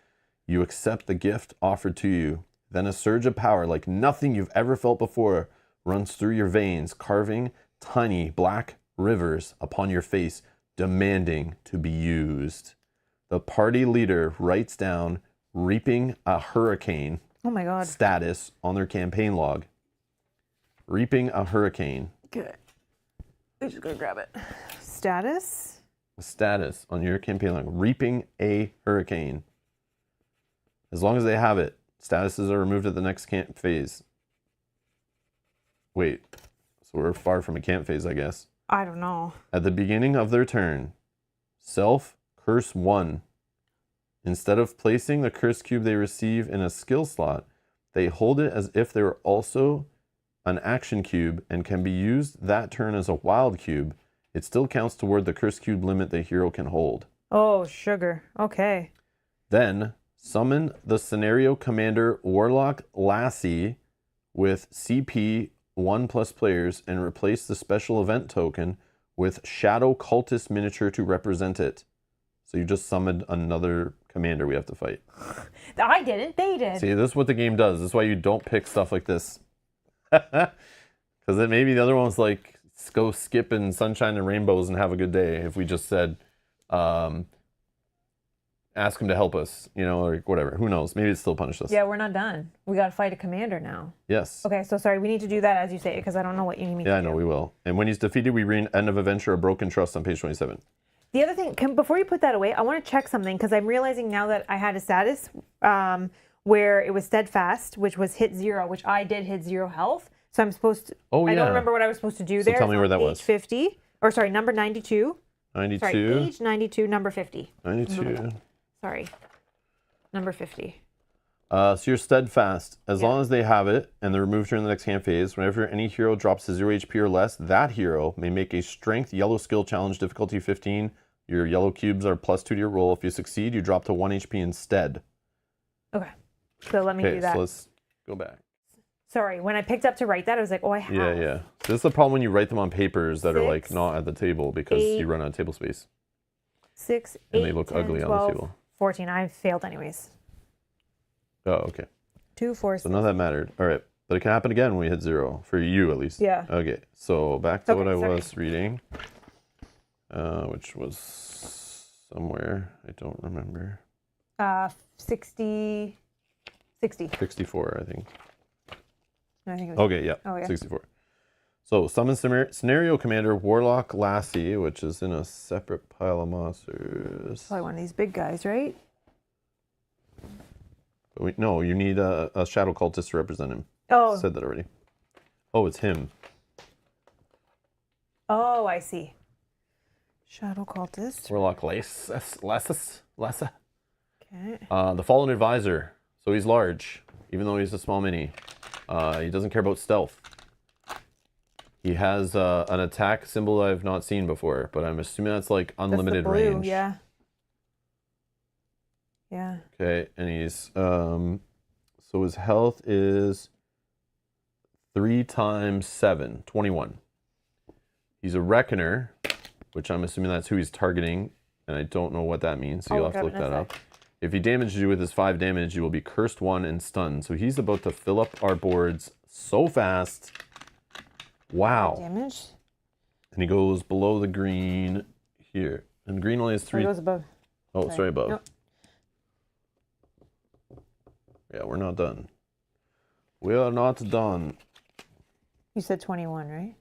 you accept the gift offered to you. Then a surge of power like nothing you've ever felt before runs through your veins, carving tiny black rivers upon your face, demanding to be used. The party leader writes down reaping a hurricane Oh my God. status on their campaign log. Reaping a hurricane. Good. I'm just gonna grab it. Status? Status on your campaign log. Reaping a hurricane. As long as they have it, statuses are removed at the next camp phase. Wait, so we're far from a camp phase, I guess. I don't know. At the beginning of their turn, self curse 1. Instead of placing the curse cube they receive in a skill slot, they hold it as if they were also an action cube and can be used that turn as a wild cube. It still counts toward the curse cube limit the hero can hold. Oh, sugar. Okay. Then summon the scenario commander Warlock Lassie with CP 1+ players and replace the special event token with Shadow Cultist miniature to represent it. So you just summoned another commander we have to fight. I didn't. They did. See, this is what the game does. This is why you don't pick stuff like this. Because then maybe the other one's like, go skip in sunshine and rainbows and have a good day. If we just said, ask him to help us, or whatever. Who knows? Maybe it still punished us. Yeah, we're not done. We got to fight a commander now. Yes. Okay, so sorry. We need to do that as you say it because I don't know what you need me to do. Yeah, I know, we will. And when he's defeated, we read End of Adventure, A Broken Trust on page 27. The other thing, before you put that away, I want to check something because I'm realizing now that I had a status where it was steadfast, which was hit 0, which I did hit 0 health. So I'm supposed to, I don't remember what I was supposed to do there. Tell me where that was. Page 50, or sorry, number 92. 92. Sorry, page 92, number 50. 92. Sorry, number 50. So you're steadfast. As long as they have it and they're removed during the next camp phase, whenever any hero drops to 0 HP or less, that hero may make a strength yellow skill challenge, difficulty 15. Your yellow cubes are +2 to your roll. If you succeed, you drop to 1 HP instead. Okay. So let me do that. So let's go back. Sorry, when I picked up to write that, I was like, oh, I have. Yeah. This is the problem when you write them on papers that are like 6, not at the table because 8, you run out of table space. 6, 8, And they look 10, ugly 12, on the table. 14. I failed anyways. Oh, okay. 2, 4, So none of that mattered. All right. But it can happen again when we hit 0, for you at least. Yeah. Okay. So back to what I sorry. was reading, which was somewhere. I don't remember. 60. 64, I think. No, I think it was. Okay, yeah. Oh, yeah. 64. So summon scenario commander Warlock Lassie, which is in a separate pile of monsters. Probably one of these big guys, right? But no, you need a shadow cultist to represent him. Oh. Said that already. Oh, it's him. Oh, I see. Shadow cultist. Warlock Lassa. Okay. The Fallen Advisor. So he's large, even though he's a small mini. He doesn't care about stealth. He has an attack symbol I've not seen before, but I'm assuming that's like unlimited That's the blue, range. Yeah. Yeah. Okay, and he's so his health is 3 times 7, 21. He's a Reckoner, which I'm assuming that's who he's targeting, and I don't know what that means, so you'll have to look that up. If he damages you with his 5 damage, you will be cursed 1 and stunned. So he's about to fill up our boards so fast. Wow. Damage. And he goes below the green here. And green only has 3. He goes above. Oh, sorry, above. Nope. Yeah, we're not done. We are not done. You said 21, right?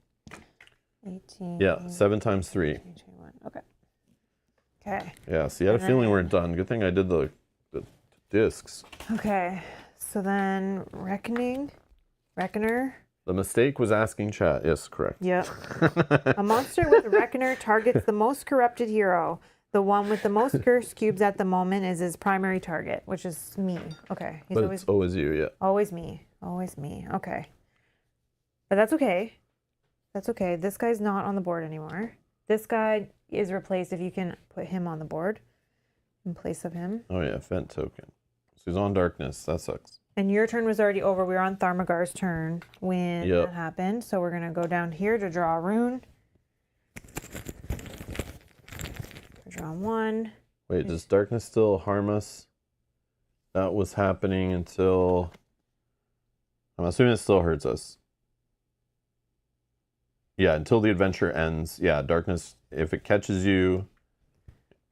18. Yeah, 7 times 3. 21. Okay. Okay. Yeah, see, I had a feeling we weren't done. Good thing I did the discs. Okay. So then Reckoner. The mistake was asking chat. Yes, correct. Yep. A monster with a Reckoner targets the most corrupted hero. The one with the most curse cubes at the moment is his primary target, which is me. Okay. He's But always it's always you, yeah. always me. Always me. Okay. But that's okay. That's okay. This guy's not on the board anymore. This guy is replaced if you can put him on the board in place of him. Oh, yeah, vent token. So he's on darkness. That sucks. And your turn was already over. We were on Tharmagar's turn when Yep. that happened. So we're going to go down here to draw a rune. Draw 1. Wait, does darkness still harm us? That was happening until... I'm assuming it still hurts us. Yeah, until the adventure ends. Yeah, darkness, if it catches you,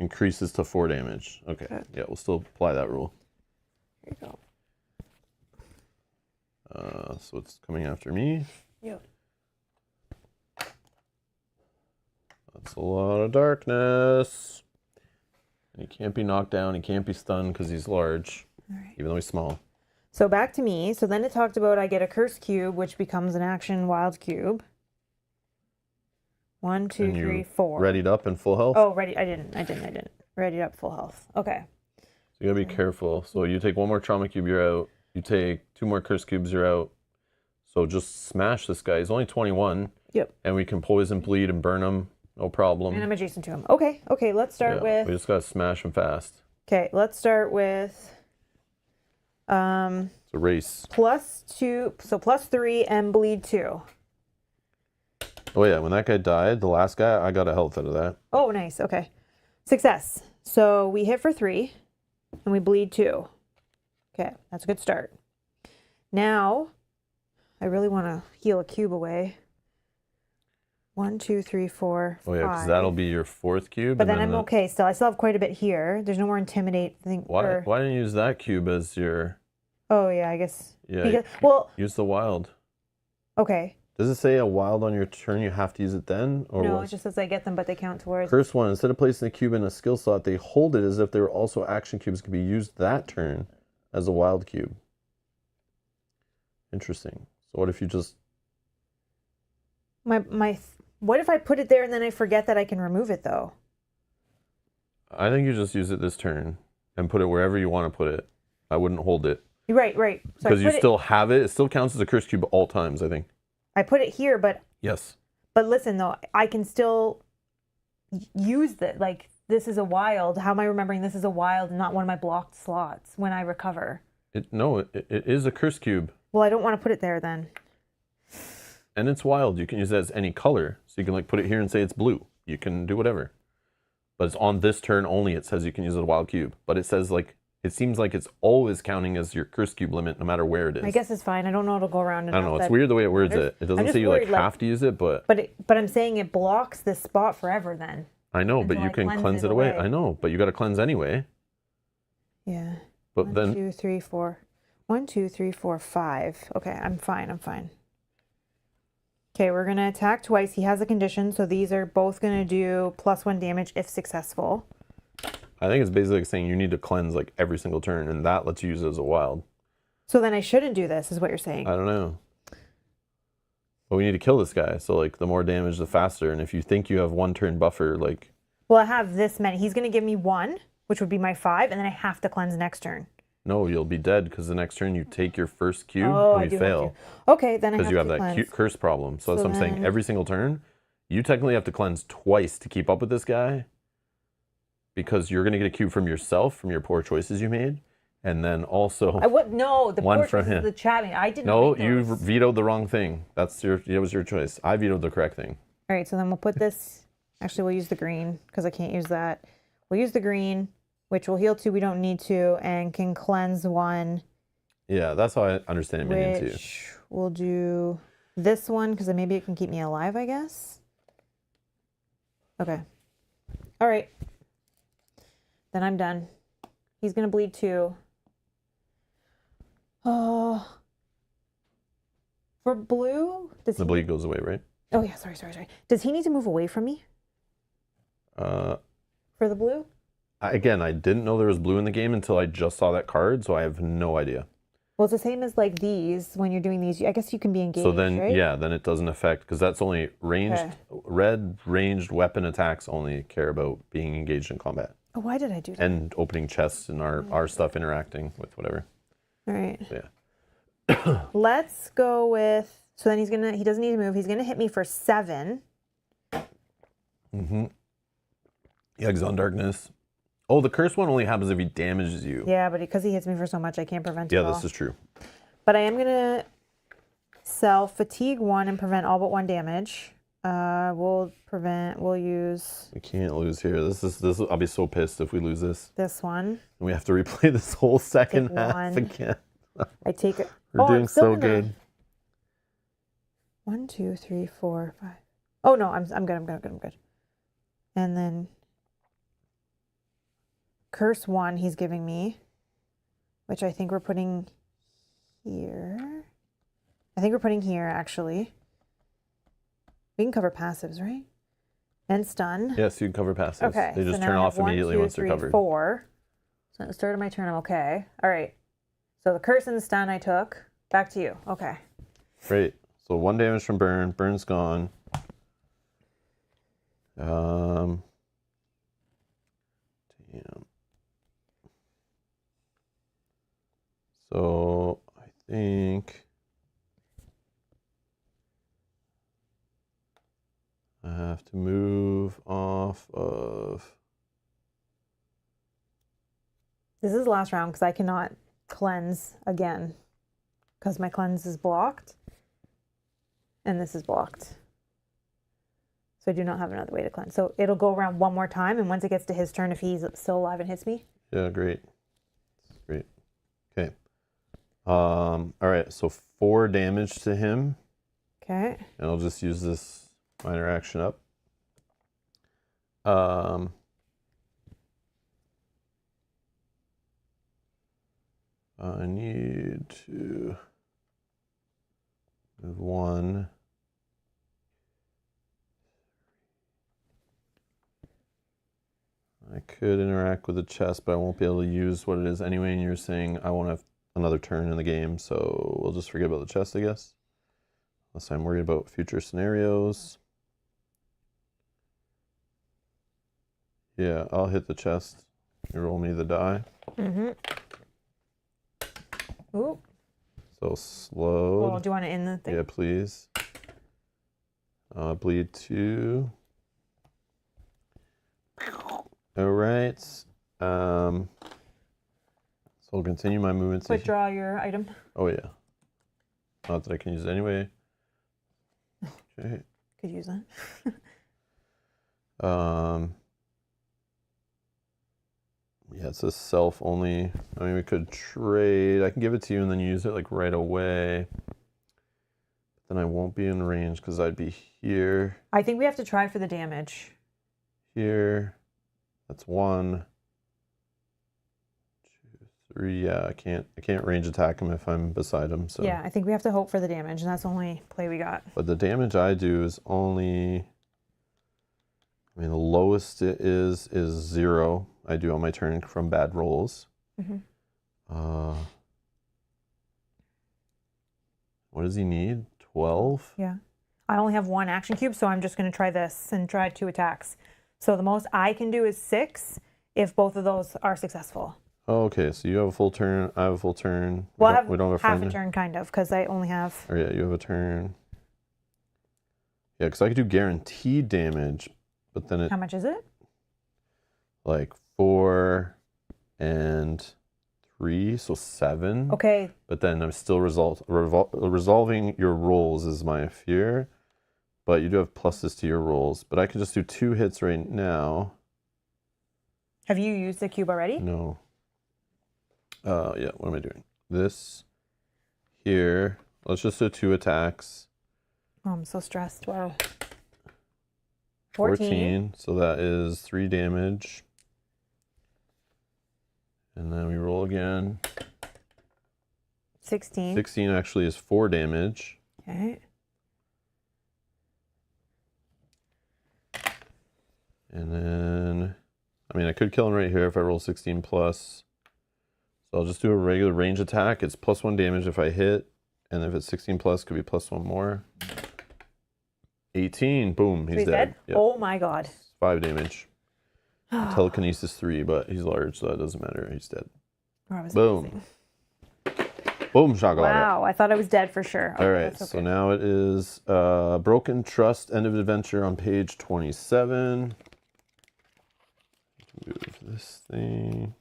increases to 4 damage. Okay, yeah, we'll still apply that rule. Here you go. So it's coming after me. Yep. That's a lot of darkness. And he can't be knocked down. He can't be stunned because he's large, even though he's small. So back to me. So then it talked about I get a curse cube, which becomes an action wild cube. 1, 2, 3, 4. Readied up and full health? Oh, ready. I didn't. Readied up full health. Okay. So you gotta be careful. So you take 1 more trauma cube, you're out. You take 2 more curse cubes, you're out. So just smash this guy. He's only 21. Yep. And we can poison, bleed, and burn him. No problem. And I'm adjacent to him. Okay. Okay. Let's start with. We just gotta smash him fast. Okay. Let's start with. It's a race. +2. So +3 and bleed 2. Oh yeah, when that guy died, the last guy, I got a health out of that. Oh, nice. Okay. Success. So we hit for 3 and we bleed 2. Okay. That's a good start. Now, I really want to heal a cube away. 1, 2, 3, 4, 5. Oh yeah, because that'll be your 4th cube. But then I'm okay still. I still have quite a bit here. There's no more intimidate thing. Why didn't you use that cube as your... Oh, yeah, I guess. Yeah, because, well, use the wild. Okay. Does it say a wild on your turn you have to use it then? Or no, it just says I get them, but they count towards... First one, instead of placing the cube in a skill slot, they hold it as if they were also action cubes could be used that turn as a wild cube. Interesting. So what if you just... What if I put it there and then I forget that I can remove it, though? I think you just use it this turn and put it wherever you want to put it. I wouldn't hold it. Right, right. So because you still have it. It still counts as a curse cube all times, I think. I put it here, but... Yes. But listen, though, I can still use that. Like, this is a wild. How am I remembering this is a wild and not one of my blocked slots when I recover? It is a curse cube. Well, I don't want to put it there then. And it's wild. You can use it as any color. So you can like put it here and say it's blue. You can do whatever. But it's on this turn only. It says you can use a wild cube. But it says like, it seems like it's always counting as your curse cube limit no matter where it is. I guess it's fine. I don't know it'll go around. I don't know. It's weird the way it words it. It doesn't say you like have to use it, but... But I'm saying it blocks this spot forever then. I know, but you can cleanse it away. I know, but you got to cleanse anyway. Yeah. But 1, then 2, 3, 4. 1, 2, 3, 4, 5. Okay, I'm fine. Okay, we're gonna attack twice. He has a condition, so these are both gonna do +1 damage if successful. I think it's basically like saying you need to cleanse like every single turn, and that lets you use it as a wild. So then I shouldn't do this, is what you're saying? I don't know. But we need to kill this guy, so like the more damage, the faster. And if you think you have 1 turn buffer, like... Well, I have this many. He's gonna give me 1, which would be my 5, and then I have to cleanse next turn. No, you'll be dead because the next turn you take your first cube and you fail. Okay, then I have to because you have cleanse. that curse problem. So that's what I'm saying. Every single turn, you technically have to cleanse twice to keep up with this guy. Because you're going to get a cube from yourself, from your poor choices you made. And then also no, the one poor from choices him. The chatting. I didn't No, you vetoed the wrong thing. It was your choice. I vetoed the correct thing. All right, so then we'll put this... Actually, we'll use the green because I can't use that. We'll use the green, which will heal 2. We don't need to, and can cleanse 1. Yeah, that's how I understand minion too. We'll do this one because maybe it can keep me alive, I guess. Okay. All right. Then I'm done. He's going to bleed 2. Oh. For blue? The bleed goes away, right? Oh, yeah. Sorry. Does he need to move away from me? For the blue? Again, I didn't know there was blue in the game until I just saw that card, so I have no idea. Well, it's the same as like these. When you're doing these, I guess you can be engaged, so then, right? Yeah, then it doesn't affect, because that's only ranged, red ranged weapon attacks only care about being engaged in combat. Oh, why did I do that? And opening chests and our stuff interacting with whatever. All right. So, yeah. Let's go with, so then he doesn't need to move. He's going to hit me for 7. Mm-hmm. Yeah, Exon Darkness. Oh, the curse one only happens if he damages you. Yeah, but because he hits me for so much, I can't prevent it. Yeah, this is true. But I am going to sell Fatigue 1 and prevent all but 1 damage. We'll use... We can't lose here. This. I'll be so pissed if we lose this. This one. And we have to replay this whole second half again. I take it. We're doing so good. 1, 2, 3, 4, 5. Oh, no, I'm good. And then... Curse 1 he's giving me, which I think we're putting here. I think we're putting here, actually. We can cover passives, right? And stun. Yes, you can cover passives. Okay. They just turn off immediately once they're covered. 4. So at the start of my turn, I'm okay. All right. So the curse and the stun I took. Back to you. Okay. Great. So 1 damage from burn. Burn's gone. Damn. So I think I have to move off of... This is the last round because I cannot cleanse again because my cleanse is blocked and this is blocked. So I do not have another way to cleanse. So it'll go around 1 more time, and once it gets to his turn, if he's still alive and hits me. Yeah, great. Great. Okay. All right, so 4 damage to him. Okay. And I'll just use this minor action up. I need to move 1. I could interact with the chest, but I won't be able to use what it is anyway, and you're saying I won't have another turn in the game, so we'll just forget about the chest, I guess. Unless I'm worried about future scenarios. Yeah, I'll hit the chest. You roll me the die. Mm-hmm. Ooh. So slow. Oh, do you want to end the thing? Yeah, please. Bleed 2. All right. So I'll continue my movement. Withdraw your item. Oh, yeah. Not that I can use it anyway. Okay. Could use that. Yeah, it says self only. I mean, we could trade. I can give it to you and then use it like right away. Then I won't be in range because I'd be here. I think we have to try for the damage. Here. That's 1, 2, 3. Yeah, I can't range attack him if I'm beside him. So Yeah, I think we have to hope for the damage, and that's the only play we got. But the damage I do is only, I mean, the lowest it is 0. I do on my turn from bad rolls. What does he need? 12? Yeah. I only have 1 action cube, so I'm just going to try this and try 2 attacks. So the most I can do is 6 if both of those are successful. Oh, okay, so you have a full turn. I have a full turn. Well, we don't have a half friend. a turn, kind of, because I only have... Or yeah, you have a turn. Yeah, because I could do guaranteed damage, but then it... How much is it? Like 4 and 3, so 7. Okay. But then I'm still resolving your rolls is my fear. But you do have pluses to your rolls. But I can just do 2 hits right now. Have you used the cube already? No. Yeah, what am I doing? This here. Let's just do 2 attacks. Oh, I'm so stressed. Wow. 14. So that is 3 damage. And then we roll again. 16. 16 actually is 4 damage. Okay. And then, I mean, I could kill him right here if I roll 16 plus. So I'll just do a regular range attack. It's +1 damage if I hit. And if it's 16 plus, could be +1 more. 18. Boom. He's dead. Yep. Oh my god. 5 damage. Telekinesis 3, but he's large, so that doesn't matter. He's dead. Boom. Amazing. Boom, shakalaka. Wow, I thought I was dead for sure. Okay, All right, okay. so now it is Broken Trust, End of Adventure on page 27. Move this thing.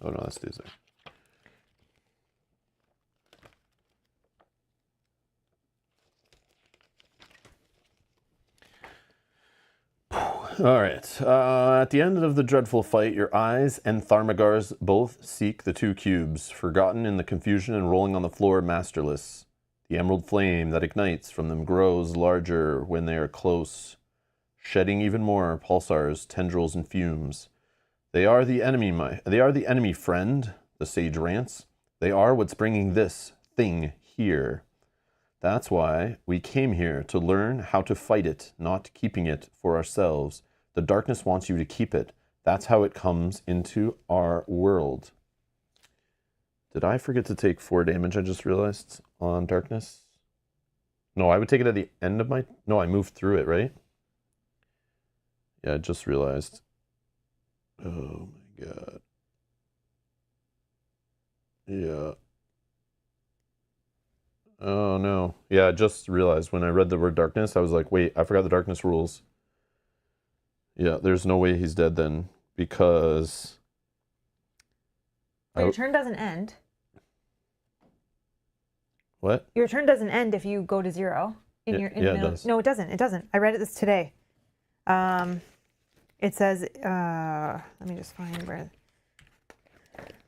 Oh, no, that stays there. All right. At the end of the dreadful fight, your eyes and Tharmagar's both seek the 2 cubes, forgotten in the confusion and rolling on the floor masterless. The emerald flame that ignites from them grows larger when they are close, shedding even more pulsars, tendrils, and fumes. They are the enemy, friend, the sage rants. They are what's bringing this thing here. That's why we came here, to learn how to fight it, not keeping it for ourselves. The darkness wants you to keep it. That's how it comes into our world. Did I forget to take 4 damage, I just realized, on darkness? No, I would take it at the end of my... No, I moved through it, right? Yeah, I just realized. Oh my god. Yeah. Oh no. Yeah, I just realized when I read the word darkness, I was like, wait, I forgot the darkness rules. Yeah, there's no way he's dead then, because... Your turn doesn't end. What? Your turn doesn't end if you go to 0. It does. No, it doesn't. It doesn't. I read this today. It says, let me just find where...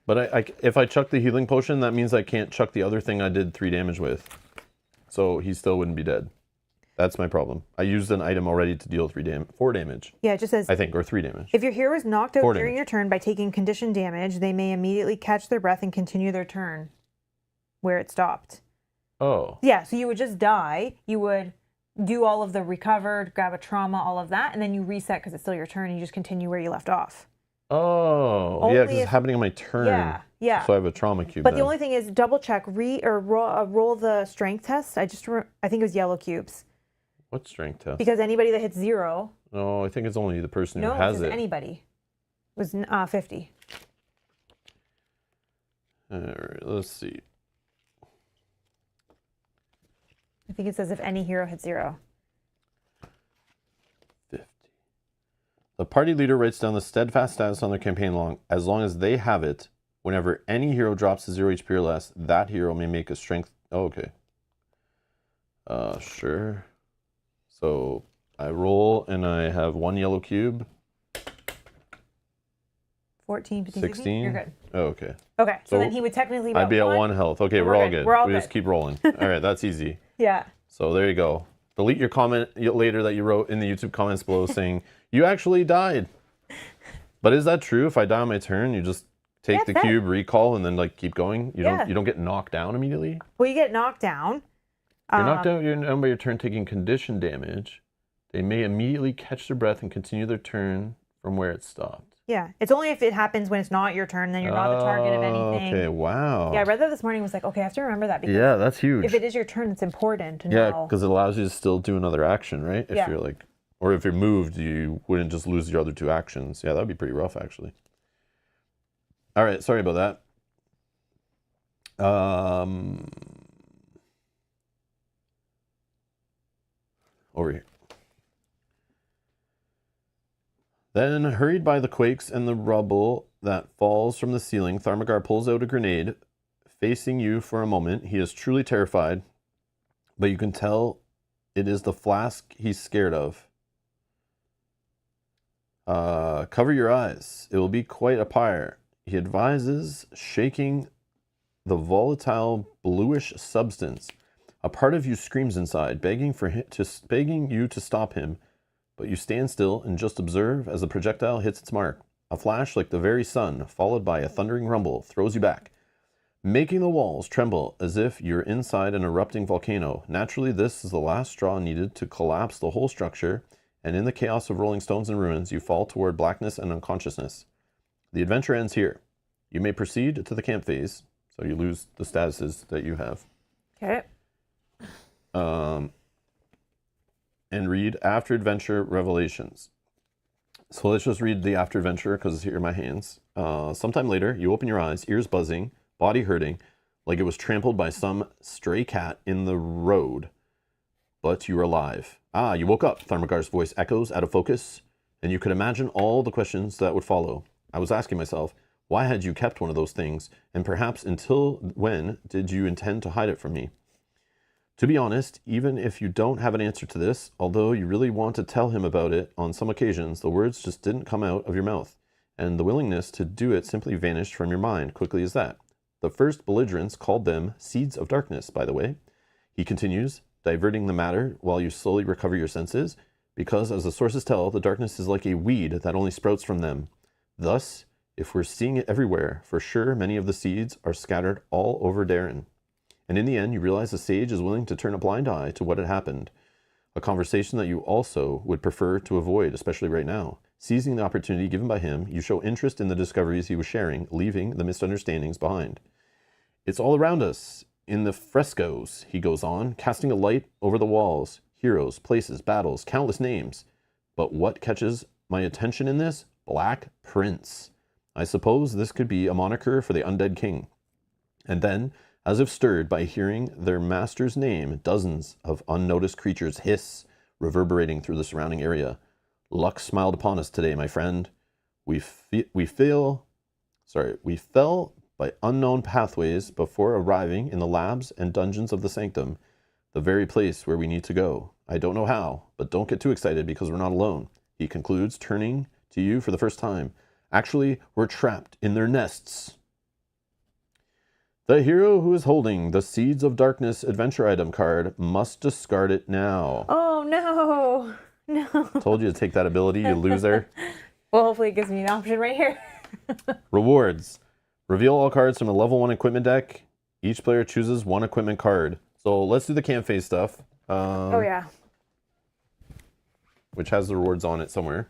But if I chuck the healing potion, that means I can't chuck the other thing I did 3 damage with. So he still wouldn't be dead. That's my problem. I used an item already to deal 4 damage. Yeah, it just says... I think, or 3 damage. If your hero is knocked out 4 during damage. your turn by taking conditioned damage, they may immediately catch their breath and continue their turn where it stopped. Oh. Yeah, so you would just die. You would do all of the recovered, grab a trauma, all of that, and then you reset because it's still your turn and you just continue where you left off. Oh, yeah, because it's happening on my turn. Yeah, yeah. So I have a trauma cube But then. the only thing is double check, roll the strength test. I think it was yellow cubes. What strength test? Because anybody that hits 0. No, I think it's only the person who No, has it. anybody. It was 50. All right, let's see. I think it says if any hero hits 0. 50. The party leader writes down the steadfast status on their campaign log. As long as they have it, Whenever any hero drops to 0 HP or less, that hero may make a strength. Oh, okay. Sure. So I roll and I have 1 yellow cube. 14, 15, 16. You're good. Oh, okay. Okay, so then he would technically be I'd be at 1 health. Okay, we're all good. We're all we good. just keep rolling. All right, that's easy. Yeah. So there you go. Delete your comment later that you wrote in the YouTube comments below saying, you actually died. But is that true? If I die on my turn, you just take the cube, recall, and then like keep going? You don't get knocked down immediately? Well, you get knocked down. You're knocked out by your turn taking condition damage. They may immediately catch their breath and continue their turn from where it stopped. Yeah, it's only if it happens when it's not your turn, then you're not the target of anything. Okay, wow. Yeah, I read that this morning. Was like, okay, I have to remember that because that's huge. if it is your turn, it's important to know. Yeah, because it allows you to still do another action, right? If you're like, or if you're moved, you wouldn't just lose your other 2 actions. Yeah, that'd be pretty rough, actually. All right, sorry about that. Over here. Then, hurried by the quakes and the rubble that falls from the ceiling, Tharmagar pulls out a grenade. Facing you for a moment, he is truly terrified, but you can tell it is the flask he's scared of. Cover your eyes. It will be quite a pyre. He advises, shaking the volatile bluish substance. A part of you screams inside, begging you to stop him. But you stand still and just observe as the projectile hits its mark. A flash like the very sun, followed by a thundering rumble, throws you back, making the walls tremble as if you're inside an erupting volcano. Naturally, this is the last straw needed to collapse the whole structure, and in the chaos of rolling stones and ruins, you fall toward blackness and unconsciousness. The adventure ends here. You may proceed to the camp phase, so you lose the statuses that you have. Okay. And read After Adventure Revelations. So let's just read the After Adventure because it's here in my hands. Sometime later, you open your eyes, ears buzzing, body hurting, like it was trampled by some stray cat in the road. But you're alive. Ah, you woke up, Tharmagar's voice echoes out of focus, and you could imagine all the questions that would follow. I was asking myself, why had you kept one of those things, and perhaps until when did you intend to hide it from me? To be honest, even if you don't have an answer to this, although you really want to tell him about it on some occasions, the words just didn't come out of your mouth, and the willingness to do it simply vanished from your mind, quickly as that. The first belligerents called them seeds of darkness, by the way. He continues, diverting the matter while you slowly recover your senses, because as the sources tell, the darkness is like a weed that only sprouts from them. Thus, if we're seeing it everywhere, for sure many of the seeds are scattered all over Darren. And in the end, you realize the sage is willing to turn a blind eye to what had happened. A conversation that you also would prefer to avoid, especially right now. Seizing the opportunity given by him, you show interest in the discoveries he was sharing, leaving the misunderstandings behind. It's all around us, in the frescoes, he goes on, casting a light over the walls. Heroes, places, battles, countless names. But what catches my attention in this? Black Prince. I suppose this could be a moniker for the undead king. And then, as if stirred by hearing their master's name, dozens of unnoticed creatures hiss, reverberating through the surrounding area. Luck smiled upon us today, my friend. We fell by unknown pathways before arriving in the labs and dungeons of the sanctum, the very place where we need to go. I don't know how, but don't get too excited because we're not alone. He concludes, turning to you for the first time. Actually, we're trapped in their nests. The hero who is holding the Seeds of Darkness adventure item card must discard it now. Oh, no. No. Told you to take that ability, you loser. Well, hopefully it gives me an option right here. Rewards. Reveal all cards from a level 1 equipment deck. Each player chooses 1 equipment card. So let's do the camp phase stuff. Oh, yeah. Which has the rewards on it somewhere.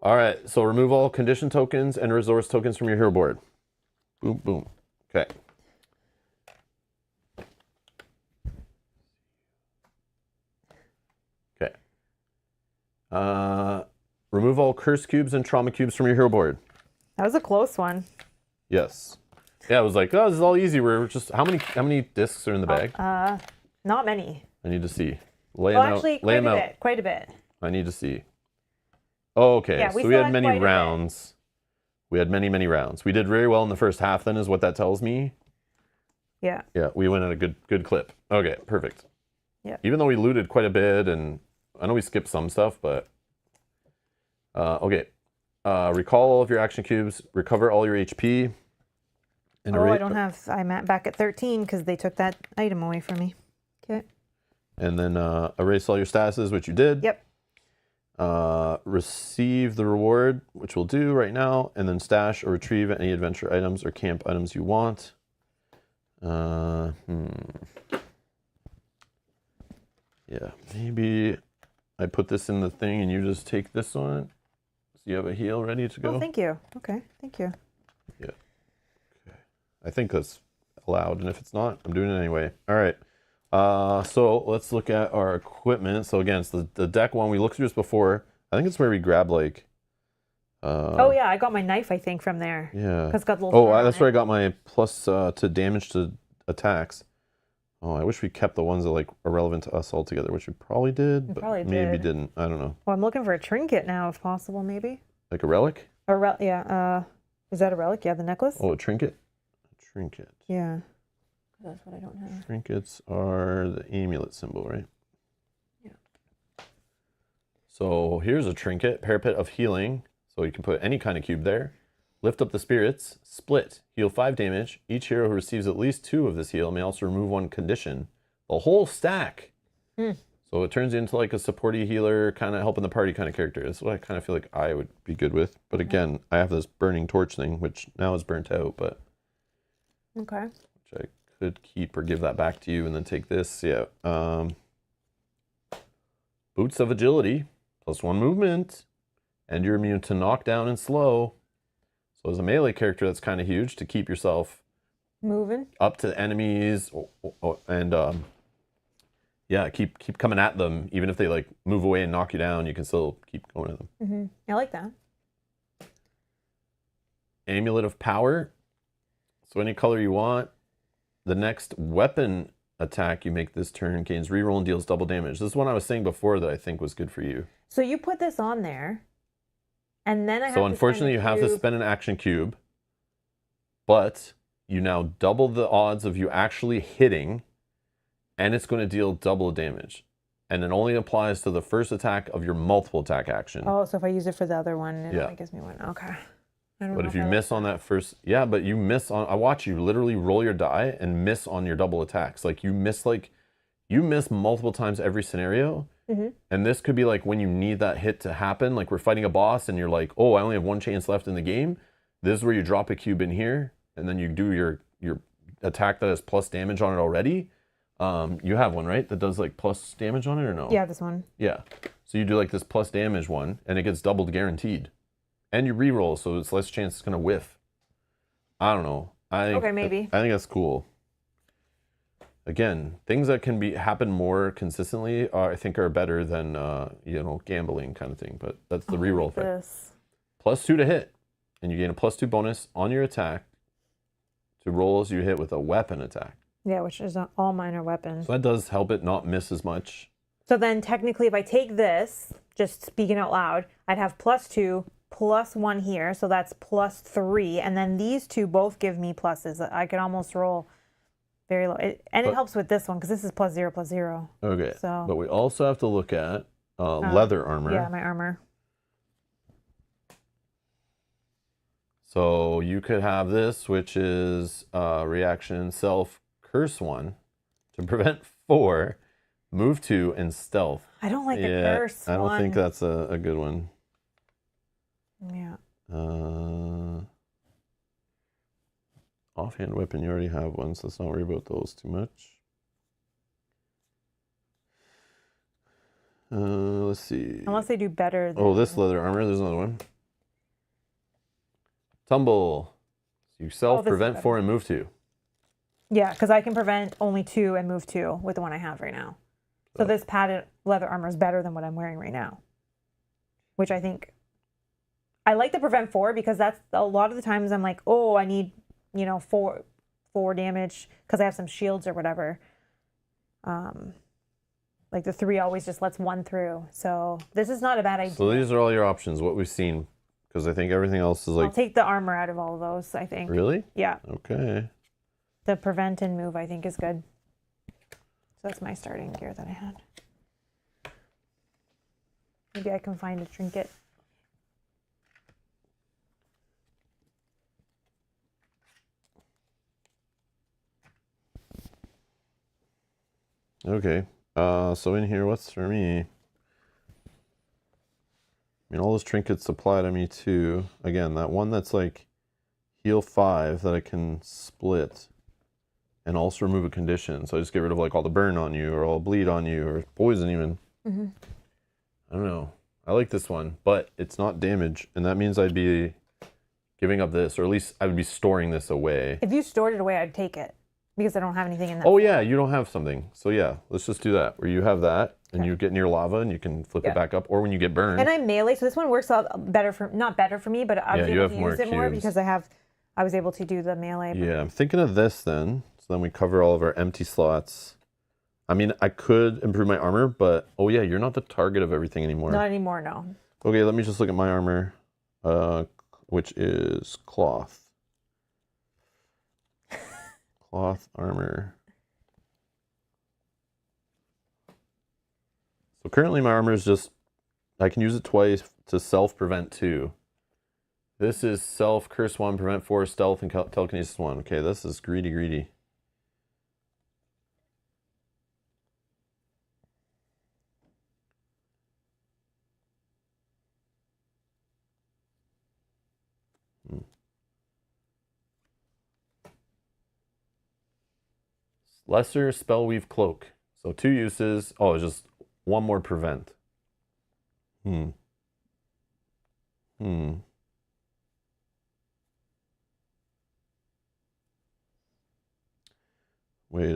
All right, so remove all condition tokens and resource tokens from your hero board. Boom, boom. Okay. Okay. Remove all curse cubes and trauma cubes from your hero board. That was a close one. Yes. Yeah, I was like, oh, this is all easy. We're just how many discs are in the bag? Not many. I need to see. Lay them actually, out. Lay them out. Quite a bit. I need to see. Oh, okay. Yeah, so we had many rounds. We had many, many rounds. We did very well in the first half then is what that tells me. Yeah. Yeah, we went at a good clip. Okay, perfect. Yeah. Even though we looted quite a bit, and I know we skipped some stuff, but... okay. Recall all of your action cubes. Recover all your HP. And I don't have... I'm back at 13 because they took that item away from me. Okay. And then erase all your statuses, which you did. Yep. Receive the reward, which we'll do right now, and then stash or retrieve any adventure items or camp items you want. Yeah, maybe I put this in the thing and you just take this one. So you have a heal ready to go. Oh, thank you. Okay, thank you. Yeah. Okay. I think that's allowed, and if it's not, I'm doing it anyway. All right. So let's look at our equipment. So again, it's the deck one. We looked through this before. I think it's where we grab like... oh yeah, I got my knife, I think, from there. Yeah. Because it's got a little... Oh, that's where I got my plus to damage to attacks. Oh, I wish we kept the ones that like are relevant to us altogether, which we probably did, but maybe didn't. I don't know. Well, I'm looking for a trinket now, if possible, maybe. Like a relic? Yeah. Is that a relic? Yeah, the necklace. Oh, a trinket. A trinket. Yeah. That's what I don't have. Trinkets are the amulet symbol, right? Yeah. So here's a trinket, parapet of healing. So you can put any kind of cube there. Lift up the spirits, split, heal 5 damage. Each hero who receives at least 2 of this heal may also remove 1 condition. The whole stack. So it turns into like a supporty healer, kind of helping the party kind of character. That's what I kind of feel like I would be good with. But again, I have this burning torch thing, which now is burnt out, but... Okay. Which I could keep or give that back to you and then take this. Yeah. Boots of agility, +1 movement, and you're immune to knockdown and slow. So as a melee character, that's kind of huge to keep yourself moving up to enemies and yeah, keep coming at them. Even if they like move away and knock you down, you can still keep going at them. I like that. Amulet of power. So any color you want. The next weapon attack you make this turn gains reroll and deals double damage. This is one I was saying before that I think was good for you. So you put this on there, and then I have So unfortunately you have to spend an action cube, but you now double the odds of you actually hitting, and it's going to deal double damage. And it only applies to the first attack of your multiple attack action. Oh, so if I use it for the other one, it Yeah. only gives me 1. Okay. I don't But know if you miss on that first, yeah, but you miss on, I watch you literally roll your die and miss on your double attacks. Like you miss multiple times every scenario. And this could be like when you need that hit to happen, like we're fighting a boss and you're like, oh, I only have 1 chance left in the game. This is where you drop a cube in here and then you do your attack that has plus damage on it already. You have one, right? That does like plus damage on it or no? Yeah, this one. Yeah. So you do like this plus damage one and it gets doubled guaranteed. And you reroll, so it's less chance it's going to whiff. I don't know. Okay, maybe. I think that's cool. Again, things that can happen more consistently I think are better than gambling kind of thing. But that's the reroll effect. +2 to hit, and you gain a +2 bonus on your attack to rolls you hit with a weapon attack. Yeah, which is all minor weapons. So that does help it not miss as much. So then technically if I take this, just speaking out loud, I'd have +2, +1 here, so that's +3, and then these two both give me pluses. I could almost roll very low. It helps with this one because this is +0, +0. Okay, so, but we also have to look at leather armor. Yeah, my armor. So you could have this, which is reaction self curse 1 to prevent 4, move 2, and stealth. I don't like the curse I don't think that's a good one. Yeah. Offhand weapon, you already have one, so let's not worry about those too much. Let's see. Unless they do better. Oh, this leather armor, there's another one. Tumble. So you self-prevent 4 and move 2. Yeah, because I can prevent only 2 and move 2 with the one I have right now. So this padded leather armor is better than what I'm wearing right now. Which I think... I like the prevent 4 because that's a lot of the times I'm like, oh, I need, 4 damage because I have some shields or whatever. Like the 3 always just lets 1 through. So this is not a bad idea. So these are all your options, what we've seen Because I think everything else is I'll like... take the armor out of all of those, I think. Really? Yeah. Okay. The prevent and move, I think, is good. So that's my starting gear that I had. Maybe I can find a trinket. Okay. So in here, what's for me? I mean, all those trinkets apply to me too. Again, that one that's like heal 5 that I can split and also remove a condition. So I just get rid of like all the burn on you or all bleed on you or poison even. Mm-hmm. I don't know. I like this one, but it's not damage. And that means I'd be giving up this, or at least I would be storing this away. If you stored it away, I'd take it because I don't have anything in that. Oh yeah, you don't have something. So yeah, let's just do that. Where you have that and you get near lava and you can flip it back up, or when you get burned. And I'm melee, so this one works out better for, not better for me, but I was able to use it more because I was able to do the melee. Yeah, I'm thinking of this then. So then we cover all of our empty slots. I mean, I could improve my armor, but oh yeah, you're not the target of everything anymore. Not anymore, no. Okay, let me just look at my armor, which is cloth. Cloth armor. So currently my armor is just, I can use it twice to self-prevent 2. This is self, curse 1, prevent 4, stealth, and telekinesis 1. Okay, this is greedy. Lesser Spellweave Cloak. So 2 uses. Oh, it's just 1 more prevent. Wait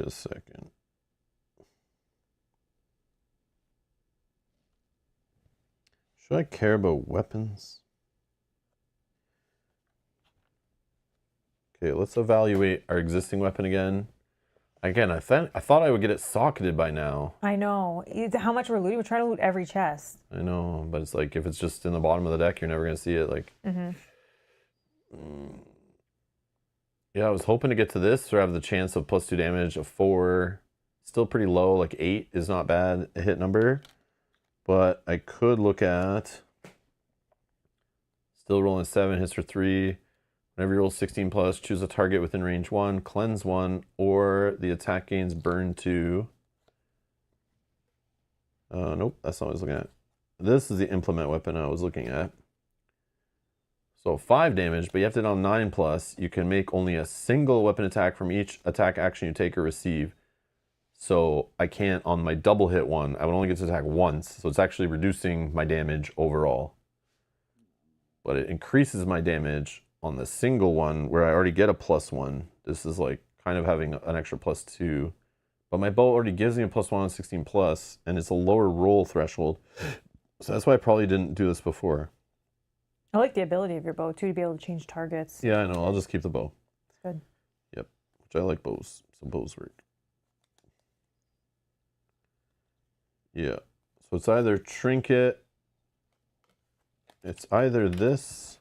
a second. Should I care about weapons? Okay, let's evaluate our existing weapon again. Again, I thought I would get it socketed by now. I know. How much we're looting? We're trying to loot every chest. I know, but it's like if it's just in the bottom of the deck, you're never going to see it. Like, yeah, I was hoping to get to this or have the chance of +2 damage of 4. Still pretty low, like 8 is not bad a hit number. But I could look at still rolling 7, hits for 3. Whenever you roll 16 plus, choose a target within range 1, cleanse 1, or the attack gains burn 2. Nope, that's not what I was looking at. This is the implement weapon I was looking at. So 5 damage, but you have to hit on 9 plus. You can make only a single weapon attack from each attack action you take or receive. So I can't, on my double hit one, I would only get to attack once. So it's actually reducing my damage overall. But it increases my damage on the single one where I already get a +1. This is like kind of having an extra +2. But my bow already gives me a +1 on 16 plus, and it's a lower roll threshold. So that's why I probably didn't do this before. I like the ability of your bow too, to be able to change targets. Yeah, I know. I'll just keep the bow. Good. Yep. Which I like bows. So bows work. Yeah. So it's either trinket. It's either this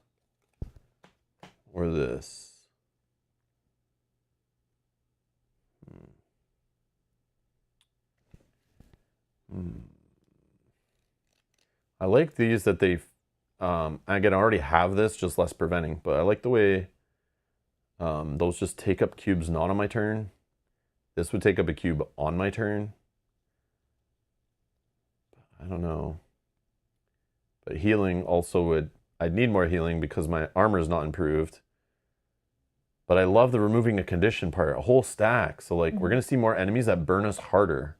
or this. I like these that they, again, I already have this, just less preventing, but I like the way those just take up cubes not on my turn. This would take up a cube on my turn. I don't know. But healing also would, I'd need more healing because my armor is not improved. But I love the removing a condition part, a whole stack. So like we're going to see more enemies that burn us harder.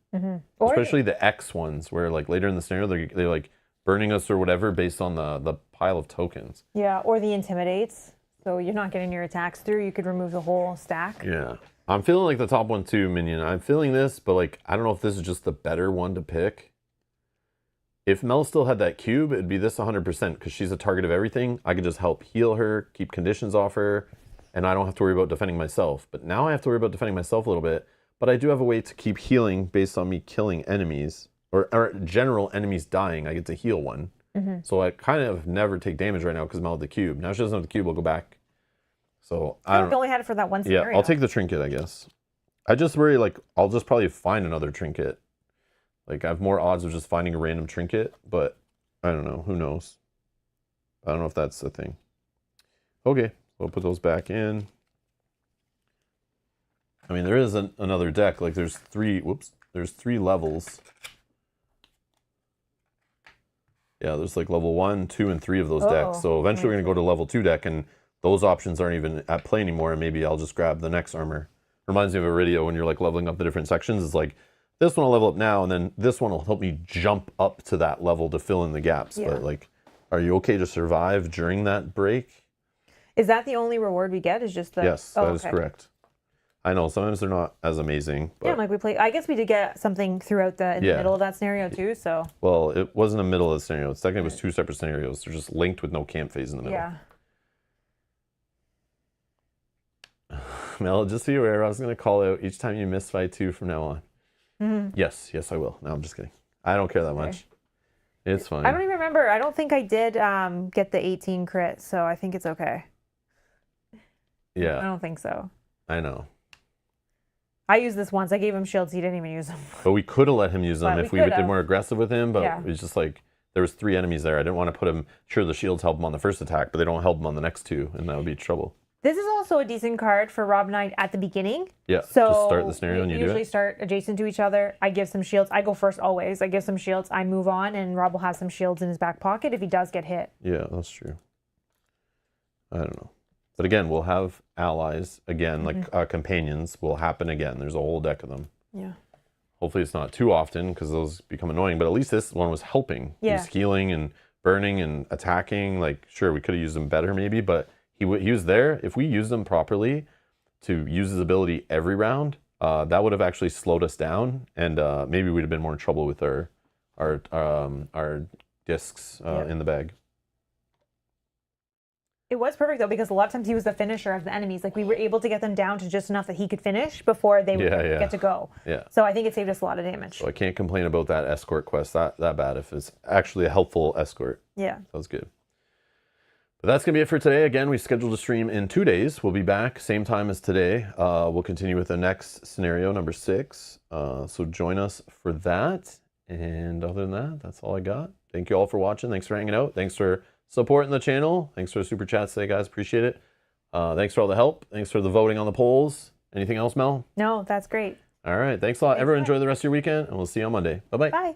Especially the X ones where like later in the scenario, they're like burning us or whatever based on the pile of tokens. Yeah, or the intimidates. So you're not getting your attacks through. You could remove the whole stack. Yeah. I'm feeling like the top one too, Minion. I'm feeling this, but like, I don't know if this is just the better one to pick. If Mel still had that cube, it'd be this 100% because she's a target of everything. I could just help heal her, keep conditions off her, and I don't have to worry about defending myself. But now I have to worry about defending myself a little bit. But I do have a way to keep healing based on me killing enemies, or general enemies dying. I get to heal one. So I kind of never take damage right now because I'm out of the cube. Now she doesn't have the cube, we'll go back. So I don't. We only had it for that one scenario. Yeah, I'll take the trinket, I guess. I just worry like I'll just probably find another trinket. Like I have more odds of just finding a random trinket, but I don't know. Who knows? I don't know if that's the thing. Okay, we'll put those back in. I mean, there is another deck. Like there's three levels. Yeah, there's like level 1, 2, and 3 of those decks. So eventually we're going to go to level 2 deck, and those options aren't even at play anymore, and maybe I'll just grab the next armor. Reminds me of Iridia when you're like leveling up the different sections. It's like, this one will level up now, and then this one will help me jump up to that level to fill in the gaps. Yeah. But like, are you okay to survive during that break? Is that the only reward we get? Is just the... Yes, that is correct. I know, sometimes they're not as amazing. But... Yeah, like we play... I guess we did get something throughout in the middle of that scenario too, so... Well, it wasn't a middle of the scenario. It's technically it was 2 separate scenarios. They're just linked with no camp phase in the middle. Yeah. Mel, just so you're aware, I was going to call out each time you miss by 2 from now on. Yes, I will. No, I'm just kidding. I don't care that much. It's fine. I don't even remember. I don't think I did get the 18 crit, so I think it's okay. Yeah. I don't think so. I know. I used this once. I gave him shields. He didn't even use them. But we could have let him use them if we did more aggressive with him, but it was just like, there was 3 enemies there. I didn't want to put him, sure, the shields help him on the first attack, but they don't help him on the next 2, and that would be trouble. This is also a decent card for Rob Knight at the beginning. Yeah, so just start the scenario and you do it. Usually start adjacent to each other. I give some shields. I go first always. I give some shields. I move on, and Rob will have some shields in his back pocket if he does get hit. Yeah, that's true. I don't know. But again, we'll have allies again, like companions will happen again. There's a whole deck of them. Yeah. Hopefully it's not too often because those become annoying, but at least this one was helping. Yeah. He's healing and burning and attacking. Like, sure, we could have used him better maybe, but he was there. If we used him properly to use his ability every round, that would have actually slowed us down, and maybe we'd have been more in trouble with our discs in the bag. It was perfect though, because a lot of times he was the finisher of the enemies. Like we were able to get them down to just enough that he could finish before they would get to go. Yeah. So I think it saved us a lot of damage. So I can't complain about that escort quest that bad if it's actually a helpful escort. Yeah. That was good. But that's going to be it for today. Again, we scheduled a stream in 2 days. We'll be back same time as today. We'll continue with the next scenario, number 6. So join us for that. And other than that, that's all I got. Thank you all for watching. Thanks for hanging out. Thanks for supporting the channel. Thanks for the super chats today, guys. Appreciate it. Thanks for all the help. Thanks for the voting on the polls. Anything else, Mel? No, that's great. All right. Thanks a lot. Everyone enjoy the rest of your weekend, and we'll see you on Monday. Bye-bye. Bye.